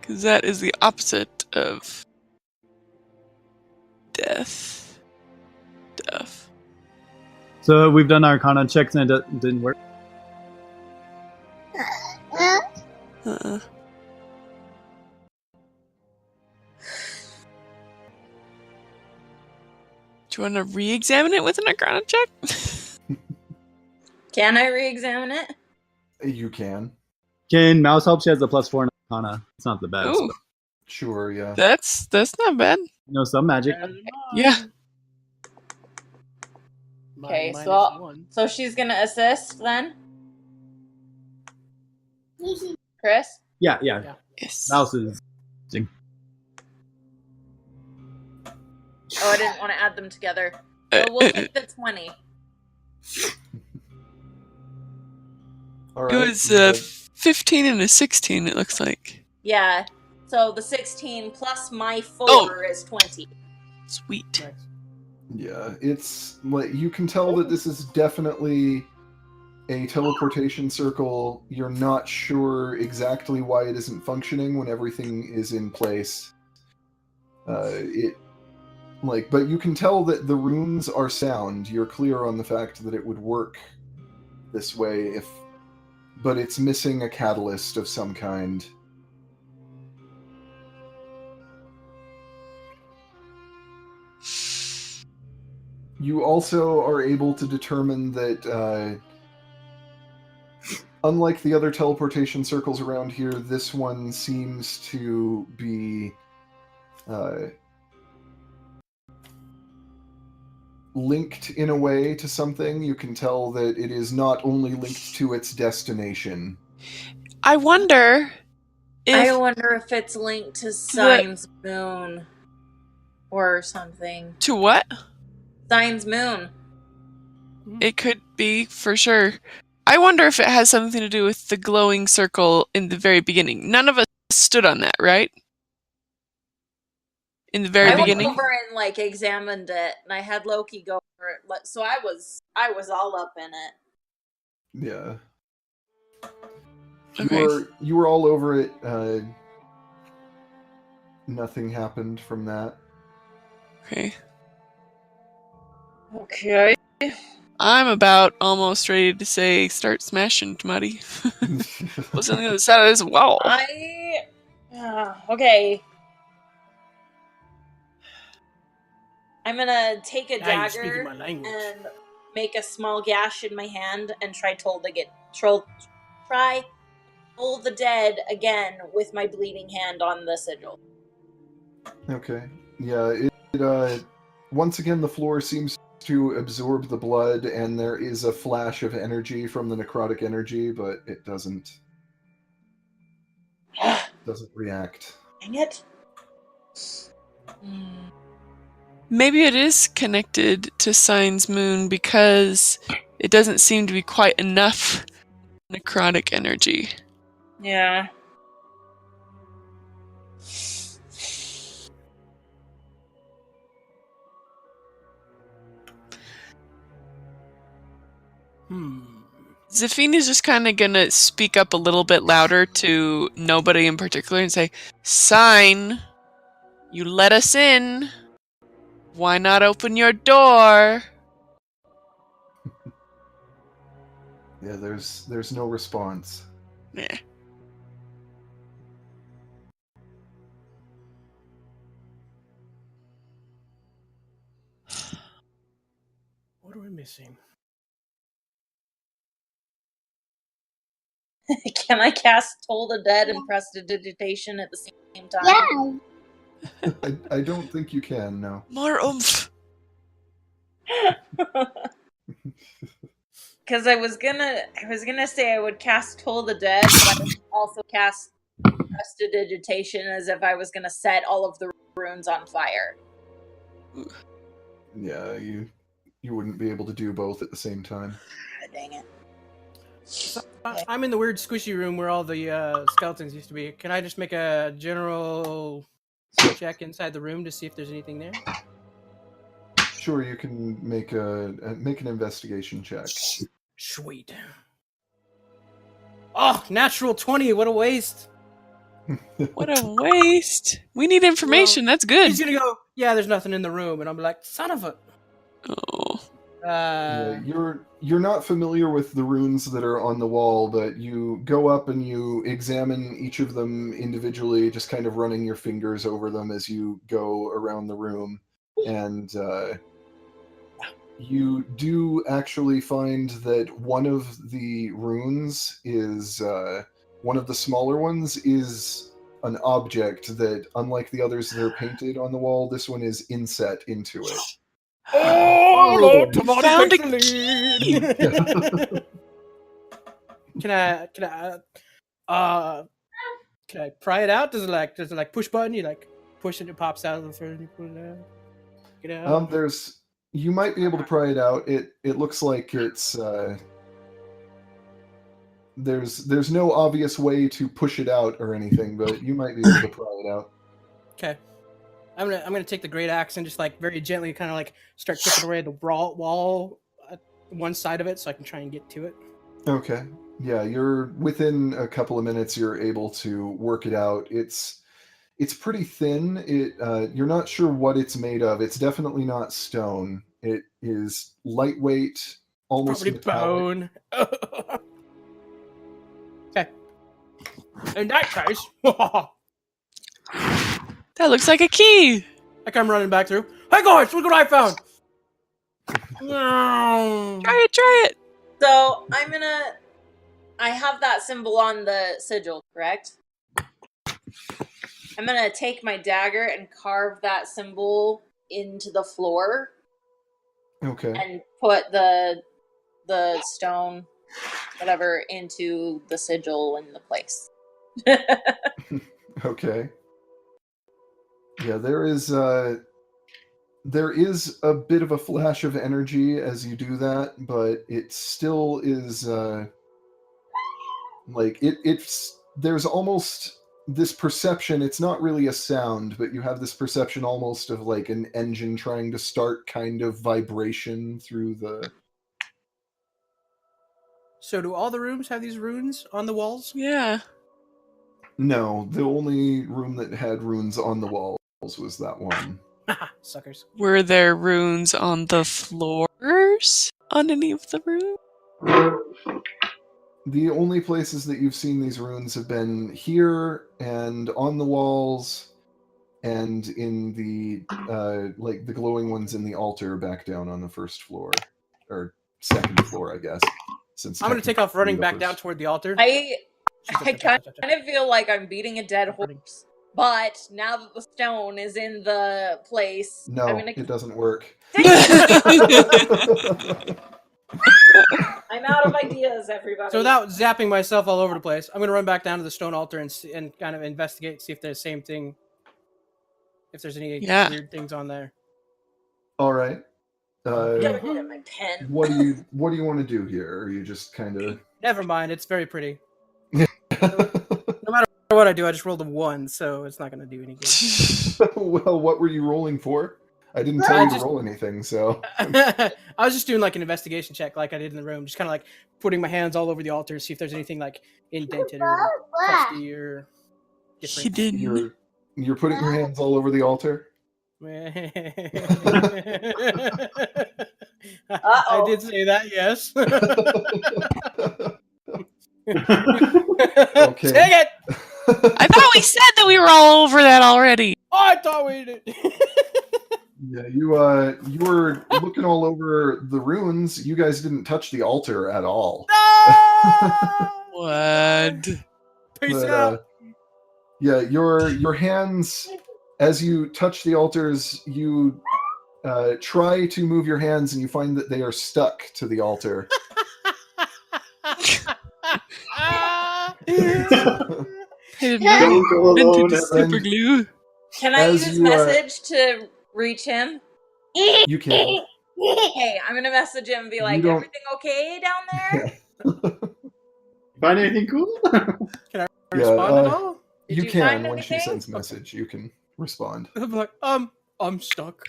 Because that is the opposite of death. Death. So we've done Arcana checks and it didn't work. Uh-uh. Do you want to re-examine it with an Arcana check? Can I re-examine it? You can. Can Mouse help? She has a +4. Kana. It's not the best. Ooh, But, Sure, yeah. that's not bad. some magic. Yeah. Okay, Mine so -1. so she's gonna assist then. Chris. Yeah. Yeah. Yes. Mouse is. Oh, I didn't want to add them together. So we'll take the 20. All It right. was a 15 and a 16, it looks like. Yeah. So the 16 plus my 4 Oh. is 20. Sweet. Nice. Yeah, it's like you can tell that this is definitely a teleportation circle. You're not sure exactly why it isn't functioning when everything is in place. But you can tell that the runes are sound. You're clear on the fact that it would work this way but it's missing a catalyst of some kind. You also are able to determine that, unlike the other teleportation circles around here, this one seems to be linked in a way to something. You can tell that it is not only linked to its destination. I wonder I if wonder if it's linked to Sine's moon or something. to what? Sine's moon. It could be, for sure. I wonder if it has something to do with the glowing circle in the very beginning. None of us stood on that, right? In the very I went beginning? over and examined it, and I had Loki go over it. So I was all up in it. Yeah. Okay. You were all over it. Nothing happened from that. Okay. Okay. I'm about almost ready to say start smashing, Muddy. What's on the other side of this wall? Okay. I'm gonna take a Now you're speaking dagger my language. and make a small gash in my hand and try hold the dead again with my bleeding hand on the sigil. Okay. Yeah, once again, the floor seems to absorb the blood, and there is a flash of energy from the necrotic energy, but it doesn't react. Dang it. Maybe it is connected to Sine's moon because it doesn't seem to be quite enough necrotic energy. Yeah. Zafina's just kind of gonna speak up a little bit louder to nobody in particular and say, Sine, you let us in. Why not open your door? Yeah, there's no response. Yeah. What are we missing? Can I cast Toll the Dead and Prestidigitation at the same time? Yeah. I don't think you can, no. More oomph. Because I was gonna say I would cast Toll the Dead, but I would also cast Prestidigitation as if I was gonna set all of the runes on fire. Yeah, you wouldn't be able to do both at the same time. Dang it. So, I'm in the weird squishy room where all the skeletons used to be. Can I just make a general check inside the room to see if there's anything there? Sure, you can make an investigation check. Sweet. Oh, natural 20. What a waste. What a waste. We need information. That's good. He's gonna go, yeah, there's nothing in the room. And I'm like, son of a... Oh. Yeah, you're not familiar with the runes that are on the wall, but you go up and you examine each of them individually, just kind of running your fingers over them as you go around the room. And you do actually find that one of the runes is One of the smaller ones is an object that, unlike the others that are painted on the wall, this one is inset into it. Oh, Lord, you Tamati found takes a the lead. Can I pry it out? Does it like push button? You like push it, it pops out of the furnace, you pull it out. Get out. You might be able to pry it out. It looks like it's there's no obvious way to push it out or anything, but you might be able to pry it out. Okay. I'm gonna take the great axe and just like very gently kind of like start chipping away at the wall at one side of it so I can try and get to it. Okay. Yeah, you're within a couple of minutes. You're able to work it out. It's pretty thin. You're not sure what it's made of. It's definitely not stone. It is lightweight, almost Probably metallic. bone. Okay. In that case, That looks like a key. I come running back through. Hey guys, look what I found! Try it. So I have that symbol on the sigil, correct? I'm gonna take my dagger and carve that symbol into the floor Okay. and put the stone, whatever, into the sigil in the place. Okay. Yeah, there is a bit of a flash of energy as you do that, but it still is like it's there's almost this perception. It's not really a sound, but you have this perception almost of like an engine trying to start kind of vibration through the... So do all the rooms have these runes on the walls? Yeah. No, the only room that had runes on the walls was that one. Suckers. Were there runes on the floors on any of the rooms? The only places that you've seen these runes have been here and on the walls and in the like the glowing ones in the altar back down on the first floor or second floor, I guess. Since I'm gonna take off running back down toward the altar. I kind of feel like I'm beating a dead horse, but now that the stone is in the place, No, I'm gonna... it doesn't work. I'm out of ideas, everybody. So without zapping myself all over the place, I'm gonna run back down to the stone altar and kind of investigate, see if there's the same thing, if there's any weird things on there. All right. Never get at my pen. What do you want to do here? Or are you just kind of... Never mind, it's very pretty. No matter what I do, I just rolled a 1, so it's not gonna do any good. Well, what were you rolling for? I didn't tell you to roll anything, so... I was just doing like an investigation check like I did in the room, just kind of like putting my hands all over the altar, see if there's anything like indented or crusty or different. Hidden. You're putting your hands all over the altar? I Uh-oh. did say that, yes. Okay. Dang it! I thought we said that we were all over that already. I thought we did. Yeah, you were looking all over the runes. You guys didn't touch the altar at all. No! What? Peace But, out. yeah, your hands, as you touch the altars, you try to move your hands and you find that they are stuck to the altar. Super glue. Can I use message to reach him? You can. Hey, I'm gonna message him and be like, everything okay down there? Find anything cool? Can I respond at all? Did You you can find when she anything? sends message. You can respond. I'm like, I'm stuck.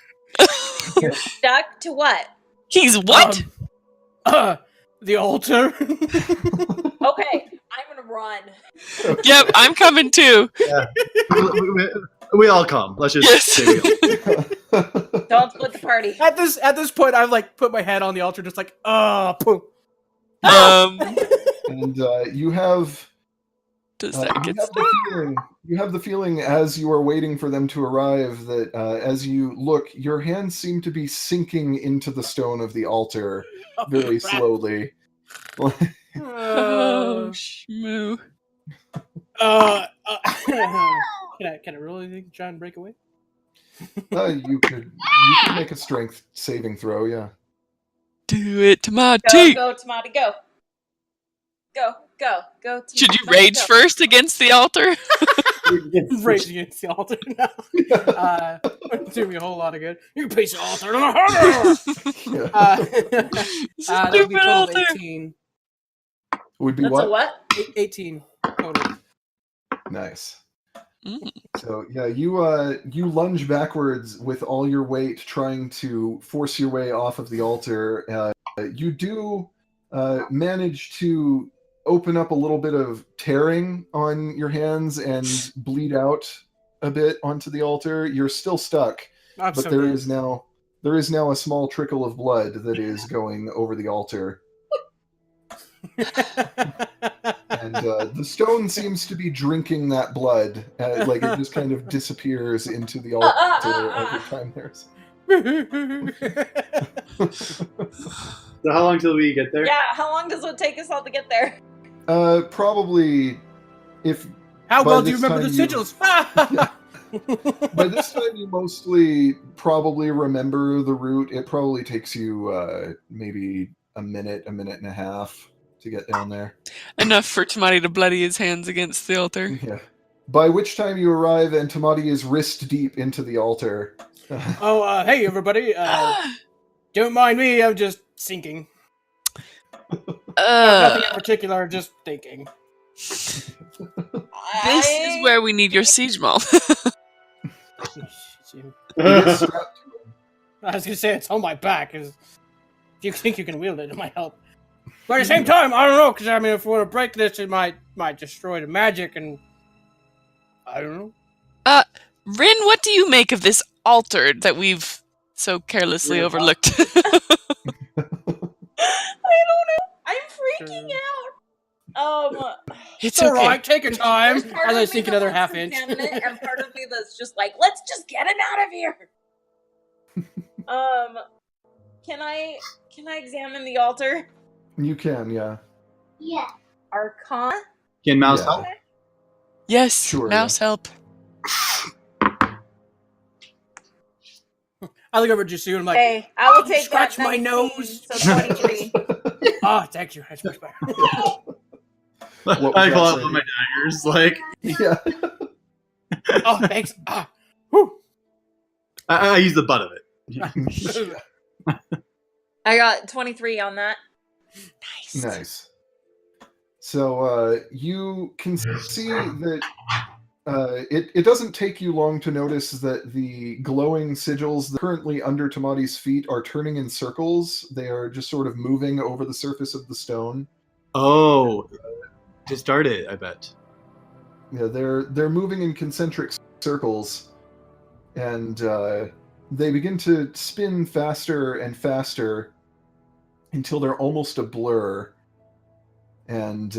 You're stuck to what? He's what? The altar. Okay, I'm gonna run. Yep, I'm coming too. Yeah. We all come. Let's just Yes. stay real. Don't split the party. At this point, I've like put my head on the altar, just like, poof. And you have... Does that get you have the feeling as you are waiting for them to arrive that as you look, your hands seem to be sinking into the stone of the altar very slowly. Oh, shmoo. Can I really try and break away? You could make a strength saving throw. Yeah. Do it, Go, Tamati. go, Tamati, go. Go, go, go. Should you Tamati, rage go. first against the altar? Rage against the altar. No. Wouldn't do me a whole lot of good. You piece of altar. Yeah. That would be Stupid total of altar. 18. Would be That's what? a what? 18 total. Nice. Mm. So yeah, you lunge backwards with all your weight, trying to force your way off of the altar. You do manage to open up a little bit of tearing on your hands and bleed out a bit onto the altar. You're still stuck, but so there dead. is now a small trickle of blood that is going over the altar. And the stone seems to be drinking that blood. Like it just kind of disappears into the altar every time there's. So how long till we get there? Yeah, how long does it take us all to get there? Probably, if How by well do you this remember the time sigils? by this time you mostly probably remember the route. It probably takes you maybe a minute and a half to get down there. Enough for Tamati to bloody his hands against the altar. Yeah. By which time you arrive and Tamati is wrist deep into the altar. Oh, hey everybody. Don't mind me, I'm just sinking. Nothing in particular, just thinking. This is where we need your siege maul. It is strapped to him. I was gonna say it's on my back. If you think you can wield it, it might help. But at the same time, I don't know, because I mean, if we want to break this, it might destroy the magic, and I don't know. Rin, what do you make of this altar that we've so carelessly overlooked? I don't know. I'm freaking out. It's all okay. right. Take your time. There's part As of I me sink that another wants half to inch. examine it, and part of me that's just like, let's just get him out of here. Can I examine the altar? You can, yeah. Yeah. Arcana? Can Mouse Yeah. help? Yes, Sure, mouse help. I look over at Jisu and I'm like, Hey, I will take scratch that. my 19, nose. So 23. oh, thank you. That's much better. What was I that pull out say? my daggers, like Yeah. oh, thanks. Whew. I use the butt of it. I got 23 on that. Nice. So you can see that it doesn't take you long to notice that the glowing sigils that are currently under Tamati's feet are turning in circles. They are just sort of moving over the surface of the stone. Oh, to start it, I bet. Yeah, they're moving in concentric circles, and they begin to spin faster and faster until they're almost a blur. And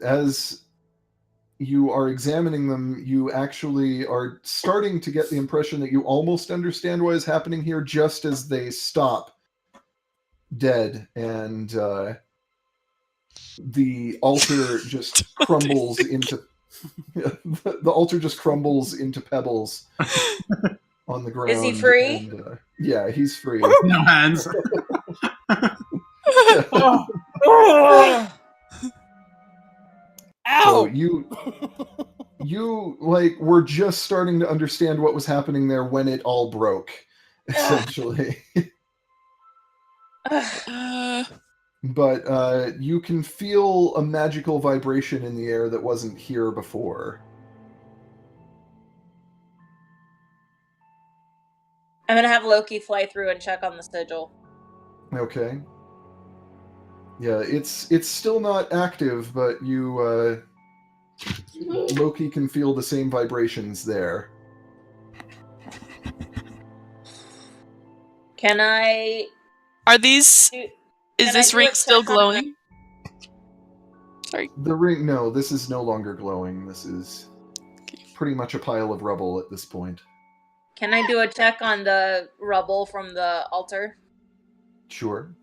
as you are examining them, you actually are starting to get the impression that you almost understand what is happening here just as they stop dead, and the altar just crumbles into the altar just crumbles into pebbles on the ground. Is he free? And, yeah, he's free. No hands. Ow! So you like were just starting to understand what was happening there when it all broke, essentially. But you can feel a magical vibration in the air that wasn't here before. I'm gonna have Loki fly through and check on the sigil. Okay. Yeah, it's still not active, but you Loki can feel the same vibrations there. Can I? Are these? Do, Is can this I do ring a still check on glowing? The ring, no, this is no longer glowing. This is pretty much a pile of rubble at this point. Can I do a check on the rubble from the altar? Sure.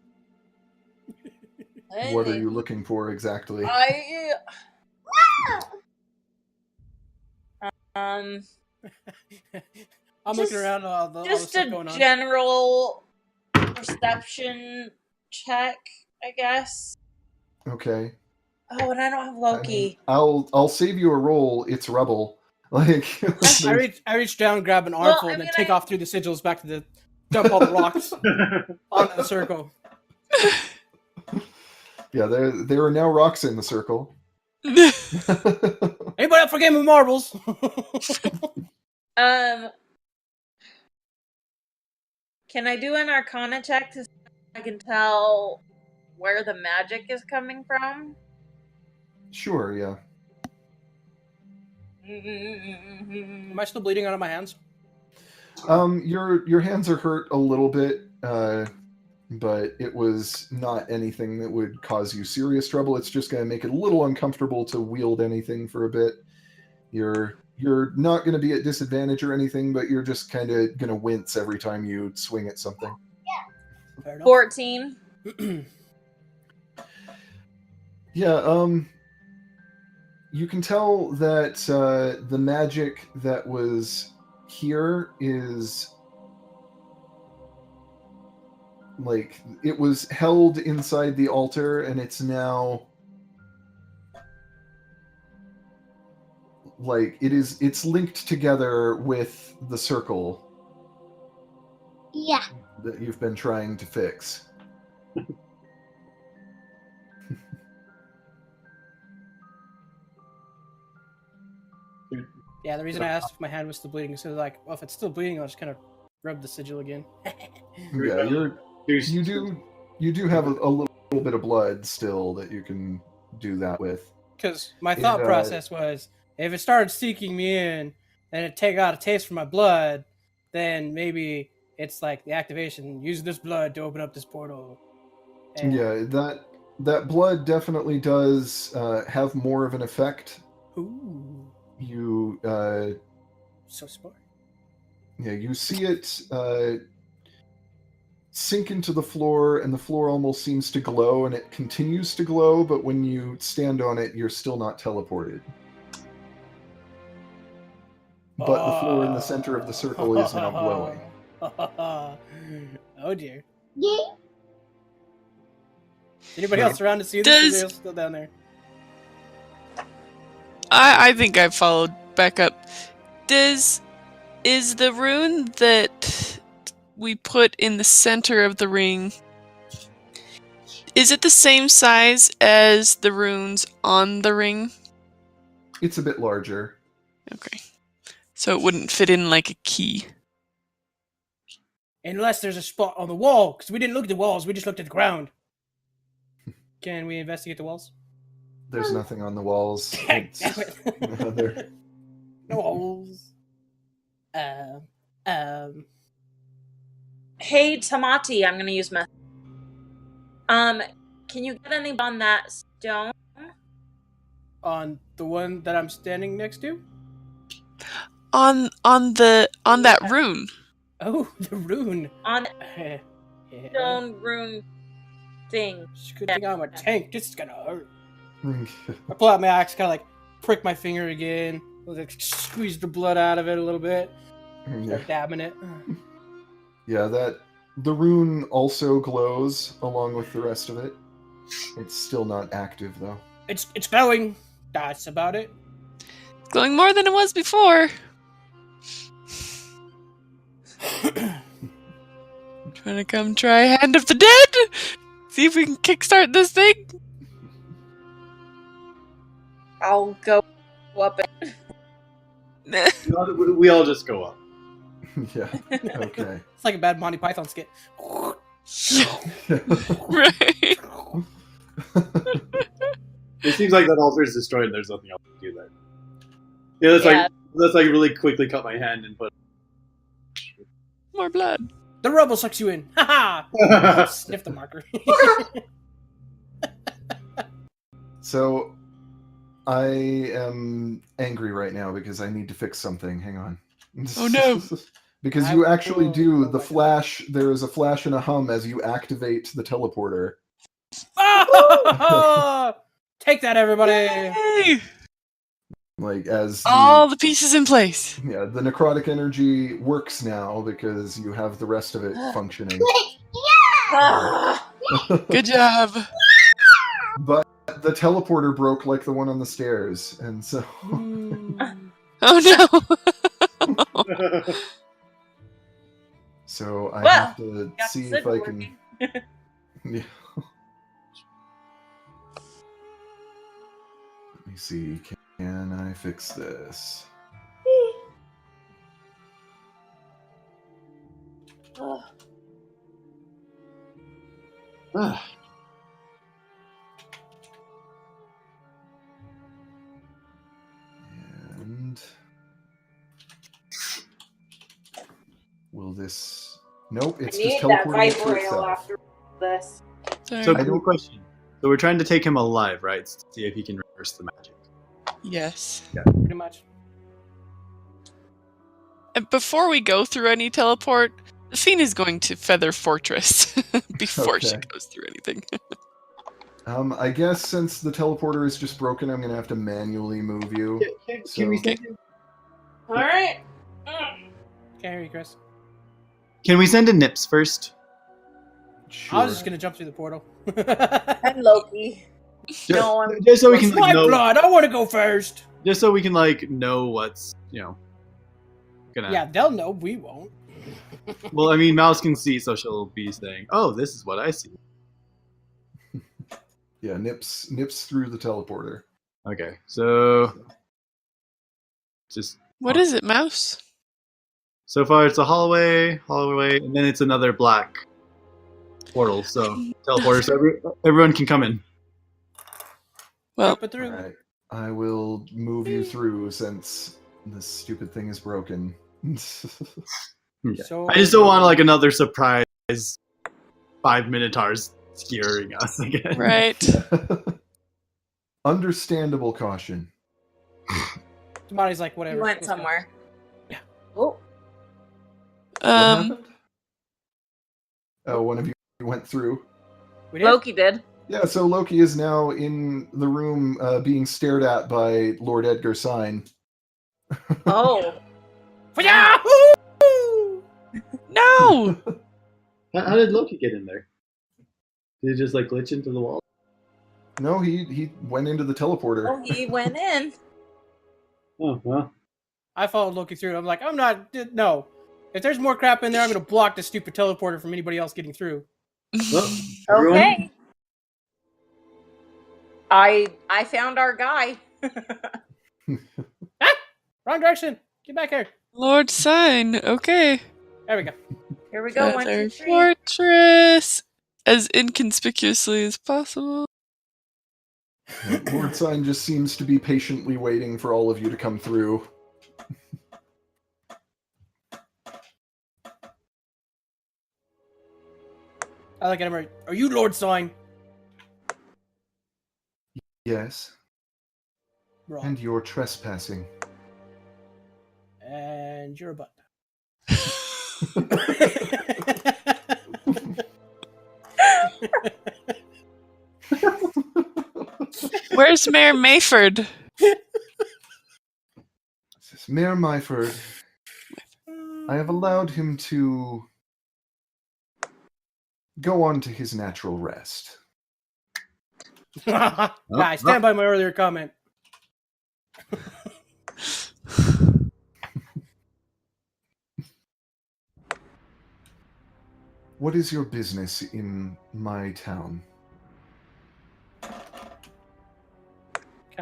What are you looking for exactly? I'm Just- looking around all the Just stuff a going on. general perception check, I guess. Okay. Oh, and I don't have I Loki. mean, I'll save you a roll. It's rubble. Like I reach down, grab an Well, armful, I and then mean, take I- off through the sigils back to the dump all the rocks onto the circle. Yeah, there are now rocks in the circle. Anybody up for a game of marbles? Can I do an Arcana check to see if I can tell where the magic is coming from? Sure, yeah. Am I still bleeding out of my hands? Your hands are hurt a little bit, but it was not anything that would cause you serious trouble. It's just going to make it a little uncomfortable to wield anything for a bit. You're not going to be at disadvantage or anything, but you're just kind of going to wince every time you swing at something. Fair enough. 14. Yeah, you can tell that the magic that was here is like it was held inside the altar, and it's now like it's linked together with the circle. Yeah. That you've been trying to fix. Yeah, the reason I asked if my hand was still bleeding is like, well, if it's still bleeding, I'll just kind of rub the sigil again. Yeah, you do have a little bit of blood still that you can do that with. Because my thought process was, if it started seeking me in, and it take out a taste from my blood, then maybe it's like the activation. Use this blood to open up this portal. And Yeah, that blood definitely does have more of an effect. Ooh, You so smart. yeah, you see it sink into the floor, and the floor almost seems to glow, and it continues to glow, but when you stand on it, you're still not teleported. But the floor in the center of the circle is now glowing. Oh dear. Yeah. Anybody else around to see this? Or are they still down there? I think I followed back up. Is the rune that we put in the center of the ring, is it the same size as the runes on the ring? It's a bit larger. Okay. So it wouldn't fit in like a key. Unless there's a spot on the wall, because we didn't look at the walls, we just looked at the ground. Can we investigate the walls? There's nothing on the walls. Damn It's- it. No holes. Hey, Tamati, I'm gonna use method. Can you get anything on that stone? On the one that I'm standing next to? On that rune. Oh, the rune. On Yeah. stone rune thing. It's a good thing I'm a tank. This is gonna hurt. I pull out my axe, kind of like prick my finger again, like squeeze the blood out of it a little bit, Yeah. start dabbing it. Yeah, the rune also glows along with the rest of it. It's still not active though. It's glowing. That's about it. Glowing more than it was before. Trying to come try Hand of the Dead? See if we can kickstart this thing? I'll go up and We all just go up. Yeah. Okay. It's like a bad Monty Python skit. Right. It seems like that altar is destroyed and there's nothing else to do there. Yeah, that's like really quickly cut my hand and put. More blood. The rubble sucks you in. Ha Sniff the marker. So I am angry right now because I need to fix something. Hang on. Oh, no. Because you actually do the flash. There is a flash and a hum as you activate the teleporter. Ah! Take that, everybody! Yay! Like as All the pieces in place. the necrotic energy works now because you have the rest of it functioning. Good job. But the teleporter broke like the one on the stairs, and so Oh no. so I Well, have to got see the if I signal can. working. Yeah. Let me see. Can I fix this? Ah, And will this? Nope, it's just teleporting it to itself. this. Sorry. So, I cool don't- question. So we're trying to take him alive, right? To see if he can reverse the magic. Yes. Pretty much. And before we go through any teleport, the Fiend is going to Feather Fortress before she Okay. goes through anything. I guess since the teleporter is just broken, I'm gonna have to manually move you. Can we So- send him? All right. Can't hear you, Chris. Can we send in Nips first? Sure. I was just gonna jump through the portal. And Loki. No, I'm Just so we can It's my like, know. blood. I want to go first. Just so we can like know what's gonna. Yeah, they'll know. We won't. Well, I mean, Mouse can see, so she'll be saying, "Oh, this is what I see." Yeah, nips through the teleporter. Okay, so just What is it, Mouse? so far it's a hallway, and then it's another black portal. So teleporter, so everyone can come in. Well, Jump it through. Alright. I will move you through since this stupid thing is broken. So I just don't want like another surprise 5 Minotaurs scaring us again. right. Understandable caution. Somebody's like, whatever. You went let's go. somewhere. Yeah. Oh, What happened? Oh, one of you went through. We did. Loki did. Yeah, so Loki is now in the room being stared at by Lord Edgar Sine. Oh. Yahoo! No! How did Loki get in there? Did he just like glitch into the wall? No, he went into the teleporter. Oh, he went in. Oh well. I followed Loki through. I'm like, I'm not. No. If there's more crap in there, I'm gonna block the stupid teleporter from anybody else getting through. Well, everyone, Okay. I found our guy. Wrong direction. Get back here. Lord Sine. Okay. There we go. Here we go. 1, Feather 2, 3. Fortress. As inconspicuously as possible. Lord Sine just seems to be patiently waiting for all of you to come through. I look at him. Are you Lord Sine? Yes, Wrong. and you're trespassing. And you're a butt. Where's Mayor Mayford? This is Mayor Myford. I have allowed him to go on to his natural rest. Yeah, I stand by my earlier comment. What is your business in my town? Kind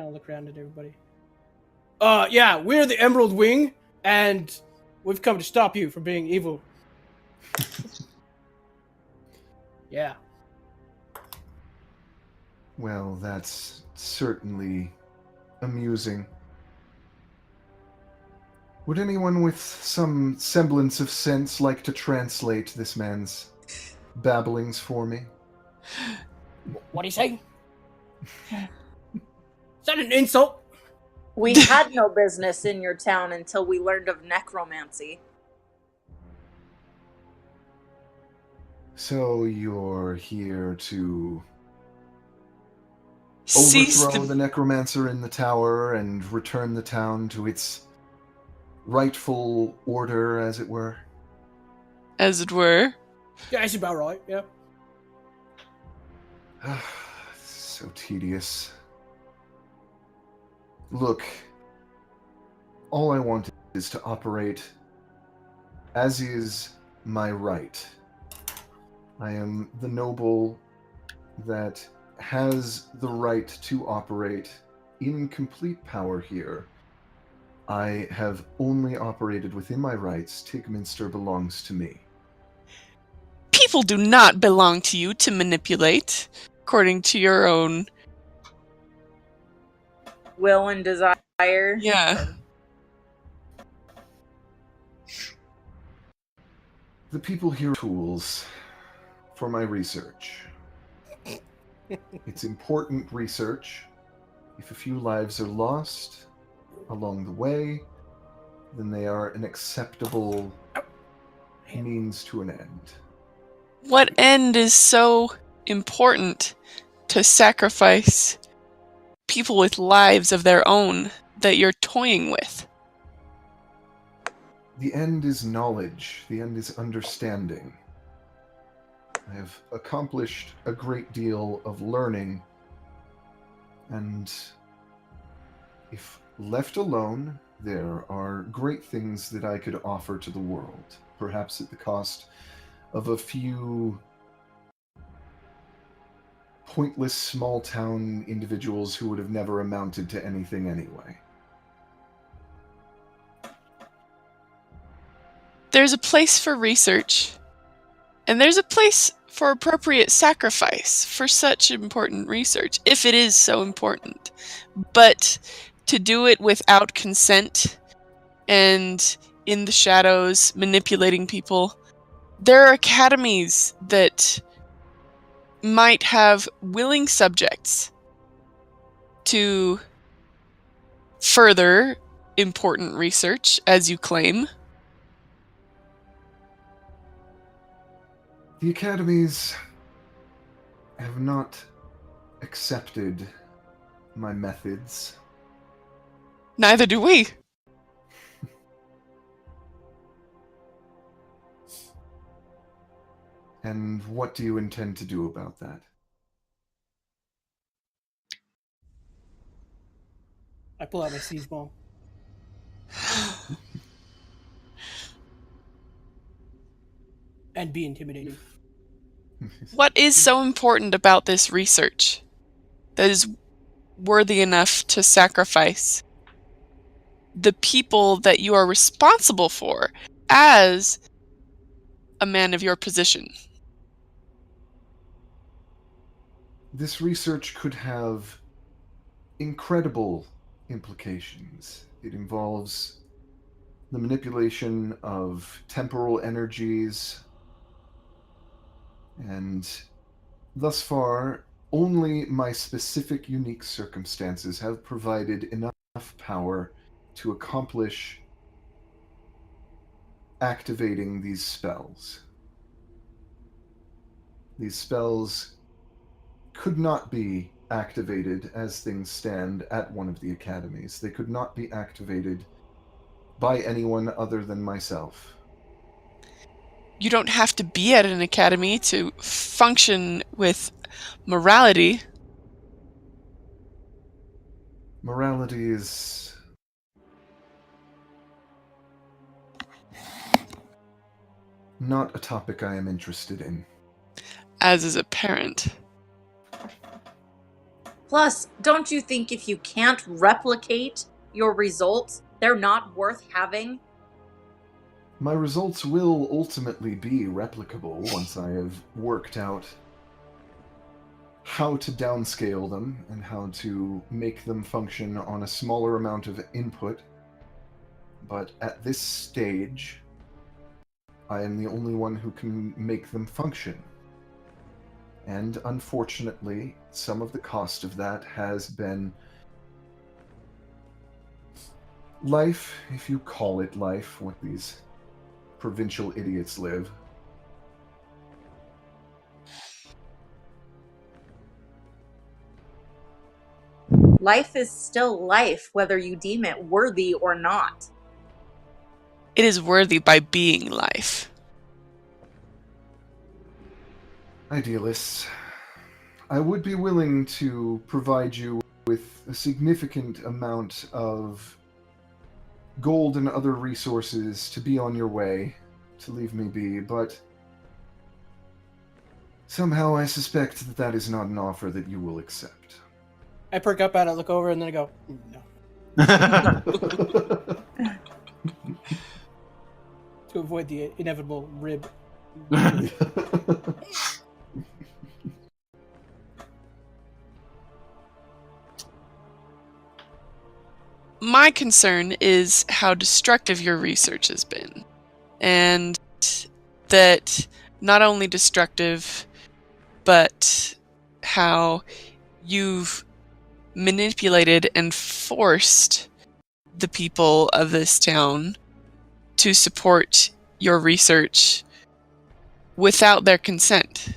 of look around at everybody. Yeah, we're the Emerald Wing, and we've come to stop you from being evil. Yeah. Well, that's certainly amusing. Would anyone with some semblance of sense like to translate this man's babblings for me? What do you say? Is that an insult? We had no business in your town until we learned of necromancy. So you're here to Cease overthrow the... the necromancer in the tower and return the town to its rightful order, as it were. As it were. Yeah, it's about right. Yeah. So tedious. Look, all I want is to operate as is my right. I am the noble that has the right to operate in complete power here. I have only operated within my rights. Tigminster belongs to me. People do not belong to you to manipulate, according to your own... will and desire. Yeah. The people here are tools for my research. It's important research. If a few lives are lost along the way, then they are an acceptable means to an end. What end is so important to sacrifice people with lives of their own that you're toying with? The end is knowledge. The end is understanding. I have accomplished a great deal of learning, and if left alone, there are great things that I could offer to the world, perhaps at the cost of a few pointless small-town individuals who would have never amounted to anything anyway. There's a place for research, and there's a place for appropriate sacrifice for such important research, if it is so important. But to do it without consent and in the shadows, manipulating people, there are academies that might have willing subjects to further important research, as you claim. The academies have not accepted my methods. Neither do we. And what do you intend to do about that? I pull out my siege bomb. And be intimidating. What is so important about this research that is worthy enough to sacrifice the people that you are responsible for as a man of your position? This research could have incredible implications. It involves the manipulation of temporal energies, and thus far, only my specific unique circumstances have provided enough power to accomplish activating these spells. These spells could not be activated as things stand at one of the academies. They could not be activated by anyone other than myself. You don't have to be at an academy to function with morality. Morality is not a topic I am interested in. As is apparent. Plus, don't you think if you can't replicate your results, they're not worth having? My results will ultimately be replicable once I have worked out how to downscale them and how to make them function on a smaller amount of input. But at this stage, I am the only one who can make them function. And unfortunately, some of the cost of that has been life, if you call it life, what these provincial idiots live. Life is still life, whether you deem it worthy or not. It is worthy by being life. Idealists, I would be willing to provide you with a significant amount of gold and other resources to be on your way, to leave me be, but somehow I suspect that that is not an offer that you will accept. I perk up at it, look over, and then I go, no. To avoid the inevitable rib. My concern is how destructive your research has been. And that not only destructive, but how you've manipulated and forced the people of this town to support your research without their consent.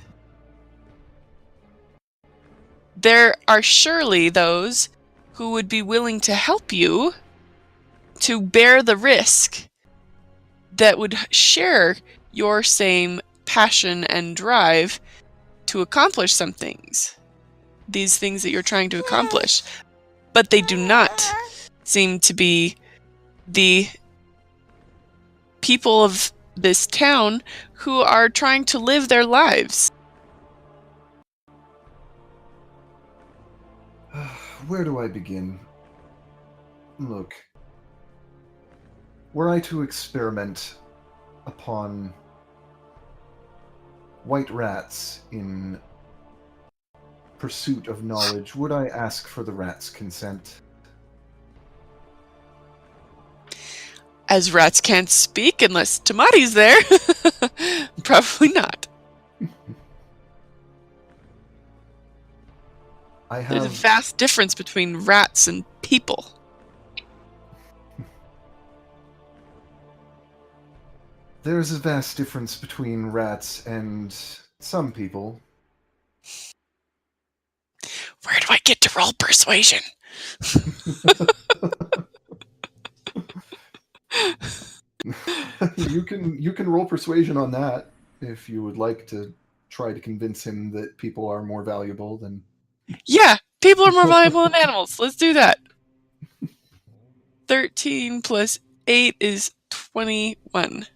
There are surely those who would be willing to help you to bear the risk that would share your same passion and drive to accomplish some things. These things that you're trying to accomplish. But they do not seem to be the people of this town who are trying to live their lives. Where do I begin? Look, were I to experiment upon white rats in pursuit of knowledge, would I ask for the rats' consent? As rats can't speak unless Tamati's there. Probably not. There's a vast difference between rats and people. There's a vast difference between rats and some people. Where do I get to roll persuasion? You can roll persuasion on that if you would like to try to convince him that people are more valuable than... Yeah, people are more valuable than animals. Let's do that. 13 plus 8 is 21.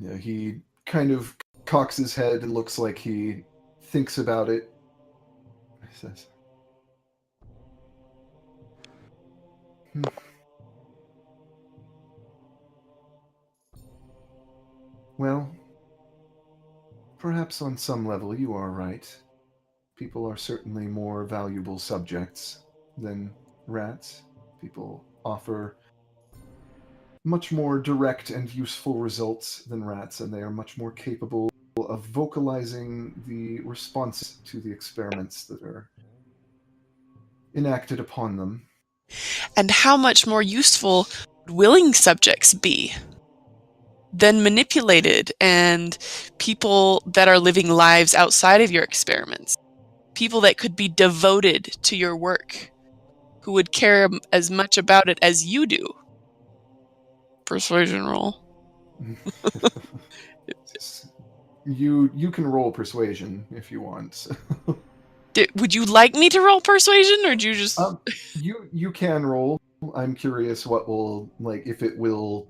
Yeah, he kind of cocks his head and looks like he thinks about it. He says, Well, perhaps on some level you are right. People are certainly more valuable subjects than rats. People offer much more direct and useful results than rats, and they are much more capable of vocalizing the response to the experiments that are enacted upon them. And how much more useful would willing subjects be than manipulated and people that are living lives outside of your experiments? People that could be devoted to your work, who would care as much about it as you do. Persuasion roll. You can roll persuasion if you want. Would you like me to roll persuasion, or do you just... You can roll. I'm curious what will, like, if it will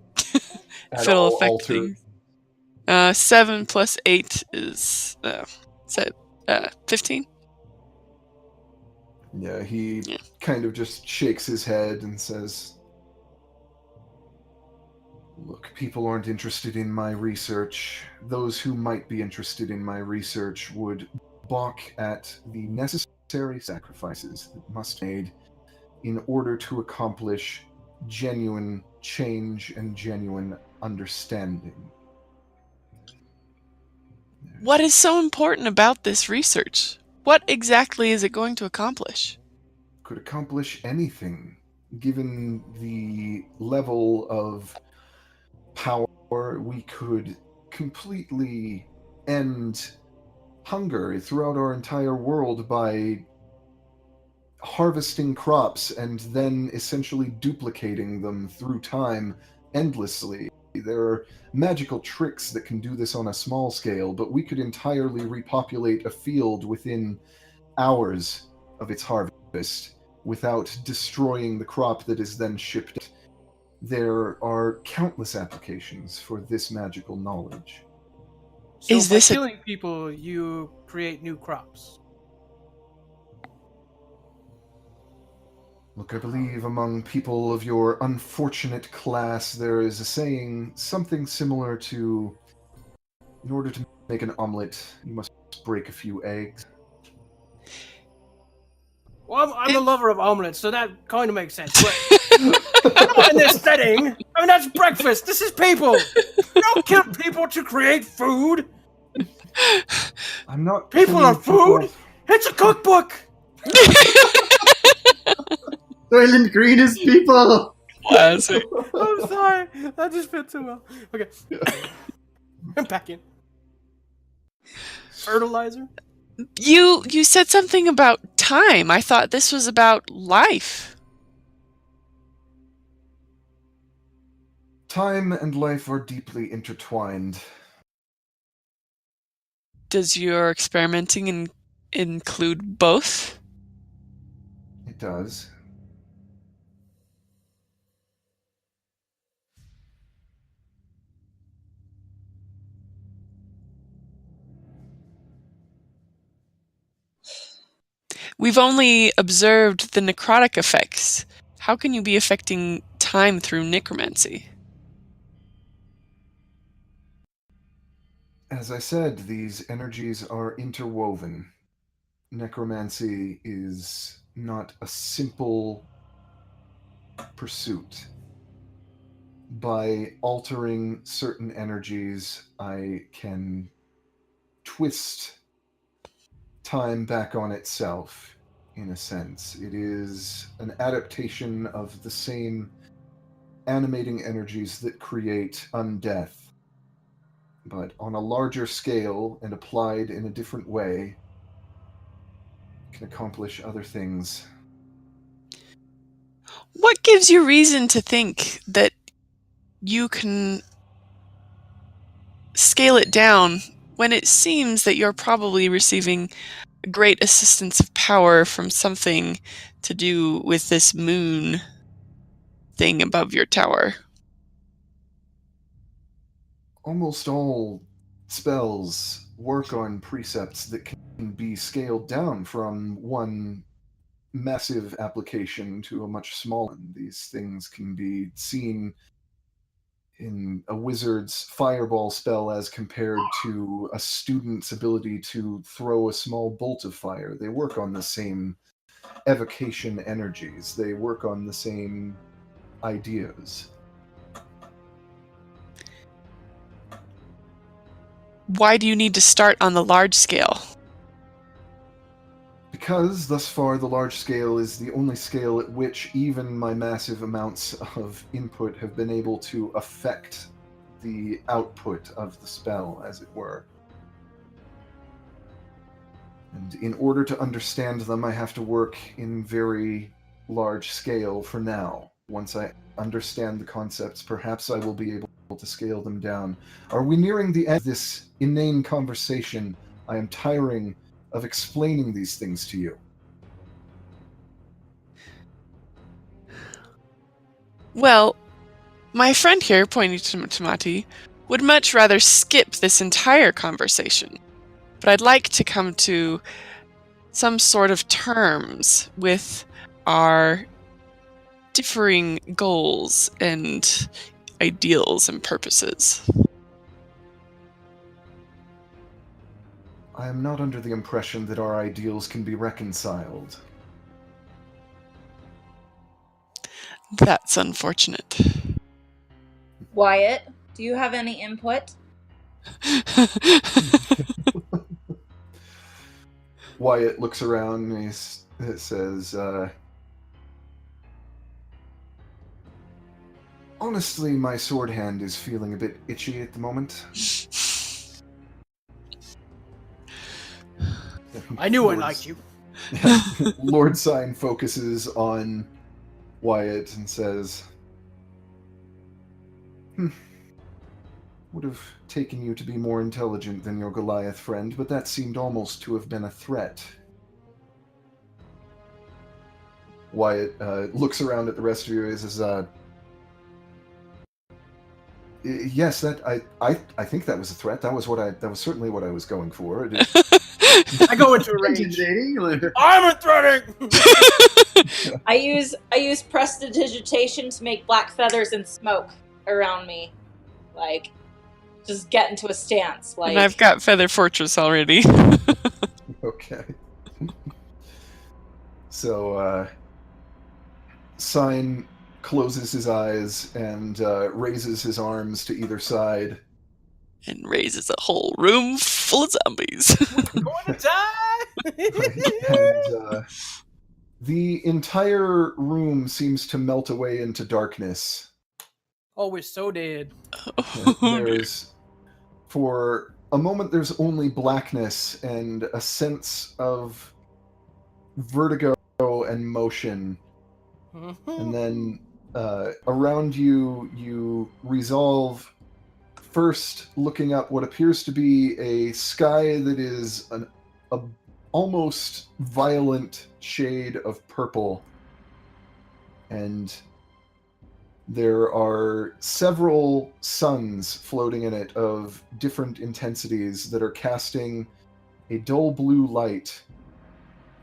at if it'll all affect alter. Things. 7 plus 8 is 15. Yeah, he kind of just shakes his head and says, Look, people aren't interested in my research. Those who might be interested in my research would balk at the necessary sacrifices that must be made in order to accomplish genuine change and genuine understanding. What is so important about this research? What exactly is it going to accomplish? Could accomplish anything, given the level of power. We could completely end hunger throughout our entire world by harvesting crops and then essentially duplicating them through time endlessly. There are magical tricks that can do this on a small scale, but we could entirely repopulate a field within hours of its harvest without destroying the crop that is then shipped. There are countless applications for this magical knowledge. So Is by this a killing people, you create new crops. Look, I believe among people of your unfortunate class, there is a saying, something similar to, in order to make an omelet, you must break a few eggs. Well, I'm a lover of omelets, so that kind of makes sense. But not in this setting. I mean, that's breakfast. This is people. You don't kill people to create food. I'm not People are killing food. It's a cookbook. Soylent Green is people! classic? I'm sorry. That just fit too well. Okay. I'm back in. Fertilizer? You said something about time. I thought this was about life. Time and life are deeply intertwined. Does your experimenting include both? It does. We've only observed the necrotic effects. How can you be affecting time through necromancy? As I said, these energies are interwoven. Necromancy is not a simple pursuit. By altering certain energies, I can twist time back on itself, in a sense. It is an adaptation of the same animating energies that create undeath, but on a larger scale and applied in a different way, can accomplish other things. What gives you reason to think that you can scale it down when it seems that you're probably receiving a great assistance of power from something to do with this moon thing above your tower? Almost all spells work on precepts that can be scaled down from one massive application to a much smaller one. These things can be seen in a wizard's fireball spell as compared to a student's ability to throw a small bolt of fire. They work on the same evocation energies. They work on the same ideas. Why do you need to start on the large scale? Because thus far the large scale is the only scale at which even my massive amounts of input have been able to affect the output of the spell, as it were. And in order to understand them, I have to work in very large scale for now. Once I understand the concepts, perhaps I will be able to scale them down. Are we nearing the end of this inane conversation? I am tiring of explaining these things to you. Well, my friend here, pointing to Mati, would much rather skip this entire conversation. But I'd like to come to some sort of terms with our differing goals and ideals and purposes. I am not under the impression that our ideals can be reconciled. That's unfortunate. Wyatt, do you have any input? Wyatt looks around and he says, honestly, my sword hand is feeling a bit itchy at the moment. I knew I liked you. Lord Sine focuses on Wyatt and says, would have taken you to be more intelligent than your Goliath friend, but that seemed almost to have been a threat. Wyatt looks around at the rest of you and says, yes, that I think that was a threat. That was certainly what I was going for. I go into a rage. I'm threatening. I use prestidigitation to make black feathers and smoke around me, like just get into a stance. Like, And I've got Feather Fortress already. Okay. So Sine closes his eyes and raises his arms to either side. And raises a whole room full of zombies. We're going to die! And the entire room seems to melt away into darkness. Oh, we're so dead. For a moment, there's only blackness and a sense of vertigo and motion. And then around you, you resolve first looking up what appears to be a sky that is an almost violent shade of purple. And there are several suns floating in it of different intensities that are casting a dull blue light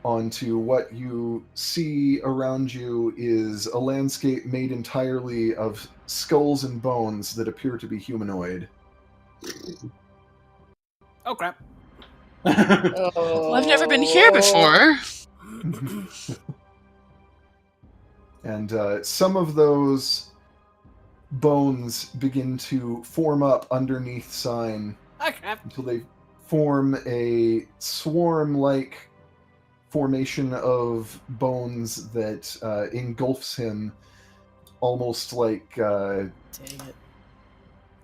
onto what you see around you is a landscape made entirely of skulls and bones that appear to be humanoid. Oh, crap. Well, I've never been here before. And some of those bones begin to form up underneath Sine until they form a swarm-like formation of bones that engulfs him, almost like Dang it.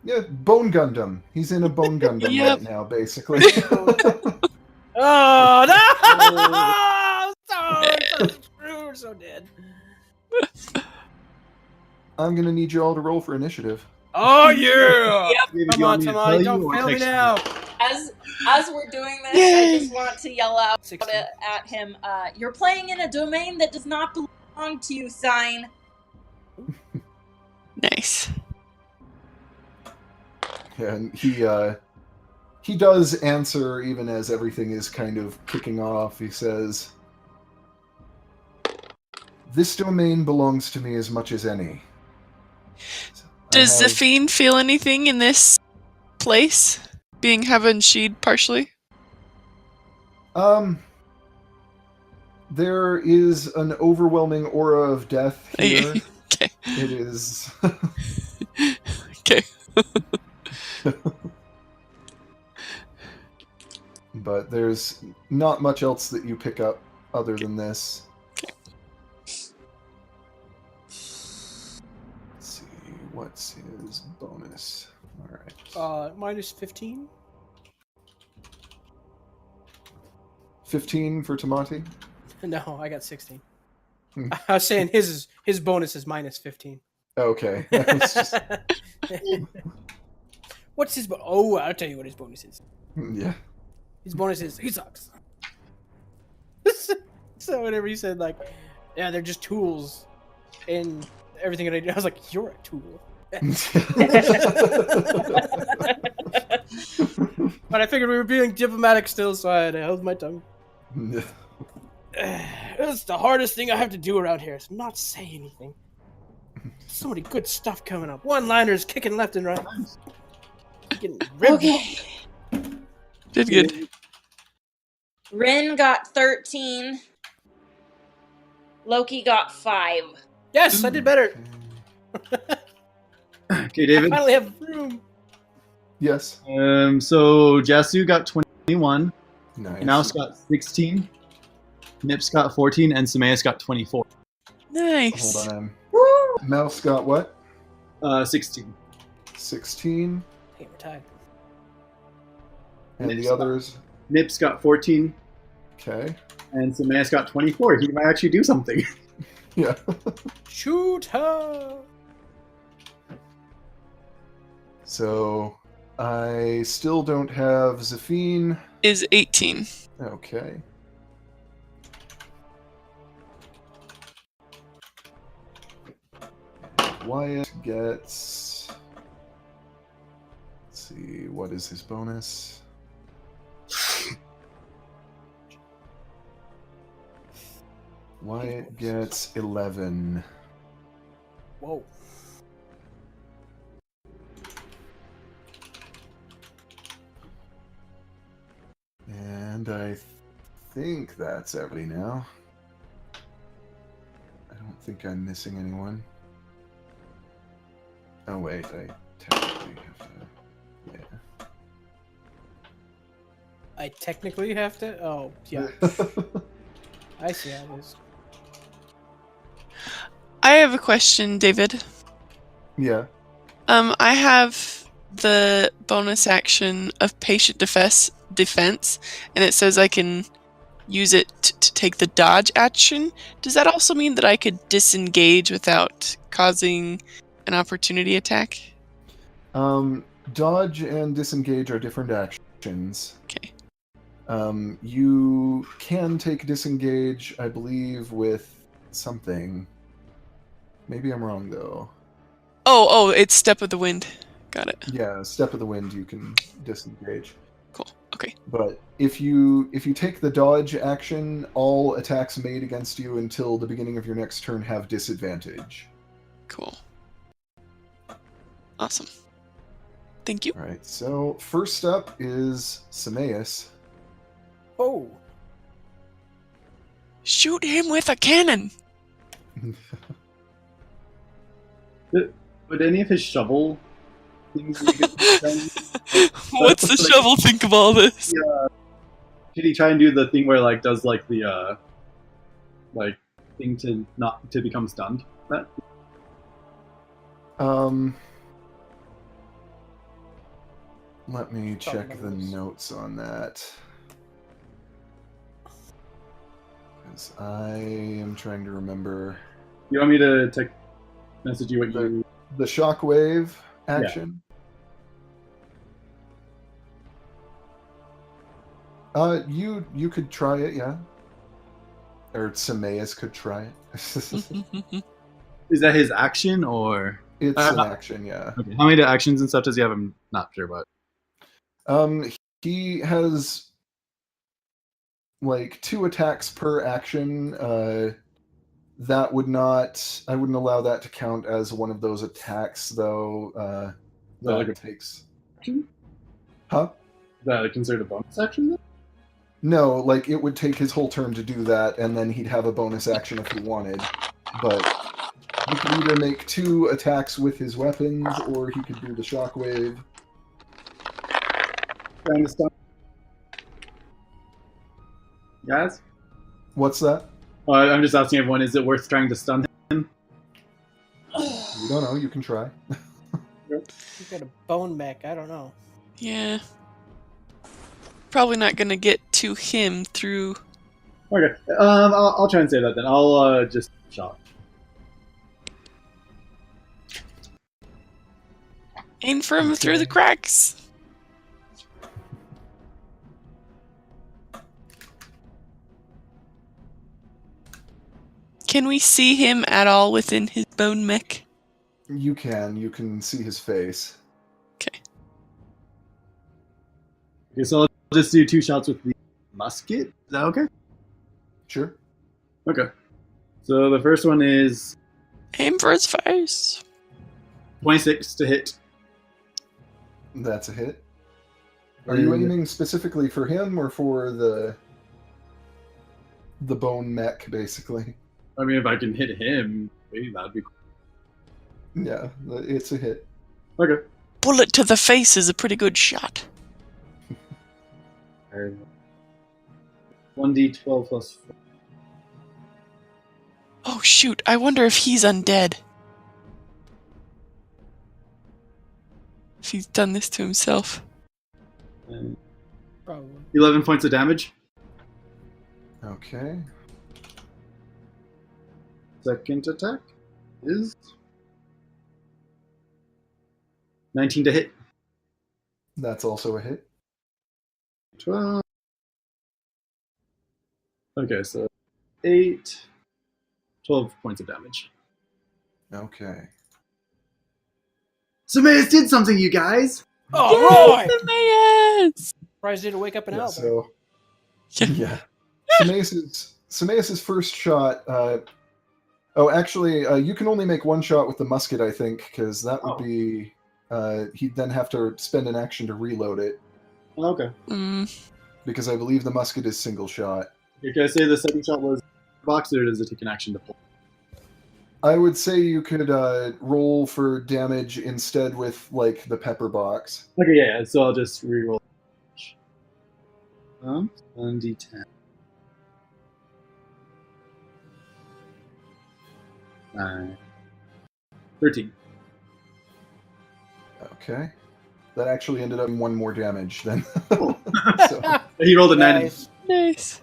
yeah, Bone Gundam. He's in a Bone Gundam Yep. right now, basically. Oh, no! So screwed, so dead. I'm gonna need you all to roll for initiative. Oh, yeah! Yep. Come on, Tamale, don't fail me now. As we're doing this, Yay. I just want to yell out 16. at him, you're playing in a domain that does not belong to you, Sine. Nice. And he does answer even as everything is kind of kicking off. He says, "This domain belongs to me as much as any." Does Zafine feel anything in this place? Being heaven-sheed partially? There is an overwhelming aura of death here. Okay. It is... Okay. But there's not much else that you pick up other than this. Okay. Let's see, what's his bonus? Alright. Minus 15? 15 for Tamati? No, I got 16. Hmm. I was saying his bonus is minus 15. Okay. That's just... What's his Oh, I'll tell you what his bonus is. Yeah. His bonus is he sucks. So whenever he said, like, yeah, they're just tools in everything that I do, I was like, you're a tool. But I figured we were being diplomatic still, so I held my tongue. It's the hardest thing I have to do around here, is not say anything. So many good stuff coming up. One-liners kicking left and right. Getting ribbed. Okay. Did good. Rin got 13. Loki got 5. Yes, I did better. Okay, I David. finally have room. Yes. So Jasu got 21. Nice. Mouse got 16. Nips got 14, and Sameas got 24. Nice. Hold on. Mouse got what? 16. 16. Hey, we're tied. And Nips the others? Nips got 14. Okay. And Samayas got 24. He might actually do something. Yeah. Shoot her! So I still don't have Zafine. Is 18. Okay. Wyatt gets. Let's see, what is his bonus? Wyatt gets 11. Whoa. And I think that's everybody now. I don't think I'm missing anyone. Oh wait, I technically have to. Yeah. I technically have to? Oh, yeah. I see how it is. I have a question, David. Yeah. I have the bonus action of patient defense, and it says I can use it to take the dodge action. Does that also mean that I could disengage without causing an opportunity attack? Dodge and disengage are different actions. Okay. You can take disengage, I believe, with something. Maybe I'm wrong though. Oh, it's Step of the Wind. Got it. Yeah, Step of the Wind you can disengage. Cool. Okay. But if you take the dodge action, all attacks made against you until the beginning of your next turn have disadvantage. Cool. Awesome. Thank you. Alright, so first up is Samayas. Oh. Shoot him with a cannon! Would any of his shovel things you could What's the shovel think of all this? Yeah. Did he try and do the thing where like does like the like thing to not to become stunned? That? Let me check the notes on that. Because I am trying to remember. You want me to message you what you... The shockwave action? Yeah. You could try it, yeah. Or Samayas could try it. Is that his action or... It's an action, yeah. Okay. How many actions and stuff does he have? I'm not sure about. He has like 2 attacks per action. That would not. I wouldn't allow that to count as one of those attacks, though. That like takes. Action? Huh? Is that considered a bonus action then? No, like it would take his whole turn to do that, and then he'd have a bonus action if he wanted. But he could either make 2 attacks with his weapons, or he could do the shockwave. Trying to stun. Guys? What's that? I'm just asking everyone, is it worth trying to stun him? You don't know, you can try. You got a bone mech, I don't know. Yeah. Probably not gonna get to him through... Okay, I'll try and say that then. I'll just shot. Aim for him through the cracks! Can we see him at all within his bone mech? You can see his face. Okay. Okay, so I'll just do 2 shots with the musket. Is that okay? Sure. Okay. So the first one is Aim for his face. 26 to hit. That's a hit. Are you aiming specifically for him or for the bone mech, basically? I mean, if I can hit him, maybe that'd be cool. Yeah, it's a hit. Okay. Bullet to the face is a pretty good shot. 1d12 plus 4. Oh shoot, I wonder if he's undead. If he's done this to himself. Probably. 11 points of damage. Okay. Second attack is 19 to hit. That's also a hit. 12. Okay, so 8, 12 points of damage. Okay. Semaeus did something, you guys! Oh, Roy! Yes! Surprised you didn't wake up in Yeah, hell. so Yeah. yeah. Semaeus's first shot. Actually, you can only make one shot with the musket, I think, because that would be. He'd then have to spend an action to reload it, Okay. because I believe the musket is single shot. Can I say the second shot was box, or does it take an action to pull? I would say you could roll for damage instead with like the pepper box. Okay, yeah, so I'll just reroll. 1d10. 9. 13. Okay. That actually ended up in one more damage then. So, He rolled a 9. Nice. Nice.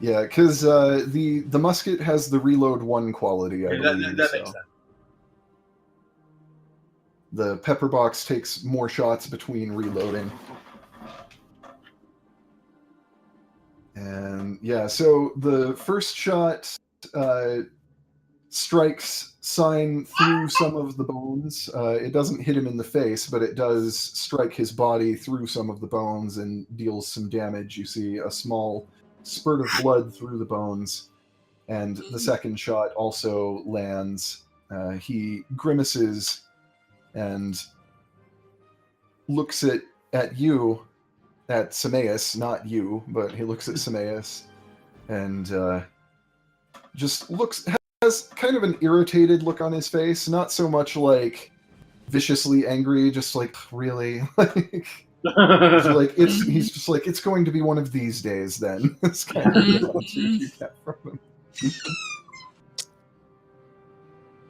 yeah, because the musket has the reload 1 quality, I Okay, believe. that so. makes sense. The pepper box takes more shots between reloading. And yeah, so the first shot strikes Sine through some of the bones. It doesn't hit him in the face, but it does strike his body through some of the bones and deals some damage. You see a small spurt of blood through the bones. And the second shot also lands. He grimaces and looks at you, at Semaeus, not you, but he looks at Semaeus and just has kind of an irritated look on his face, not so much like viciously angry, just like really he's just like, it's going to be one of these days then. It's kind of the attitude you get from him.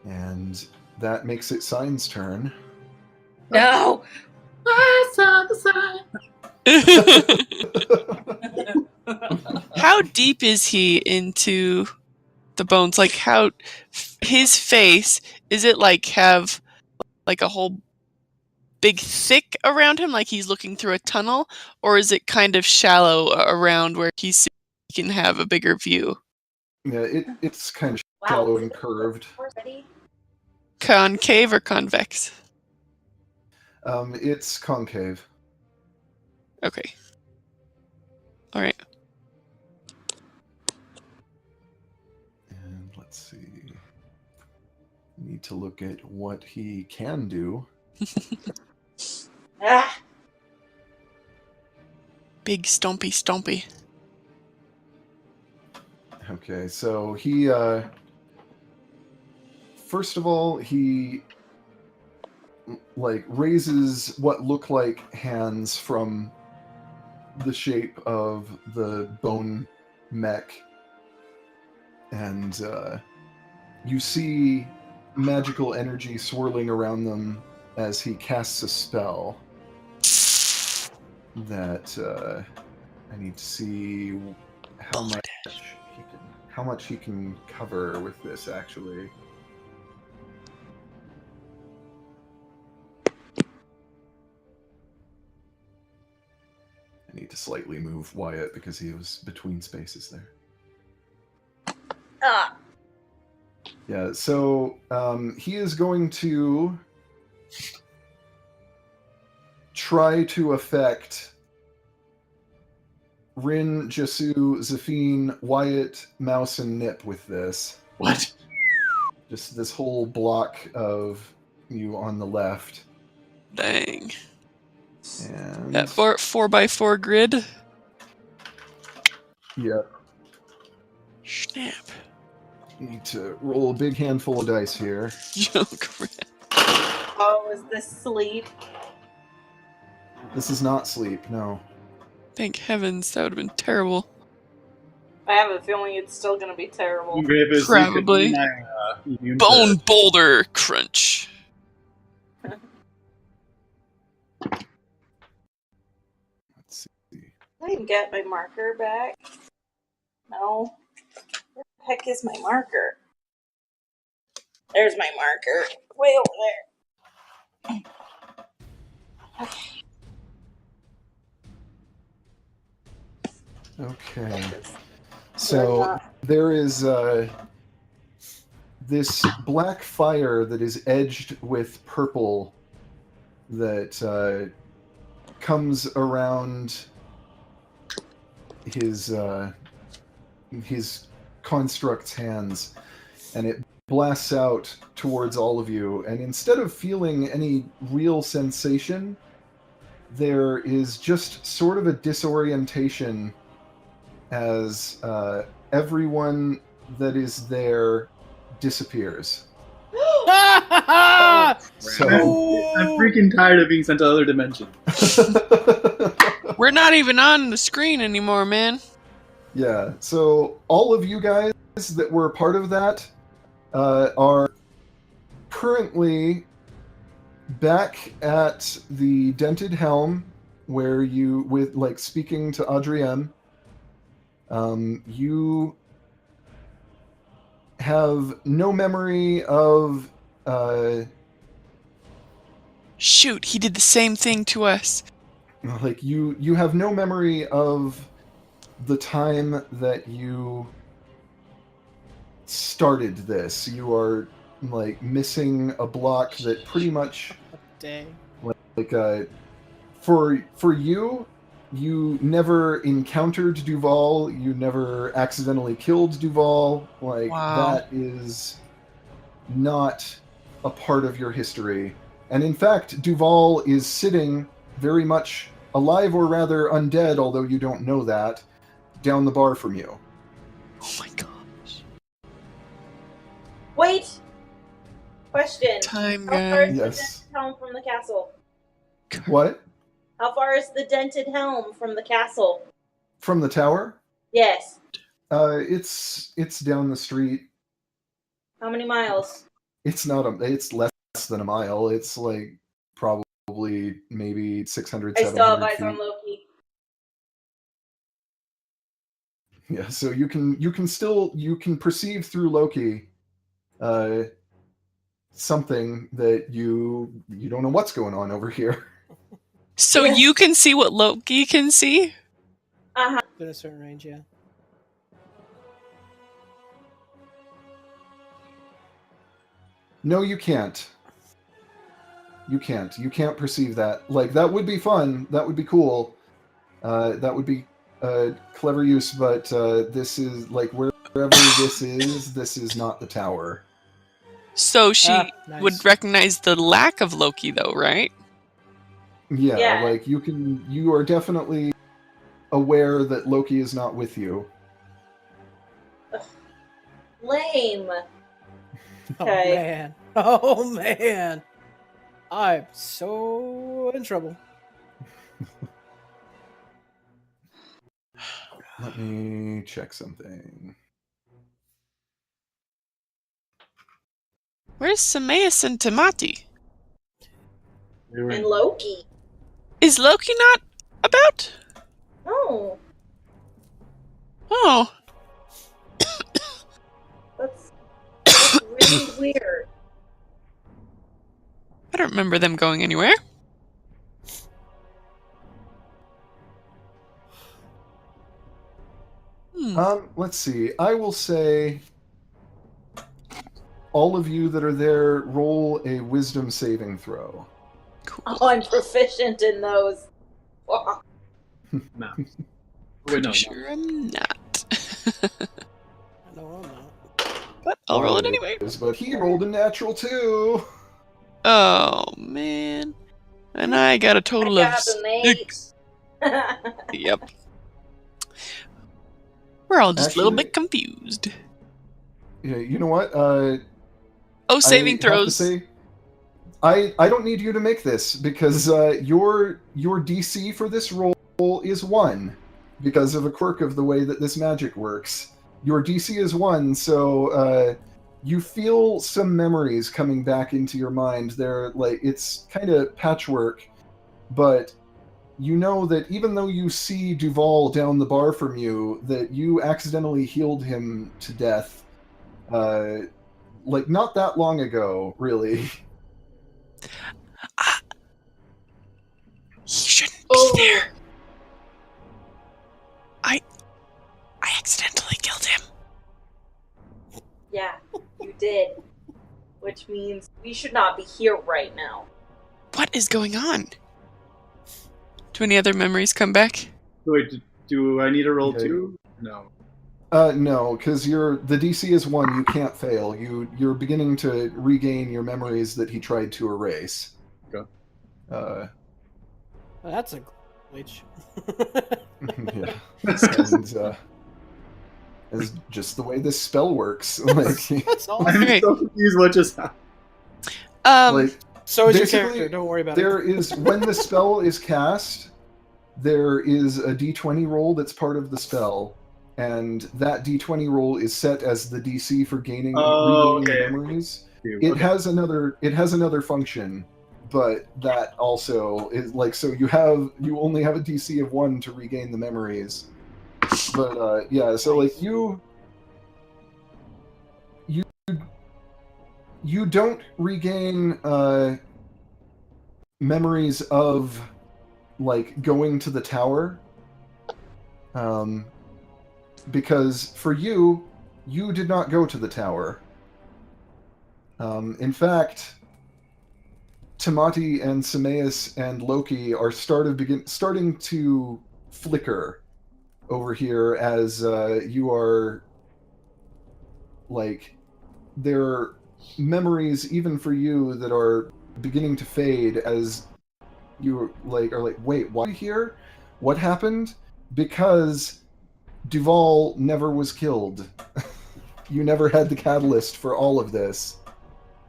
And that makes it Sine's turn. No! I saw the sign. How deep is he into the bones? Like, how his face, is it like have like a whole big thick around him, like he's looking through a tunnel, or is it kind of shallow around where he can have a bigger view? Yeah, it's kind of shallow and curved. Concave or convex? It's concave. Okay. All right. And let's see. Need to look at what he can do. Ah! Big stompy stompy. Okay, so he first of all, he like raises what look like hands from the shape of the bone mech, and you see magical energy swirling around them as he casts a spell that I need to see how much he can cover with this, actually. I need to slightly move Wyatt because he was between spaces there. Ah! Yeah, so he is going to try to affect Rin, Jasu, Zafine, Wyatt, Mouse, and Nip with this. What? Just this whole block of you on the left. Dang. And That 4x4 grid. yeah, Snap. you need to roll a big handful of dice here. Joke. Oh, is this sleep? This is not sleep, no. Thank heavens, that would have been terrible. I have a feeling it's still gonna be terrible. Probably. Bone boulder crunch. Let's see. I can get my marker back. No. Where the heck is my marker? There's my marker. Way over there. Okay. So there is this black fire that is edged with purple that comes around his construct's hands, and it blasts out towards all of you. And instead of feeling any real sensation, there is just sort of a disorientation as everyone that is there disappears. So I'm freaking tired of being sent to other dimensions. We're not even on the screen anymore, man. yeah, so all of you guys that were part of that are currently back at the dented helm where you, with like speaking to Adrienne, you have no memory of Shoot, he did the same thing to us. like you have no memory of the time that you started this. You are like missing a block that pretty much Dang. for you never encountered Duval, you never accidentally killed Duval. Like Wow. that is not a part of your history. And in fact, Duval is sitting very much alive, or rather undead, although you don't know that, down the bar from you. Oh my gosh. Wait! Question. Time, How far is guys. the Yes. dented helm from the castle? What? How far is the dented helm from the castle? From the tower? Yes. It's down the street. How many miles? It's less than a mile. It's like probably maybe 600, I still have 700 eyes on feet. Loki. Yeah, so you can perceive through Loki something that you don't know what's going on over here. So Yeah. you can see what Loki can see? Uh-huh. Within a certain range, yeah. No, you can't. You can't perceive that. Like, that would be fun. That would be cool. That would be clever use, but this is, like, wherever this is not the tower. So she Nice. would recognize the lack of Loki, though, right? Yeah, Yeah. like, you are definitely aware that Loki is not with you. Lame. Oh Okay. man. Oh man. I'm so in trouble. Let me check something. Where's Sameas and Tamati? And Loki. Is Loki not about? Oh, Oh. that's really weird. I don't remember them going anywhere. Let's see. I will say all of you that are there, roll a wisdom saving throw. Cool. Oh, I'm proficient in those. Wow. No. Wait, no. Sure I'm not. No, I'm not. But I'll roll it anyway. But he rolled a natural 2. Oh, man. And I got a total I of got an 8. 6. Yep. We're all just a little Actually- bit confused. Yeah, you know what? Oh, saving I have to throws. say, I don't need you to make this because your DC for this roll is 1 because of a quirk of the way that this magic works. Your DC is 1, so you feel some memories coming back into your mind. They're like, it's kind of patchwork, but you know that even though you see Duval down the bar from you, that you accidentally healed him to death, like not that long ago, really. He shouldn't Oh. be there. I accidentally killed him. Yeah, you did. Which means we should not be here right now. What is going on? Do any other memories come back? Wait, do I need to roll Okay. 2? No. No, because the DC is 1. You can't fail. You're beginning to regain your memories that he tried to erase. Okay. Uh, Well, that's a glitch. yeah. And it's just the way this spell works. Like, That's all. I'm Okay. so confused what just happened. like So is your basically, character. Don't worry about there it. is when the spell is cast, there is a D20 roll that's part of the spell, and that D20 roll is set as the DC for regaining okay. memories. Okay. It has another function, but that also is like, so you only have a DC of 1 to regain the memories. But yeah, so like you don't regain memories of like going to the tower, because for you did not go to the tower. In fact, Tamati and Sameas and Loki are starting to flicker over here as you are, like, there are memories even for you that are beginning to fade as you are like, wait, why are you here? What happened? Because Duval never was killed. You never had the catalyst for all of this.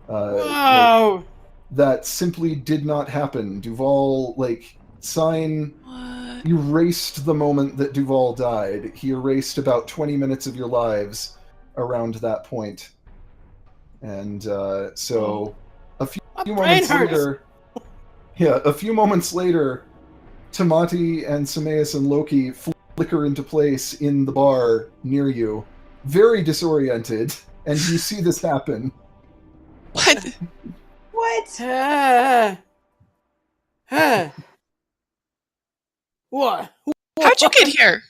Wow! That simply did not happen. Duval, like, Sine What? erased the moment that Duval died. He erased about 20 minutes of your lives around that point. And so a few moments later, a few moments later, Tamati and Sameas and Loki flicker into place in the bar near you, very disoriented, and you see this happen. What? What? What? How'd you get here?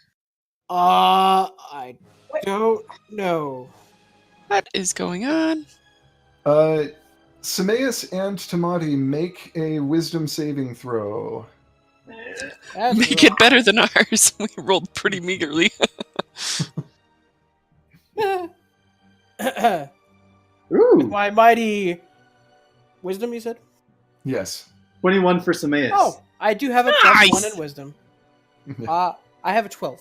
I don't know. What is going on? Sameas and Tamati, make a wisdom saving throw. That's Make it better than ours. We rolled pretty meagerly. wrong. Ooh, My mighty wisdom, you said? Yes. 21 for Sameas. Oh, I do have a Nice! +1 in wisdom. I have a 12.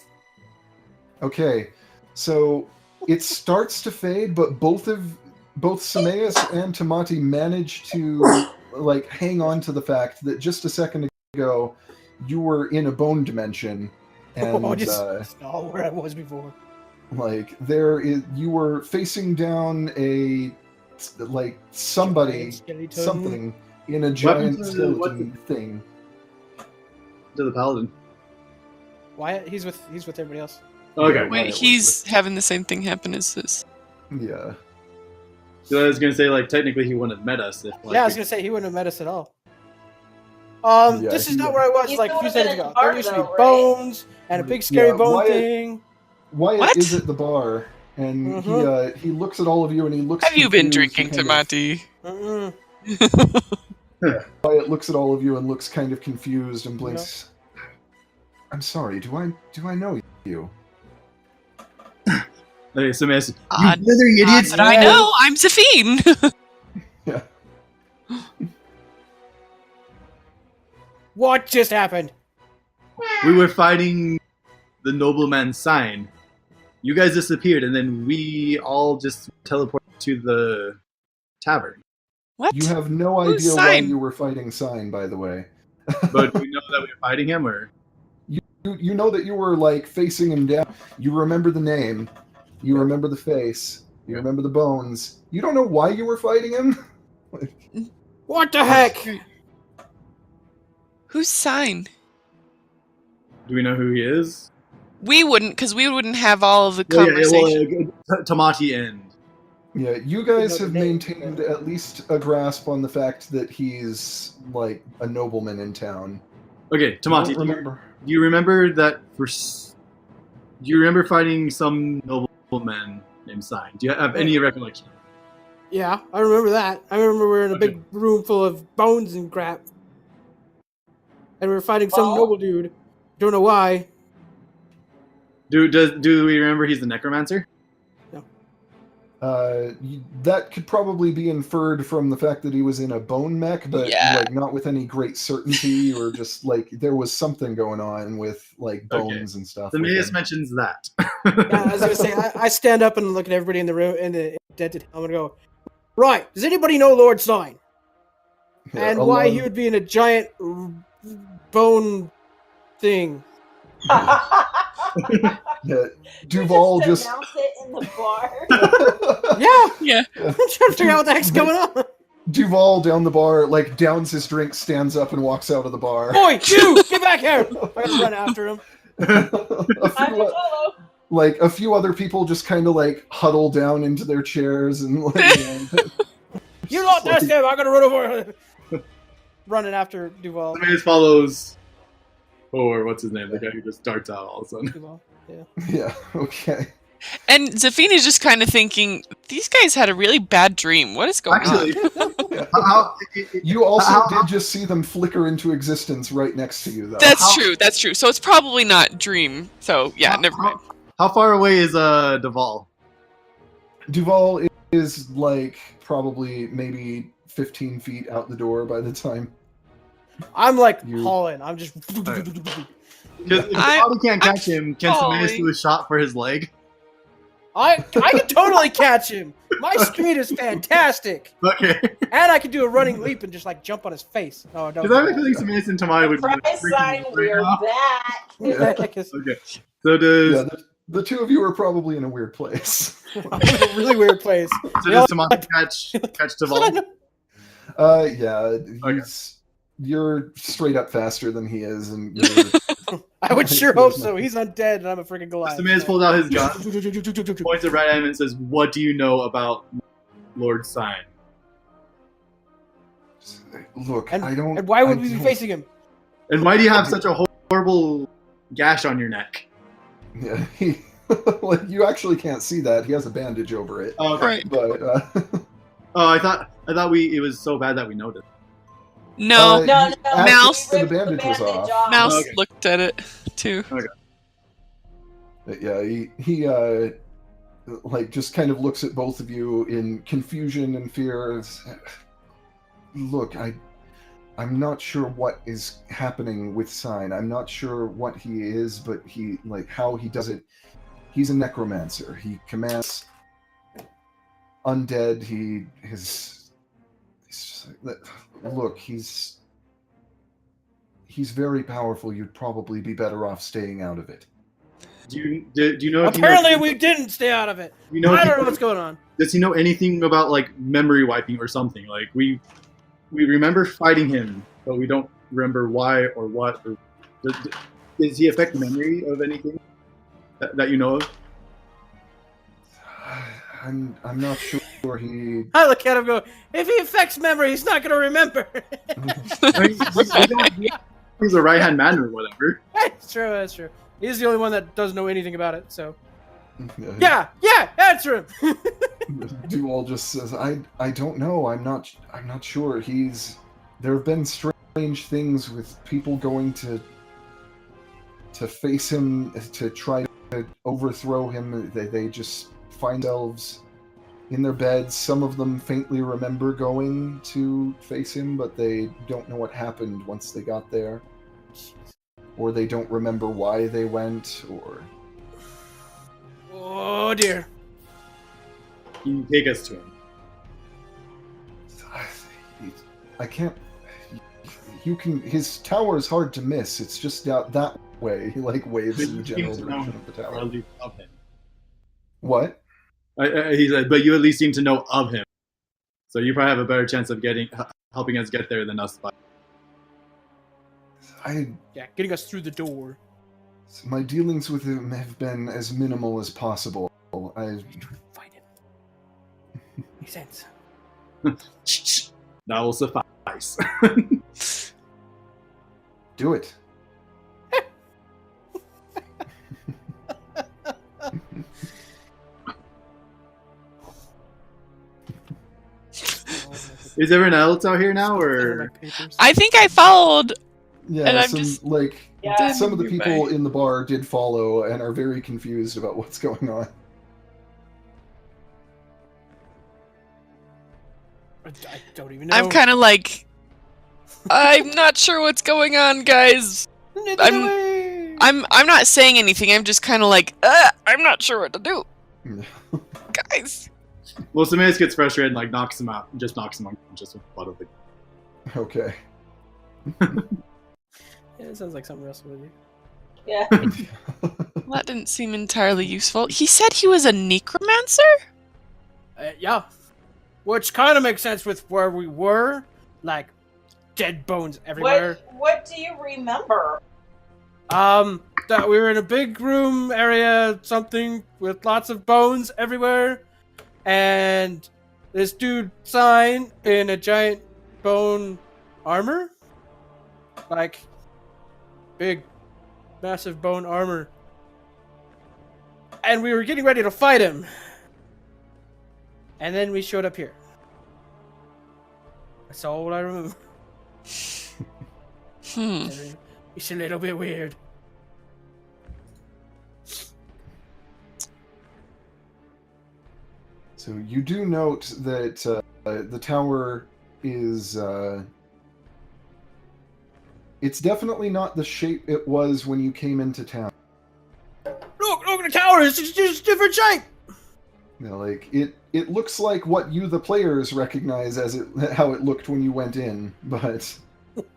Okay, so it starts to fade, but both Sameas and Tamati manage to like hang on to the fact that just a second ago you were in a bone dimension, and Just not where I was before. like you were facing down a like somebody Giant skeleton. something in a giant What- skeleton thing. To the paladin. Wyatt, he's with everybody else. Okay. Yeah, Wait, Wyatt was he's having the same thing happen as this. Yeah. So I was gonna say, like, technically he wouldn't have met us if, like, Yeah, I was gonna say he wouldn't have met us at all. Yeah, This is he not would- where I was He like a still few would've seconds been in ago. the bar, There used to be though, right? bones and a big scary Yeah, bone Wyatt- thing. Wyatt What? is at the bar, and he looks at all of you, and he looks. Have you been confused drinking, and kind Mm-mm. Wyatt looks at all of you and looks kind of confused and blinks. I'm sorry. Do I know you? Okay, Sameas, you Odd. blither idiots! But I know, I'm Zafine. Yeah. What just happened? We were fighting the nobleman Sine. You guys disappeared, and then we all just teleported to the tavern. What? You have no Who's idea why Sine? you were fighting Sine, by the way. But do we know that we were fighting him, or You know that you were like facing him down. You remember the name. You remember the face. You remember the bones. You don't know why you were fighting him? What the heck? Who's Sine? Do we know who he is? We wouldn't, because we wouldn't have all of the Yeah, conversation. Tamati and Yeah, you guys Know have the name, maintained at least a grasp on the fact that he's like a nobleman in town. okay, You Tamati. don't remember? Do you remember that? Do you remember fighting some nobleman named Sine? Do you have any recollection? Yeah, I remember that. I remember we were in a Okay. big room full of bones and crap. And we were fighting some noble dude. Don't know why. Do we remember he's the necromancer? That could probably be inferred from the fact that he was in a bone mech, but Yeah. like not with any great certainty, or just like there was something going on with like bones and stuff. The with Magus him. mentions that. Yeah, I was gonna say, I stand up and look at everybody in the room in the dented helmet and go, right, does anybody know Lord Sine? Yeah, And a why lot he of- would be in a giant bone thing? Yeah, Duval just announce it in the bar. Yeah! Yeah. I'm trying to figure out what the heck's going on. Duval down the bar, like downs his drink, stands up, and walks out of the bar. Boy, you! Get back here! I gotta run after him. A few other people just kind of like huddle down into their chairs and like, You lot that's him! I gotta run over. Running after Duval. The Magus follows. Or what's his name? The guy who just darts out all of a sudden. Duval. Yeah. yeah, okay. And Zafina's just kind of thinking, these guys had a really bad dream. What is going Actually, on? You also did just see them flicker into existence right next to you, though. That's true. So it's probably not dream. So yeah, never mind. How far away is Duval? Duval is like probably maybe 15 feet out the door by the time. I'm like You- hauling. I'm just. Because if Tamati can't catch him, can Magus do a shot for his leg? I can totally catch him. My speed is fantastic, Okay. and I can do a running leap and just like jump on his face. Oh, don't. Because I have a feeling Magus and Tamati would be Surprise sign, we're back. Yeah. Okay. So does Yeah, the two of you are probably in a weird place. I'm in a really weird place. Tamati catch Duval? Yeah, you're straight up faster than he is, and you're, I would sure hope so. He's undead, and I'm a freaking Goliath. So Magus pulls out his gun, points it right at him, and says, "What do you know about Lord Sine?" look. And, I don't. and why would I we be don't- facing him? And why do you have such a horrible gash on your neck? Yeah, like you actually can't see that. He has a bandage over it. Oh, okay. Right. But Oh, I thought it was so bad that we noticed. No, No, after Mouse- the bandage was off. Mouse Okay. looked at it too. Yeah, he like just kind of looks at both of you in confusion and fear. Look, I'm not sure what is happening with Sine. I'm not sure what he is, but he like how he does it. He's a necromancer. He commands undead. Look, he's very powerful. You'd probably be better off staying out of it. Do you know? If Apparently, we didn't stay out of it. You know, I don't know what's going on. Does he know anything about like memory wiping or something? Like we remember fighting him, but we don't remember why or what. Or, does he affect memory of anything that you know of? I'm not sure he. I look at him and go, if he affects memory, he's not going to remember. I mean, he's a right hand man or whatever. That's true, that's true. He's the only one that doesn't know anything about it, so. Yeah, answer him! Duval just says, I don't know. I'm not sure. There have been strange things with people going to face him, to try to overthrow him. They just find themselves in their beds. Some of them faintly remember going to face him, but they don't know what happened once they got there. Or they don't remember why they went, or... Oh dear. Can you take us to him? I can't... You can... His tower is hard to miss. It's just out that way. He, like, waves in the general direction of the Or tower. at least of him. What? He's like, but you at least seem to know of him, so you probably have a better chance of helping us get there than us. I... Yeah, getting us through the door. My dealings with him have been as minimal as possible. Fight him. Makes sense. That will suffice. Do it. Is everyone else out here now, or I think I followed. Yeah, And I'm some just- some of the Didn't people you, in the bar did follow and are very confused about what's going on. I don't even know. I'm kind of like, I'm not sure what's going on, guys. I'm not saying anything. I'm just kind of like, I'm not sure what to do, guys. well, Samaeus gets frustrated and like knocks him out, just knocks him unconscious with blood of the. Okay. Yeah, it sounds like something else with you. Yeah. Well, that didn't seem entirely useful. He said he was a necromancer? Yeah. Which kind of makes sense with where we were. Like, dead bones everywhere. What do you remember? That we were in a big room area, something with lots of bones everywhere. And this dude, Sine, in a giant bone armor. Like, big, massive bone armor. And we were getting ready to fight him. And then we showed up here. That's all I remember. It's a little bit weird. So you do note that the tower is... it's definitely not the shape it was when you came into town. Look, the tower is just a different shape. You know, like it looks like what you, the players, recognize as how it looked when you went in, but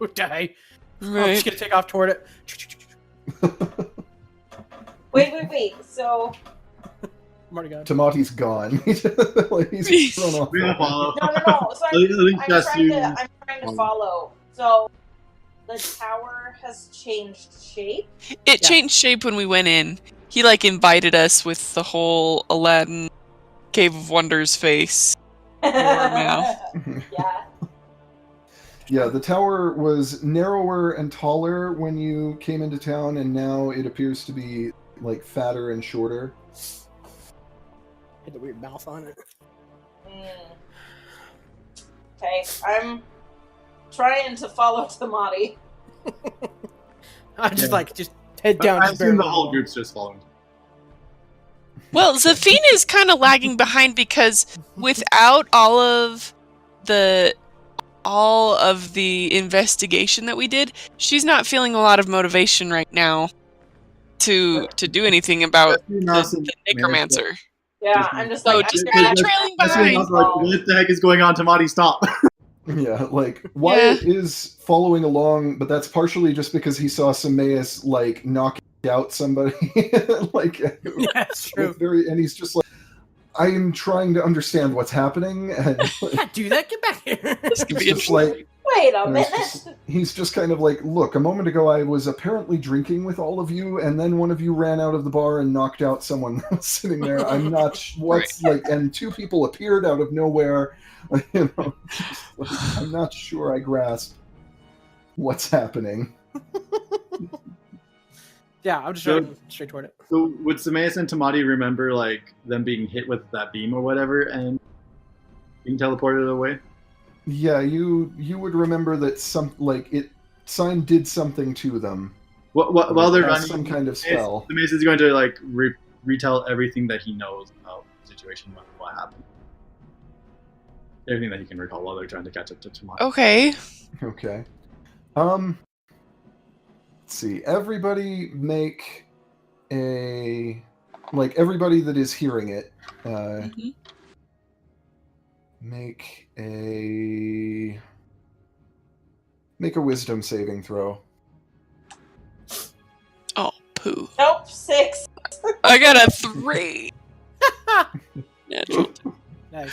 Okay. I'm Right. just gonna take off toward it. Wait. So I'm already gone. Tomati's gone. Like, he's thrown off. We don't follow. no. So At least I'm that's trying you. to follow. So the tower has changed shape. It Yeah. changed shape when we went in. He like invited us with the whole Aladdin Cave of Wonders face. Yeah. Yeah, the tower was narrower and taller when you came into town, and now it appears to be like fatter and shorter. Had the weird mouth on it. Okay, I'm trying to follow Tamati. I just head down. I just assume the barely. whole group's just following. Well, Zafina is kind of lagging behind because without all of the investigation that we did, she's not feeling a lot of motivation right now to do anything about the necromancer. Yeah, I'm just So like, just I'm kinda gonna- trailing I assume behind. also, like, what the heck is going on, Tamati? Stop! Yeah, like Wyatt is following along, but that's partially just because he saw Samaeus like knock out somebody. Like, Yeah, that's true. and he's just like, I am trying to understand what's happening, and Can't do that. Get back here. This could be it's just like wait a and minute. he's just kind of like, look, a moment ago I was apparently drinking with all of you, and then one of you ran out of the bar and knocked out someone that was sitting there. I'm not what's like, and two people appeared out of nowhere. You know, just, like, I'm not sure I grasp what's happening. Yeah, I'm just So- running straight toward it. So would Samaeus and Tamati remember like them being hit with that beam or whatever and being teleported away? Yeah, you would remember that Sine did something to them. While they're Cast running, some kind of spell. Samaeus is going to like retell everything that he knows about the situation, what happened, everything that he can recall while they're trying to catch up to Tamati. Okay. Okay. Let's see. Everybody make everybody that is hearing it, Mhm. make a wisdom saving throw. Oh, poo. Nope, 6. I got a 3. Natural. Nice.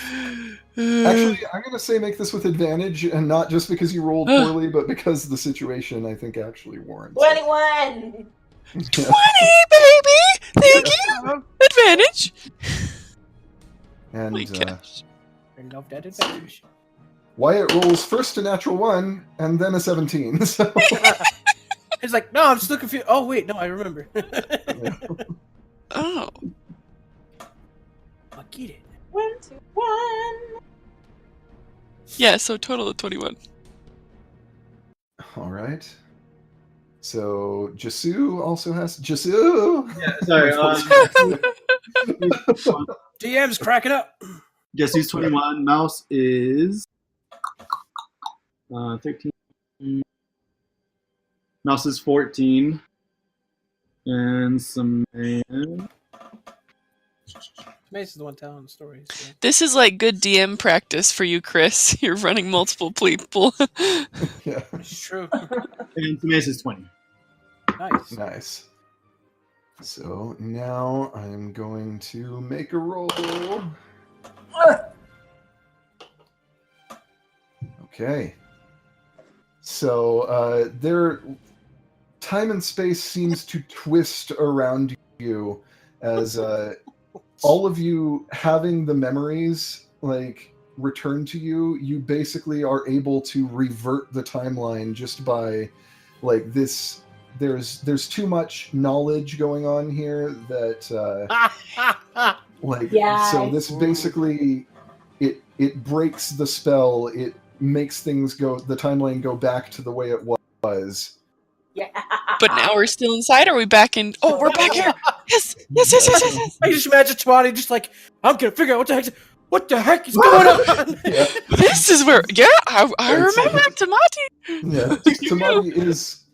Actually, I'm gonna say make this with advantage, and not just because you rolled poorly, but because the situation I think actually warrants it. 21. 20, baby! Thank you! Advantage! And My gosh. I love that advantage. Wyatt rolls first a natural 1 and then a 17. So It's like, no, I'm still confused. Oh, wait, no, I remember. Oh. I'll get it. 1, 2, 1. Yeah, so total of 21. all right. So Jasu also has Jasu. Yeah, sorry. DM's cracking up. Jesse's 21. Mouse is 13. Mouse is 14. And Samantha. Mace is the one telling the stories. So. This is like good DM practice for you, Chris. You're running multiple people. Yeah. It's true. And Samantha is 20. Nice. Nice. So now I'm going to make a roll. Okay. So there, time and space seems to twist around you as all of you having the memories like return to you. You basically are able to revert the timeline just by like this. There's too much knowledge going on here that like Yeah. so this basically it breaks the spell. It makes things go the timeline go back to the way it was. Yeah. But now we're still inside. Are we back in? Oh, we're back here. Yes, yes, yes, yes, yes, yes. I just imagine Twani just like, I'm gonna figure out what the heck is going on. Yeah. This is where. Yeah, I remember Tamati. Yeah,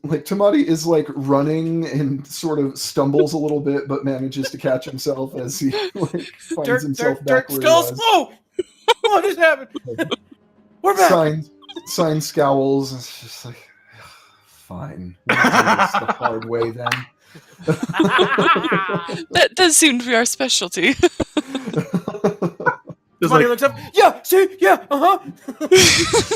Tamati is like running and sort of stumbles a little bit, but manages to catch himself as he like finds himself back where he skulls. was. Oh, what just happened? We're back. Sign scowls. It's just like, fine. We'll do this the hard way then. That does seem to be our specialty. Somebody looks up. Yeah, see, yeah,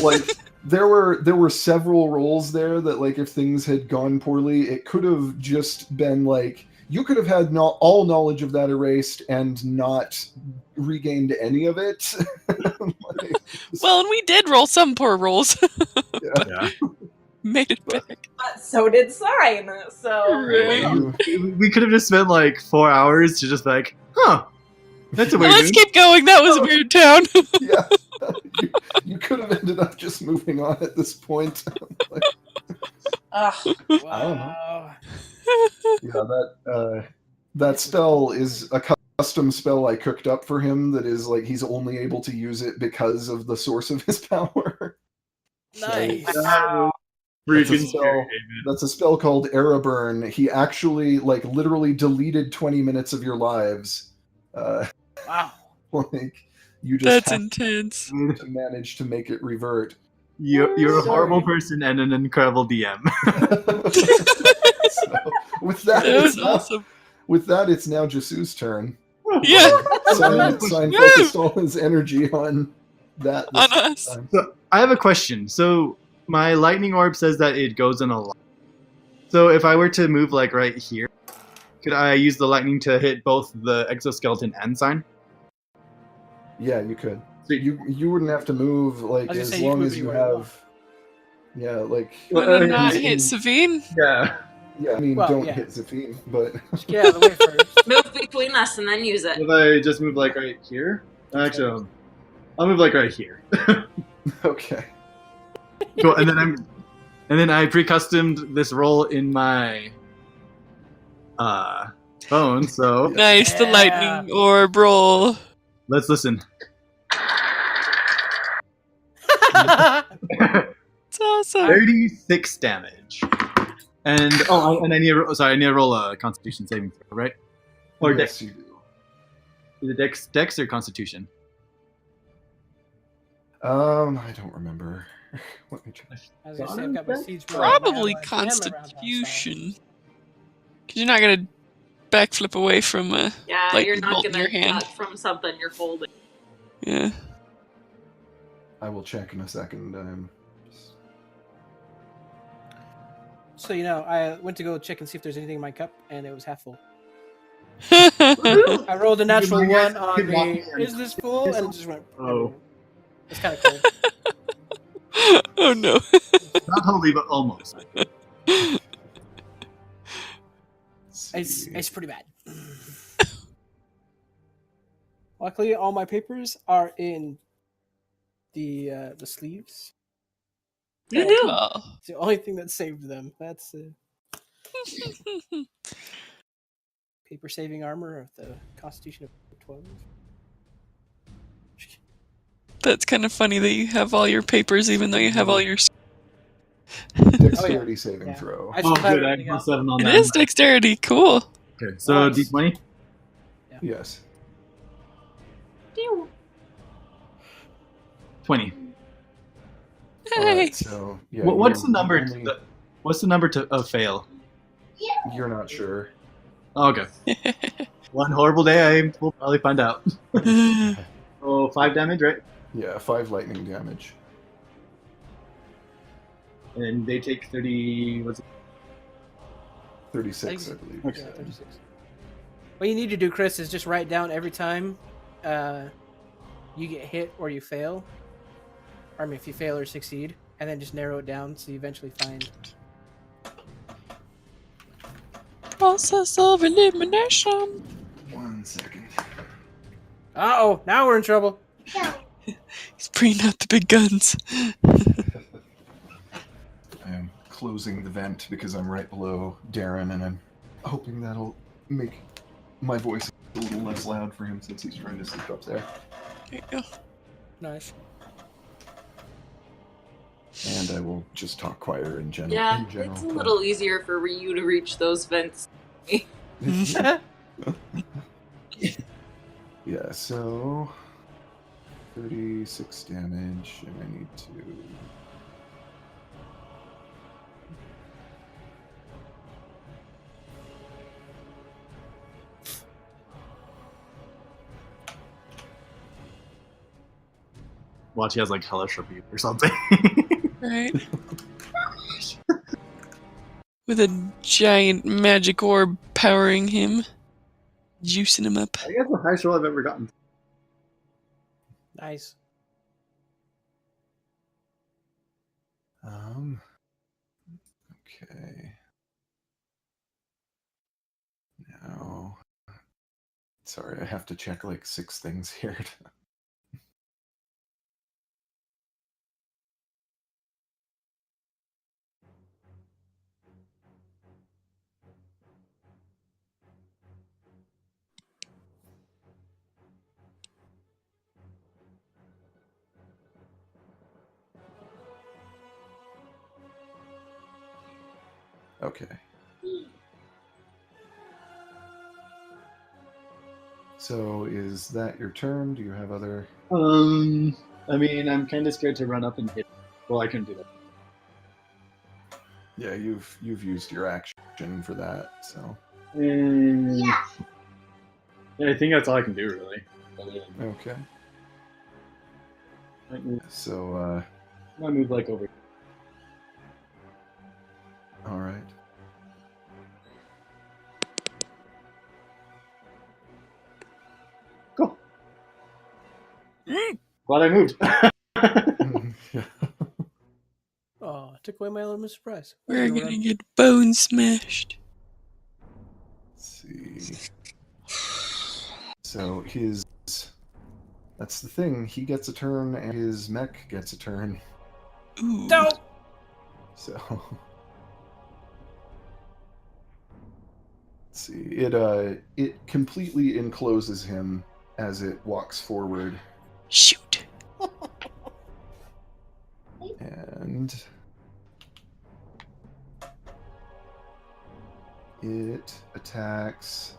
Like there were several rolls there that like if things had gone poorly, it could have just been like you could have had all knowledge of that erased and not regained any of it. Like, Well, and we did roll some poor rolls. yeah. Made it back. So did Sine. So Right. We could have just spent like 4 hours to just like, huh. That's a weird Let's move. keep going. That was a weird town. Yeah. You could have ended up just moving on at this point. Like, Ugh. I don't know. Yeah, that spell is a custom spell I cooked up for him that is like he's only able to use it because of the source of his power. Nice. That's a spell called Ereburn. He actually like literally deleted 20 minutes of your lives. Wow. Like you just That's have intense. to manage to make it revert. You're a horrible person and an incredible DM. So, with that, That was awesome. With that, it's now Jasu's turn. Yeah, Sine focused all his energy on that. on us. time. So I have a question. So my lightning orb says that it goes in a line. So if I were to move like right here, could I use the lightning to hit both the exoskeleton and Sine? Yeah, you could. So you wouldn't have to move like I was gonna as say, you long can as move you anywhere you have. Yeah, like. Would not hit Savine? Yeah. Yeah, I mean, Well, don't yeah. hit Zafine, but. Just get out of the way first. Move between us and then use it. If I just move like right here? Actually, I'll move like right here. Okay. Cool. And then I pre-customed this roll in my phone. So Nice, the Yeah. lightning orb roll. let's listen. It's awesome. 36 damage. And I need to roll a Constitution saving throw, right? Or Yes, Dex. you do. Is it Dex or Constitution? I don't remember. Let me check. As I say, I've got my seeds Probably rolling, my allies hammer around Constitution. Because you're not going to backflip away from a Yeah, lightning you're not bolt in gonna your hand. cut from something you're holding. Yeah. I will check in a second. So I went to go check and see if there's anything in my cup, and it was half full. Woohoo! I rolled a natural You guys one on could walk the. in. Is this full? And it just went. Oh. It's kind of cool. Oh no. Not totally, but almost. It's pretty bad. Luckily, all my papers are in the sleeves. Woohoo! Oh. It's the only thing that saved them. That's paper saving armor of the Constitution of 12. That's kind of funny that you have all your papers, even though you have all your. Dexterity saving Yeah. throw. I Oh, just have good. I everything have else. 7 on It that. is dexterity. Cool. Okay, so Nice. D20. Yes. 20. All Hey. right, so yeah. What's you the number? only- What's the number to fail? You're not sure. Oh, okay. One horrible day, I will probably find out. Oh, 5 damage, right? Yeah, 5 lightning damage. And they take 30. What's it? 36, I believe. Okay. Yeah, 36. What you need to do, Chris, is just write down every time you get hit or you fail. Or, I mean, if you fail or succeed, and then just narrow it down so you eventually find. Process of elimination. 1 second. Uh-oh, now we're in trouble. He's bringing out the big guns. I am closing the vent because I'm right below Darren, and I'm hoping that'll make my voice a little less loud for him since he's trying to sleep up there. There you go. Nice. And I will just talk quieter in general. Yeah, in general, it's a but- little easier for you to reach those vents. Yeah, so 36 damage, and I need to. Watch, he has like hellish rebuke or something. Right. With a giant magic orb powering him, juicing him up. I think that's the highest roll I've ever gotten. Nice. Okay. Now, sorry, I have to check like 6 things here. Okay. So is that your turn? Do you have other? I mean, I'm kind of scared to run up and hit. Well, I couldn't do that. Yeah, you've used your action for that, so Yeah, I think that's all I can do, really. okay. I move, So I move like over. all right. Cool. Glad I moved. Yeah. Oh, took away my element of surprise. We're gonna get bone smashed. Let's see. So that's the thing. He gets a turn, and his mech gets a turn. Ooh. No! So let's see. It completely encloses him as it walks forward, Shoot. and it attacks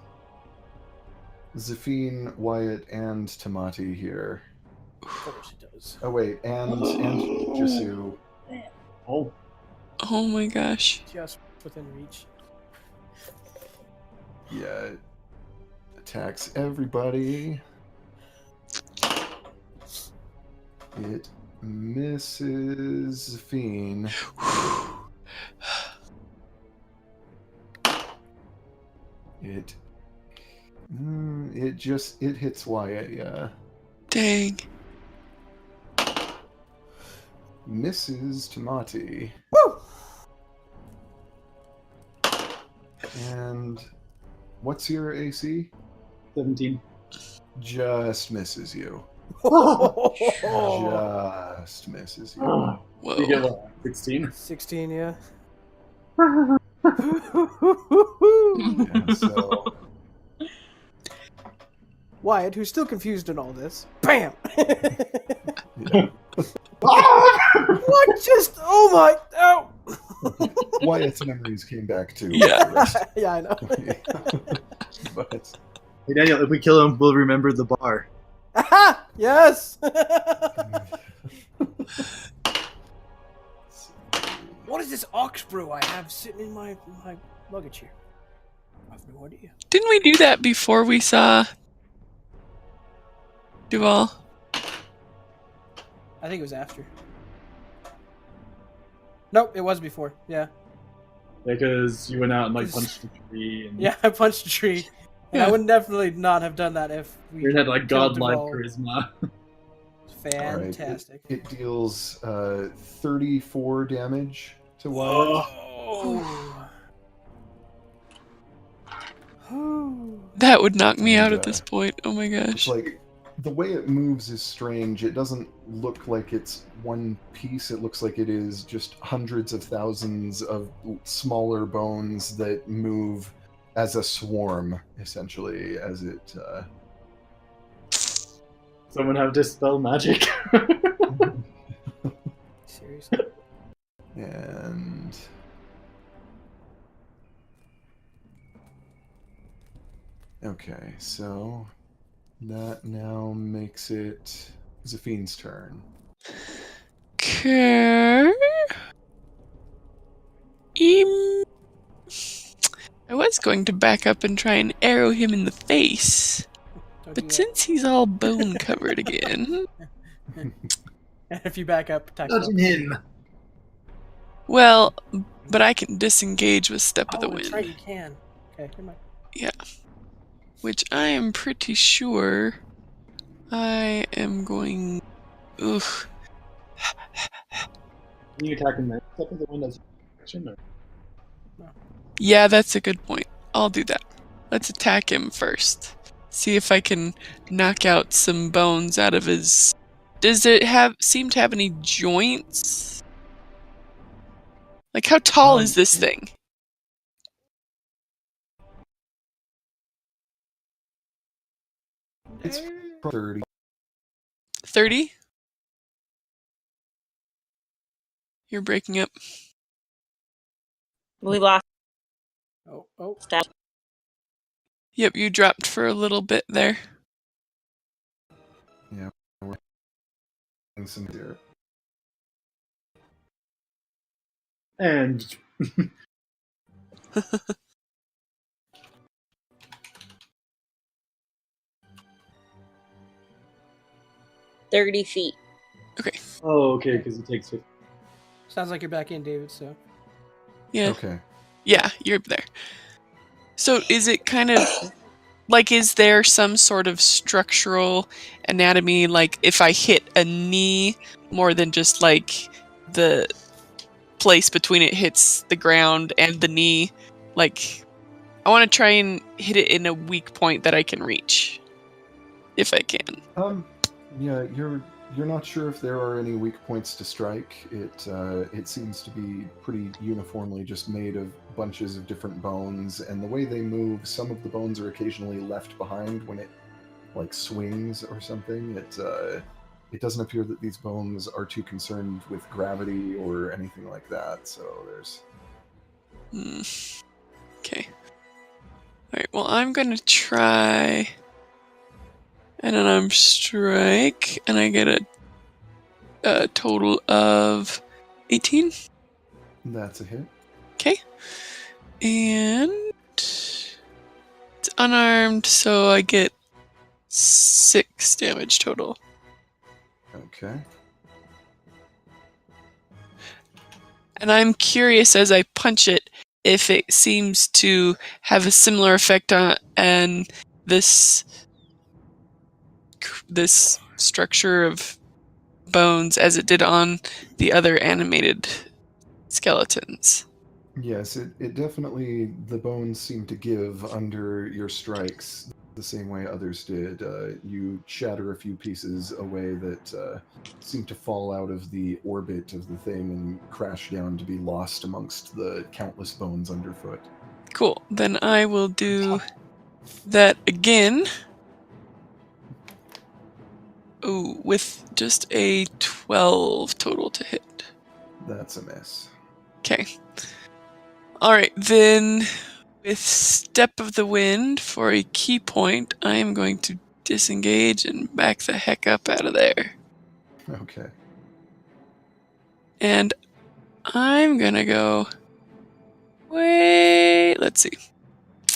Zafine, Wyatt, and Tamati here. Of course it does. Oh wait, and Jisu. Oh, Oh my gosh. Just within reach. Yeah, it attacks everybody. It misses Zafine. It hits Wyatt, yeah. Dang. Misses Tamati. Woo! And what's your AC? 17. Just misses you. Just misses you. You Whoa. get what? 16? 16, yeah. Yeah, so Wyatt, who's still confused in all this, BAM! yeah. What just? Oh my! Oh! Wyatt's memories came back too. Yeah. Yeah, I know. But Hey, Daniel, if we kill him, we'll remember the bar. Aha! Yes! What is this ox brew I have sitting in my luggage here? I have no idea. Didn't we do that before we saw Duval? I think it was after. Nope, it was before. Yeah. Because you went out and like punched the tree. And Yeah, I punched a tree. And I would definitely not have done that if we you had like killed godlike Duval. charisma. Fantastic. it deals 34 damage to Wyatt. Oh. That would knock me out And, at this point. Oh my gosh. It's like the way it moves is strange. It doesn't look like it's one piece. It looks like it is just hundreds of thousands of smaller bones that move as a swarm, essentially, as it. Someone have dispel magic. Seriously. And okay, so that now makes it Zephine's turn. Okay. I was going to back up and try and arrow him in the face, Don't do but that. since he's all bone covered again, And if you back up, attack him. Touching him. well, but I can disengage with Step of the That's Wind, right, you can. Okay, never mind. which I am pretty sure I am going. Ugh. Can you attack him then? Step of the wind as action, or? Yeah, that's a good point. I'll do that. Let's attack him first. See if I can knock out some bones out of his. Does it seem to have any joints? Like, how tall is this thing? It's 30. 30? You're breaking up. We lost Oh. stat. Yep, you dropped for a little bit there. Yeah, we're getting some here. And 30 feet. oh, okay, because it takes 50. Sounds like you're back in, David, so. Yeah. Okay. Yeah, you're there. So is it kind of like, is there some sort of structural anatomy, like if I hit a knee more than just like the place between it hits the ground and the knee, like I want to try and hit it in a weak point that I can reach, if I can. Yeah, you're not sure if there are any weak points to strike. It seems to be pretty uniformly just made of bunches of different bones, and the way they move, some of the bones are occasionally left behind when it like swings or something. It doesn't appear that these bones are too concerned with gravity or anything like that. So there's. Okay. All right. Well, I'm gonna try an unarmed strike, and I get a total of 18. That's a hit. Okay. And it's unarmed, so I get 6 damage total. Okay. And I'm curious, as I punch it, if it seems to have a similar effect on this structure of bones as it did on the other animated skeletons. Yes, it definitely, the bones seem to give under your strikes the same way others did. You shatter a few pieces away that seem to fall out of the orbit of the thing and crash down to be lost amongst the countless bones underfoot. Cool. Then I will do that again. Ooh, with just a 12 total to hit. That's a miss. Okay. Alright, then with Step of the Wind for a key point, I am going to disengage and back the heck up out of there. Okay. And I'm gonna go... Wait, let's see.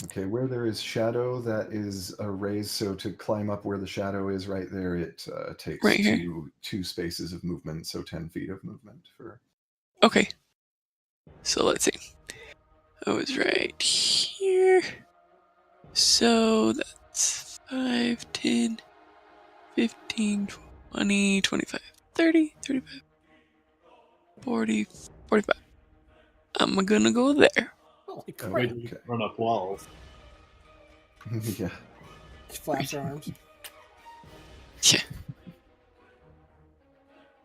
Okay, where there is shadow, that is a raise, so to climb up where the shadow is right there, it takes Right here. two spaces of movement, so 10 feet of movement for... Okay. So let's see. I was right here. So that's 5, 10, 15, 20, 25, 30, 35, 40, 45. I'm gonna go there. Holy crap. Wait, you run up walls. Yeah. Just flaps her arms. Yeah.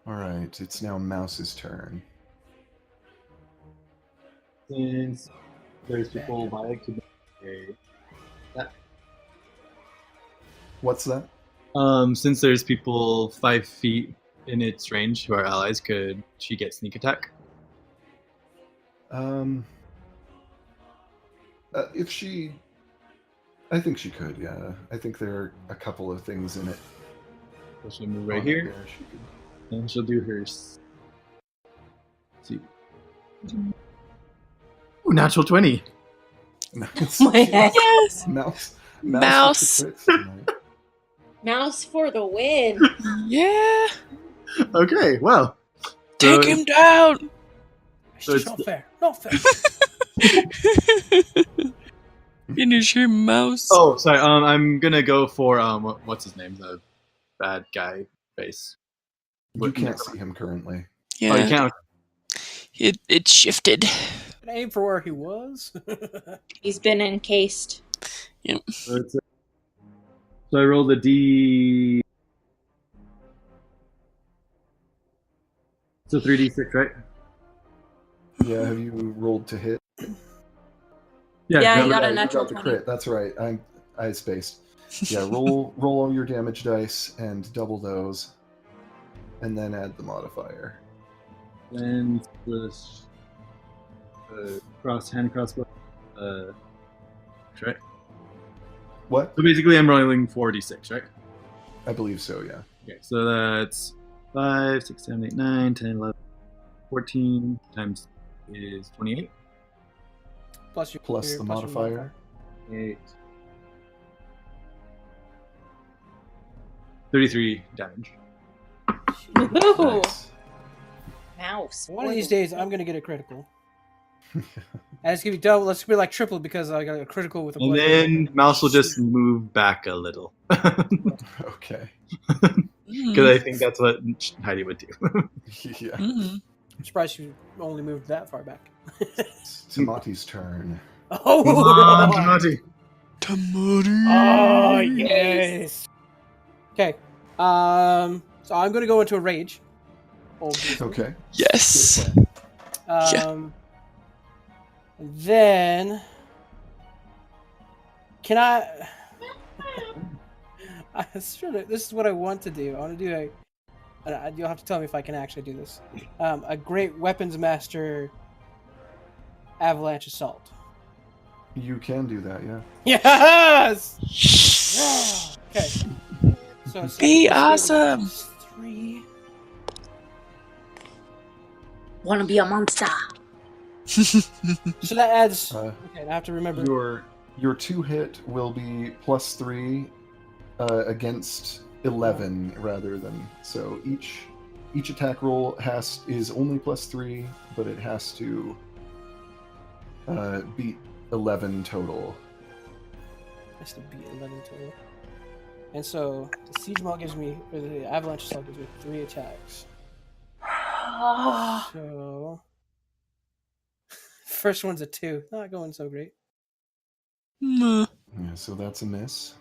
Alright, it's now Mouse's turn. Since there's people by it, could that. What's that? Since there's people 5 feet in its range who are allies, could she get sneak attack? If she... I think she could, yeah. I think there are a couple of things in it. So she'll move right here, Yeah, she could. and she'll do her. See. Ooh, natural 20. Nice. Yes! Mouse. Mouse. with the crits tonight. Mouse for the win. Yeah! Okay, well. Take so- him down! So It's it's not fair. Not fair. Finish him, Mouse. Oh, sorry. I'm gonna go for what's his name? The bad guy face. You can't see him currently. Yeah, Oh, you can't. it shifted. Can I aim for where he was? He's been encased. So I rolled a D. It's a 3d6, right? Yeah, have you rolled to hit? Yeah, you No, got a you natural got the 20. crit. That's right. I spaced. Yeah, roll all your damage dice and double those, and then add the modifier. And with hand crossbow. Right. What? So basically, I'm rolling 4d6, right? I believe so. Yeah. Okay, so that's 5, 6, 7, 8, 9, 10, 11, 14 times is 28. Plus your Plus the modifier. 8. 33 damage. Ooh, Nice. mouse. One of these days, I'm gonna get a critical. And it's gonna be double. Let's be like triple because I got a critical with a. And bludgeon. then Mouse will just move back a little. Okay. Because I think that's what Heidi would do. Yeah. Mm. I'm surprised you only moved that far back. It's Tamati's turn. Oh, Come on, Tamati. oh yes. Okay. So I'm gonna go into a rage. Obviously. Okay. Yes. Good plan. Then can I? This is what I want to do. I want to do you'll have to tell me if I can actually do this. A great weapons master avalanche assault. You can do that, yeah. Yes. Yeah! Okay. So it's Be like awesome. 3. Wanna be a monster? So that adds. Uh, Okay, I have to remember. Your 2-hit will be +3 against 11 rather than, so each attack roll is only +3, but it has to beat 11 total. That's to beat 11 total. And so the siege maul gives me, or the avalanche assault gives me 3 attacks. So first one's a 2. Not going so great. Mm. Yeah, so that's a miss.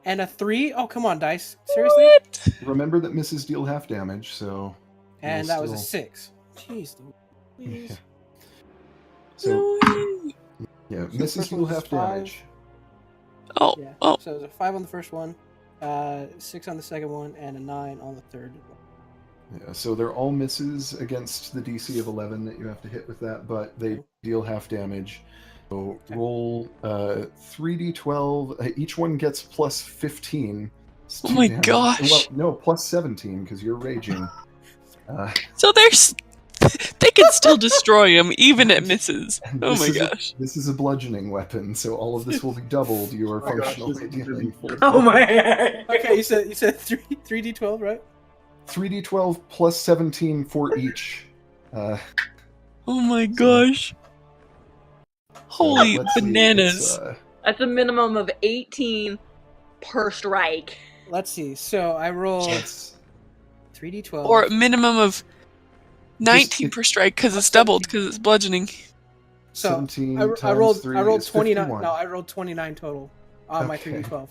And a 3? Oh, come on, dice. Seriously? What? Remember that misses deal half damage, so... And you'll that was a still- 6. Jeez, please. Yeah. So, No way. yeah, So misses first deal one's half 5. damage. Oh, Yeah. oh. So it was a 5 on the first one, 6 on the second one, and a 9 on the third one. Yeah, so they're all misses against the DC of 11 that you have to hit with that, but they deal half damage. So roll 3d12. Each one gets plus 15. Oh my damage. gosh. Well, no, plus 17 because you're raging. So they can still destroy him even at misses. And Oh this my is gosh. this is a bludgeoning weapon, so all of this will be doubled. You are Oh my gosh, functionally this is really dealing cool. Oh my! Okay, you said 3d12, right? 3d12 plus 17 for each. Oh my gosh. Holy let's see, bananas. it's, That's a minimum of 18 per strike. Let's see. So I rolled that's 3d12. Or a minimum of 19 Just- per strike because it's doubled because it's bludgeoning. So 17 I times rolled 3 I rolled is 29. 51. No, I rolled 29 total on my Okay. 3d12.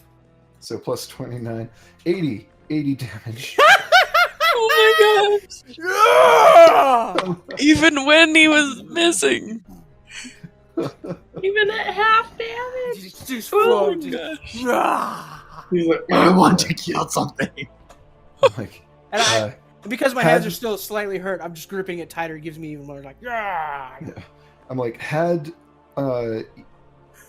So plus 29. 80 damage. Oh my gosh. Even when he was missing. Even at half damage. Just Oh flow, my just- gosh. He's like, I want to kill something. Like, And uh, because my hands had- are still slightly hurt, I'm just gripping it tighter. It gives me even more like, yeah. I'm like, had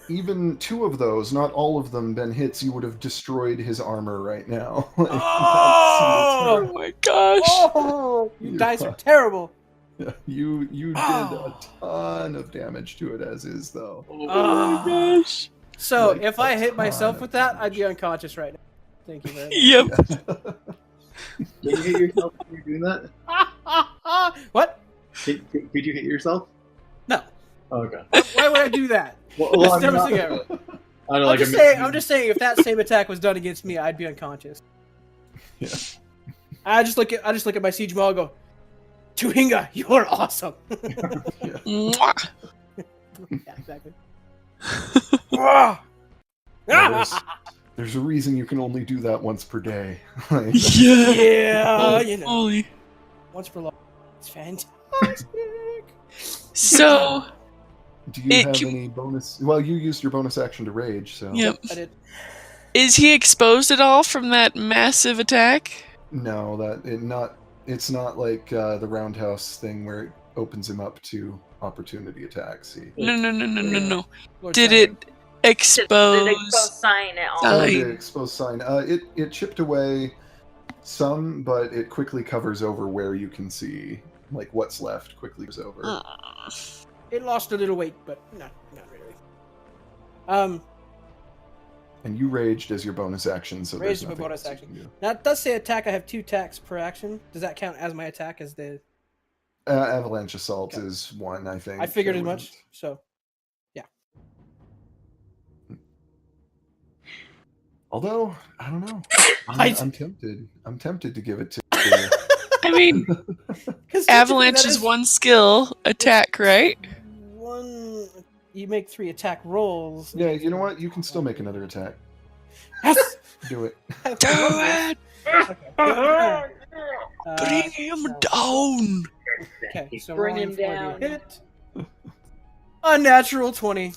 even 2 of those, not all of them, been hits, you would have destroyed his armor right now. Like, Oh my gosh. Oh, you You dice are are- terrible. you did Oh. a ton of damage to it as is, though. Oh my gosh. So Like if a I hit ton myself of with that, I'd be damage. unconscious right now. Thank you very Yep. Yeah. Can you hit yourself when you're doing that? much. What? Could you hit yourself? No. Oh, okay. Why would I do that? Well, That's I'm the dumbest not- thing ever. I don't I'm like. just saying. I'm just saying. If that same attack was done against me, I'd be unconscious. Yeah. I just look at my siege maul and go, Tuhinga, you're awesome. Mwah. Yeah, exactly. Ah! Yeah, there's a reason you can only do that once per day. Like, Yeah. Yeah, you know, Holy. once per long. It's fantastic. So, do you It have can- any bonus? Well, you used your bonus action to rage, so yep. I did. Is he exposed at all from that massive attack? no, it's not like the roundhouse thing where it opens him up to opportunity attacks. No. Lord Did Simon. it Did it expose? expose Sine at all? Sine. The exposed sign. It chipped away some, but it quickly covers over where you can see, like what's left quickly goes over. It lost a little weight, but not really. And you raged as your bonus action, so Raged there's as my nothing bonus else you action. can do. Now it does say attack. I have 2 attacks per action. Does that count as my attack? As the Avalanche assault Okay. is 1, I think. I figured That as much. wouldn't- So Although I don't know, I- I'm tempted. I'm tempted to give it to you. I mean, 'Cause avalanche technically is that one skill attack, right? One. You make 3 attack rolls. Yeah, you know what? You can still make another attack. Yes. Do it. Do it! Bring him so- down! Okay, so Bring rolling him for the down. Hit. A natural 20.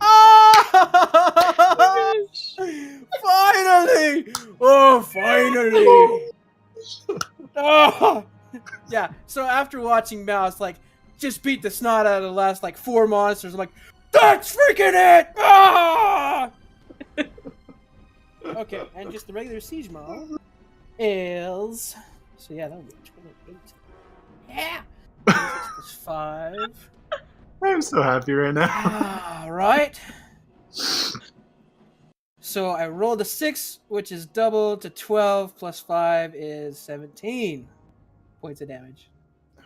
Ah! Finally! Oh, finally! Oh! Yeah, so after watching Mouse, like, just beat the snot out of the last, like, 4 monsters, I'm like, that's freaking it! Ah! Okay, and just the regular siege maul is... So yeah, that would be 28. Yeah! 5. I'm so happy right now. Alright. So I rolled a 6, which is double to 12 plus 5 is 17 points of damage.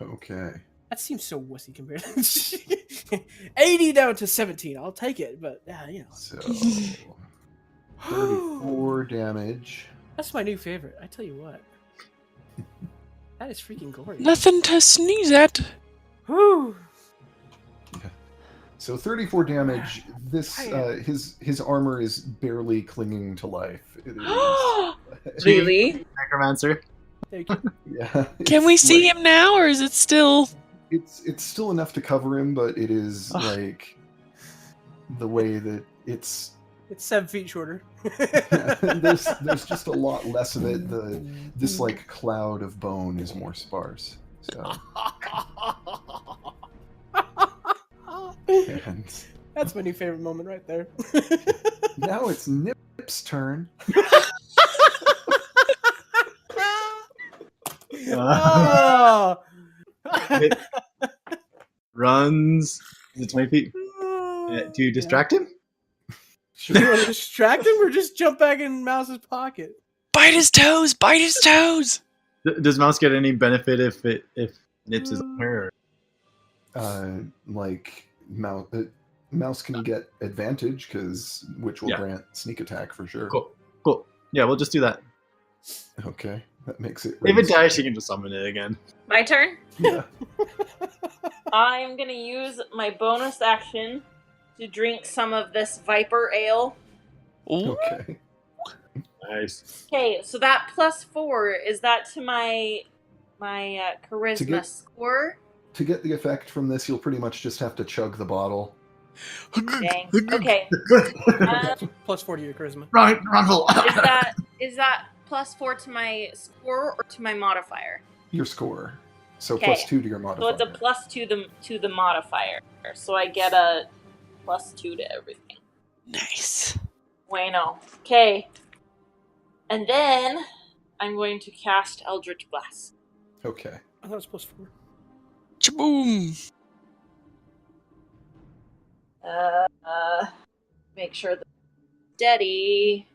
Okay. That seems so wussy compared to 80 down to 17. I'll take it, but you know. So 34 damage. That's my new favorite. I tell you what. That is freaking glorious. Nothing to sneeze at. Whew. So 34 damage. This his armor is barely clinging to life. It is, Really? Necromancer. Thank you. yeah. Can we see him now, or is it still? It's still enough to cover him, but it is like the way that it's. It's 7 feet shorter. there's just a lot less of it. This like cloud of bone is more sparse. So. And That's my new favorite moment right there. now it's Nip's turn. Oh. Runs. Is it 20 feet? To distract him? Do you want to distract him or just jump back in Mouse's pocket? Bite his toes! Bite his toes! Does Mouse get any benefit if Nips is on her? Like Mouse can get advantage which will grant sneak attack for sure. Cool. Yeah, we'll just do that. Okay, that makes it. If it dies, she can just summon it again. My turn? Yeah. I'm gonna use my bonus action to drink some of this Viper Ale. Ooh. Okay. Nice. Okay, so that +4, is that to my charisma score? To get the effect from this, you'll pretty much just have to chug the bottle. Dang. Okay. Plus 40 to your charisma. Right, Ruffle. Is that +4 to my score or to my modifier? Your score. So Okay. +2 to your modifier. So it's a +2 to the modifier. So I get a +2 to everything. Nice. Bueno. Okay. And then I'm going to cast Eldritch Blast. Okay. I thought it was +4. Chaboom! Make sure that steady.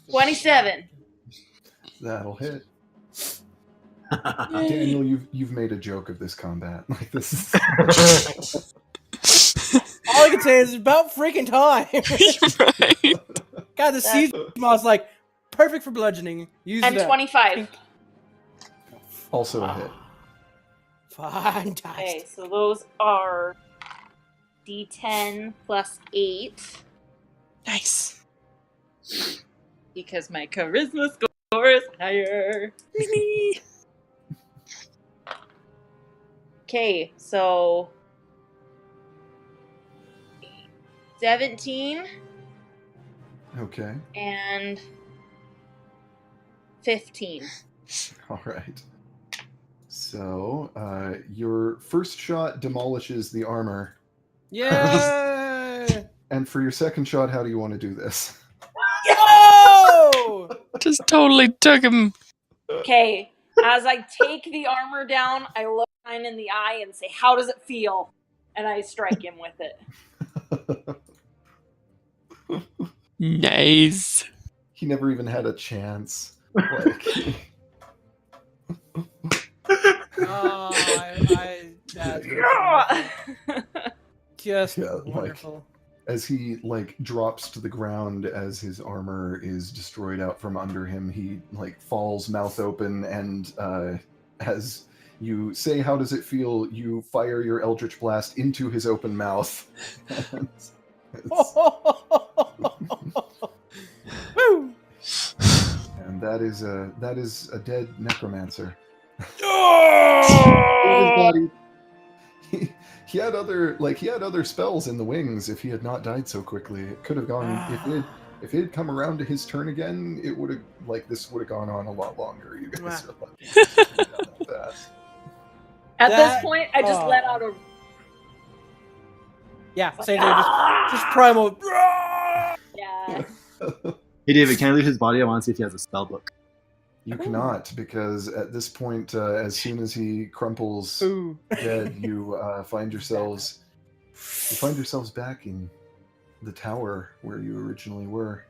27. That'll hit. Daniel, you've made a joke of this combat. Like this is All I can say is it's about freaking time. Right. God, the siege mouse like perfect for bludgeoning. Use And it up. 25. also a hit. Fantastic. Okay, so those are D10 plus 8. Nice. Because my charisma score is higher. Really? Okay, so 17 Okay. and 15. All right. So your first shot demolishes the armor. Yay! And for your second shot, how do you want to do this? Yo! Just totally took him. Okay, as I take the armor down, I look Sine in the eye and say, "How does it feel?" And I strike him with it. Nice. He never even had a chance. Like, That's Yeah. just Yeah, like- wonderful. as he like drops to the ground as his armor is destroyed out from under him, he like falls mouth open, and as you say, "How does it feel?" you fire your Eldritch Blast into his open mouth. Woo! And that is a dead necromancer. He had other spells in the wings. If he had not died so quickly, it could have gone. If it had come around to his turn again, it would have this would have gone on a lot longer. You guys are lucky. At That- this point, I just let out a. Yeah, same thing. Just primal. Yeah. Hey David, can I leave his body? I want to see if he has a spell book. You cannot, because at this point, as soon as he crumples Ooh. dead, you find yourselves back in the tower where you originally were.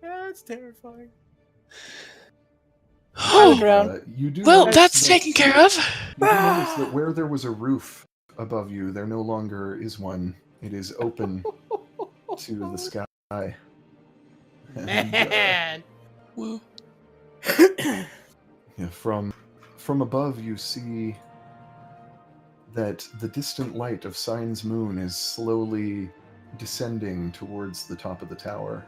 That's terrifying. I look around. You do Well, notice that's that- taken care of. You do notice that where there was a roof above you, there no longer is one. It is open to the sky. And, Man. Whoa. yeah, from above, you see that the distant light of Sine's moon is slowly descending towards the top of the tower.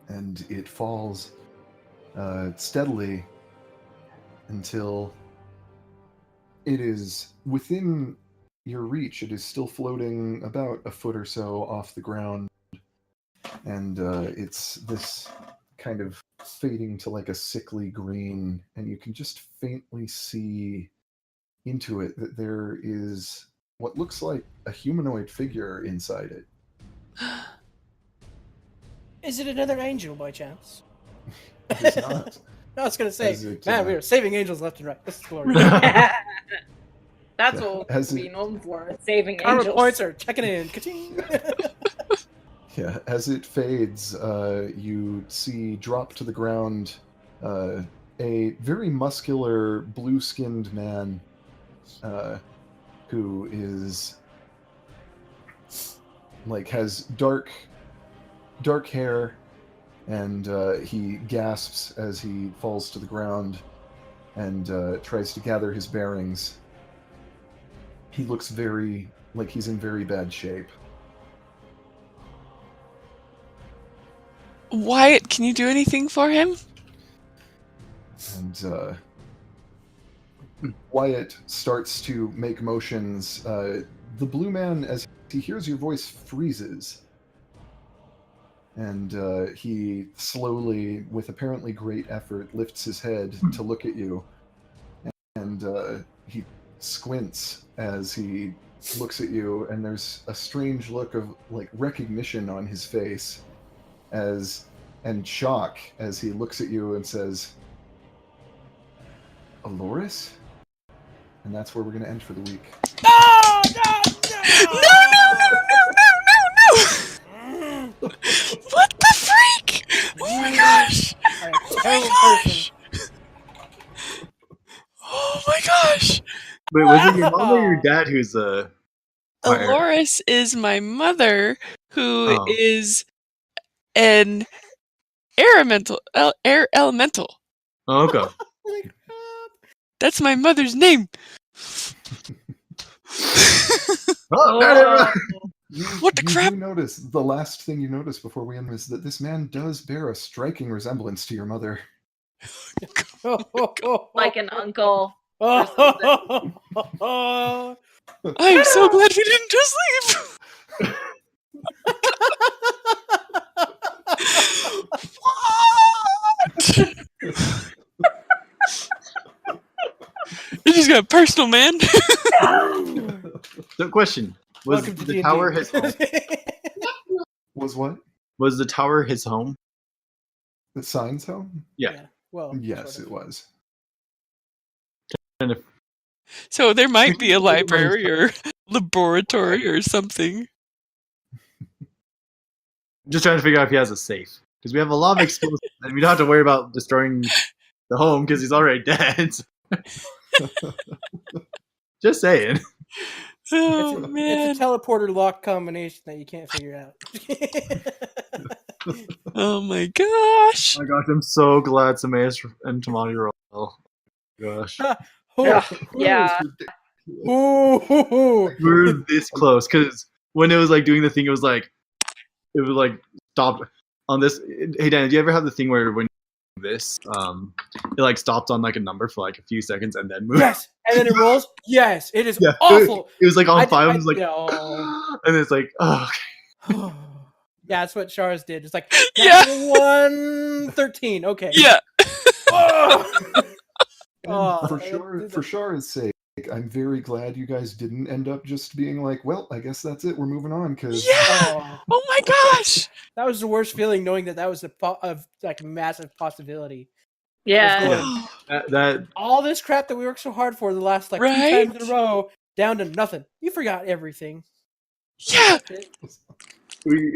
And it falls steadily until it is within your reach. It is still floating about a foot or so off the ground. And it's this kind of fading to like a sickly green, and you can just faintly see into it that there is what looks like a humanoid figure inside it. Is it another angel by chance? It is not. I was going to say, As it, man, we are saving angels left and right. This is glorious. That's what As we'll be it- known for, saving Karma angels. points are checking in. Ka-ching. Yeah, as it fades, you see drop to the ground a very muscular, blue-skinned man who is like has dark hair, and he gasps as he falls to the ground and tries to gather his bearings. He looks very like he's in very bad shape. Wyatt, can you do anything for him? And Wyatt starts to make motions. The blue man, as he hears your voice, freezes. And he slowly, with apparently great effort, lifts his head to look at you. And he squints as he looks at you, and there's a strange look of like recognition on his face and shock as he looks at you and says, "Aloris?" And that's where we're going to end for the week. No! What the freak? Oh my gosh! I'm a terrible person. Oh my gosh! Wait, was it your mom or your dad who's the fire? Aloris is my mother, who Oh. is an elemental. Elemental. Oh, okay. That's my mother's name. Oh, never mind. What the crap? You notice, the last thing you notice before we end is that this man does bear a striking resemblance to your mother. Like an uncle. I'm so glad we didn't just leave. What? You just got personal, man. So, question: was Welcome to the D&D. tower his home? Was what? Was the tower his home? The Sine's home? Yeah. Well, Yes, sort it was. So there might be a library or laboratory or something. Just trying to figure out if he has a safe, because we have a lot of explosives, and we don't have to worry about destroying the home because he's already dead. Just saying. Oh It's man. a teleporter lock combination that you can't figure out. Oh my gosh. Oh my gosh, I'm so glad Samaeus and Tamani are well. Gosh. Yeah. Ooh. We're this close, because when it was like doing the thing, it was like stopped on this. Hey Dan, did you ever have the thing where when you do this, it like stopped on like a number for like a few seconds and then moved? Yes, and then it rolls. Yes, it is Yeah. awful. It was like on I- 5. I- It was like, no. and it's like, oh, okay. Yeah, that's what Shars did. It's like Yeah. 113. Okay. Yeah. And Oh, for Shara's sake, I'm very glad you guys didn't end up just being like, well, I guess that's it. We're moving on, because Yeah. Oh, Oh my gosh. that was the worst feeling, knowing that was a like massive possibility. Yeah. That All this crap that we worked so hard for the last like 2 Right? times in a row, down to nothing. You forgot everything. Yeah. That's it. We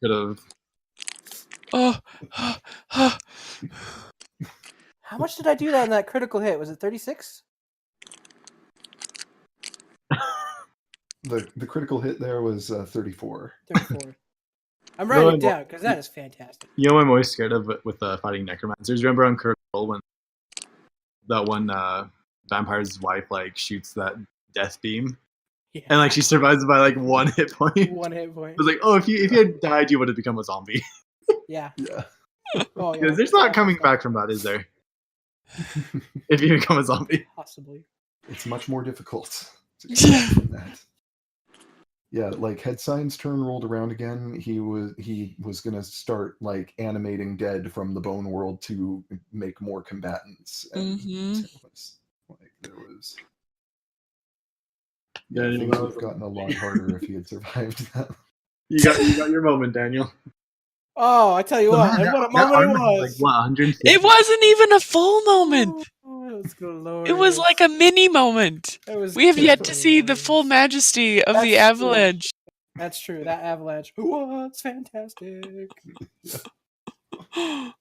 could have. Oh. How much did I do that in that critical hit? Was it 36? The critical hit there was 34. 34. I'm writing it down because that is fantastic. You know what I'm always scared of with fighting necromancers? Remember on Critical when that one vampire's wife like shoots that death beam? Yeah. And like she survives by like 1 hit point. 1 hit point. It was like, oh, if you had died, you would have become a zombie. Yeah. Yeah. Oh, yeah. Because there's not coming back from that, is there? If you become a zombie. Possibly. It's much more difficult to come back from that. Yeah, like had Sine's turn rolled around again, he was gonna start like animating dead from the bone world to make more combatants. And it was like there was things would have gotten a lot harder if he had survived that. You got your moment, Daniel. Oh, I tell you what, and what a moment it was. Like, what, 150? It wasn't even a full moment. Oh, that's glorious. It was like a mini moment. We have yet to see the full majesty of the avalanche. That's true. That avalanche was fantastic. Oh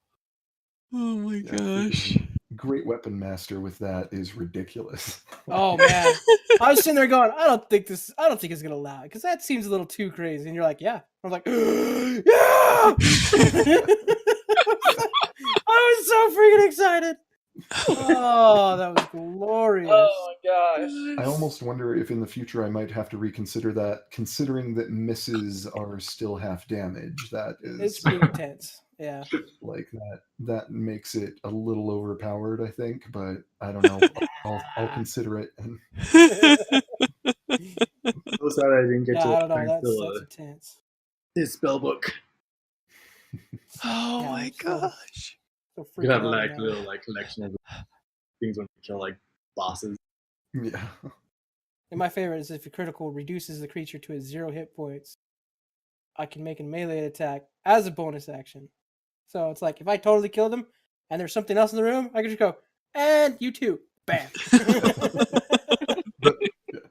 my gosh. Great weapon master with that is ridiculous. Oh man. I was sitting there going, I don't think it's gonna allow it, because that seems a little too crazy. And you're like, yeah. I'm like, yeah. I was so freaking excited. Oh, that was glorious. Oh my gosh. I almost wonder if in the future I might have to reconsider that, considering that misses are still half damage. That is, It's pretty intense. Yeah. like that makes it a little overpowered, I think, but I don't know. I'll consider it. And So sad I didn't get Yeah, to. I don't know. That's intense. His spell book. Oh Yeah, my it's so- gosh. so You have freaking like out. little like collection of things when you kill like bosses. yeah, And my favorite is if a critical reduces the creature to a 0 hit points, I can make a melee attack as a bonus action. So it's like if I totally killed him and there's something else in the room, I can just go, and you too. Bam.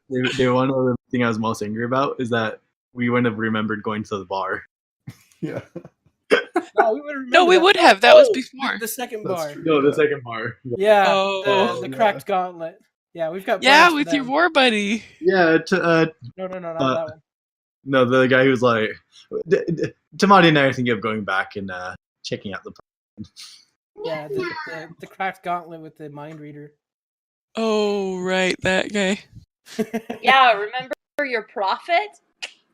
One other thing I was most angry about is that we wouldn't have remembered going to the bar. yeah. No, we would remember No, we that. would have. That was Oh, before. the second That's bar. true. No, the second bar. Yeah, Oh. the cracked gauntlet. Yeah, we've got Yeah, plans for with your them. war buddy. Yeah, No, not that one. No, the guy who was like, Tamati and I are thinking of going back and checking out the. Yeah, the cracked gauntlet with the mind reader. Oh, right, that guy. Yeah, remember your prophet?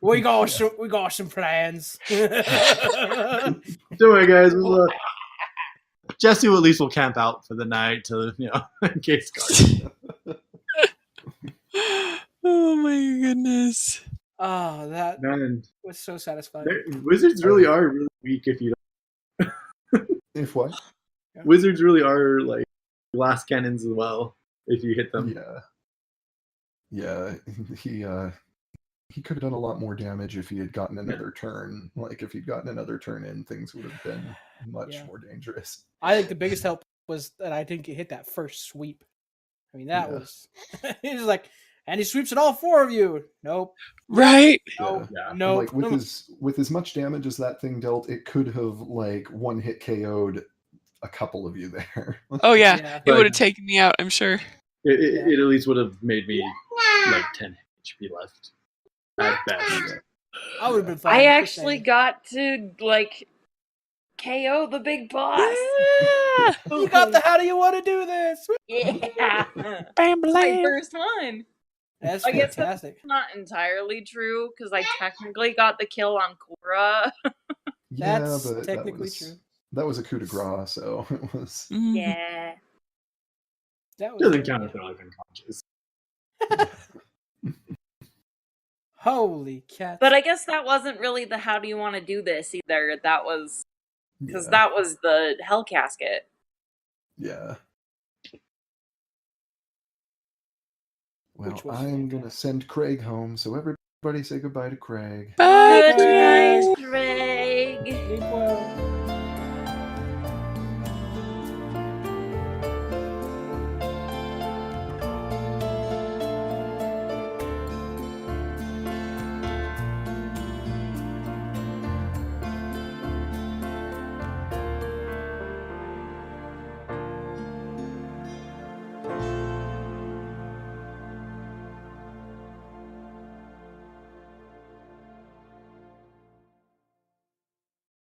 We got some plans. Don't worry, guys. We'll, Jesse at least will camp out for the night to, in case guards. Oh my goodness. Oh, that man, was so satisfying. wizards really are really weak if you don't. If what? Wizards really are like glass cannons as well if you hit them. Yeah. He could have done a lot more damage if he had gotten another turn. Like if he'd gotten another turn in, things would have been much more dangerous. I think the biggest help was that I didn't get hit that first sweep. I mean, that was he was like, and he sweeps at all 4 of you. Nope. Right? Nope. Yeah. Nope. Like with as much damage as that thing dealt, it could have like one hit KO'd a couple of you there. Oh, yeah. Yeah. It would have taken me out, I'm sure. It at least would have made me like 10 HP left at best. I would have been fine. I Just actually saying. got to like KO the big boss. Yeah. You got the how do you want to do this? Yeah. Bam, My blam. first one. That's I guess that's fantastic. not entirely true because I technically got the kill on Cora. Yeah, That's but technically true. that was a coup de grace, so it was. Mhm. Yeah. That was Doesn't count if they're like unconscious. Holy cat. But I guess that wasn't really the how do you want to do this either. That was because Yeah. that was the Hell Casket. Yeah. Well, Which was I'm gonna send Craig home, so everybody say goodbye to Craig. Bye, Good Craig. night, Craig.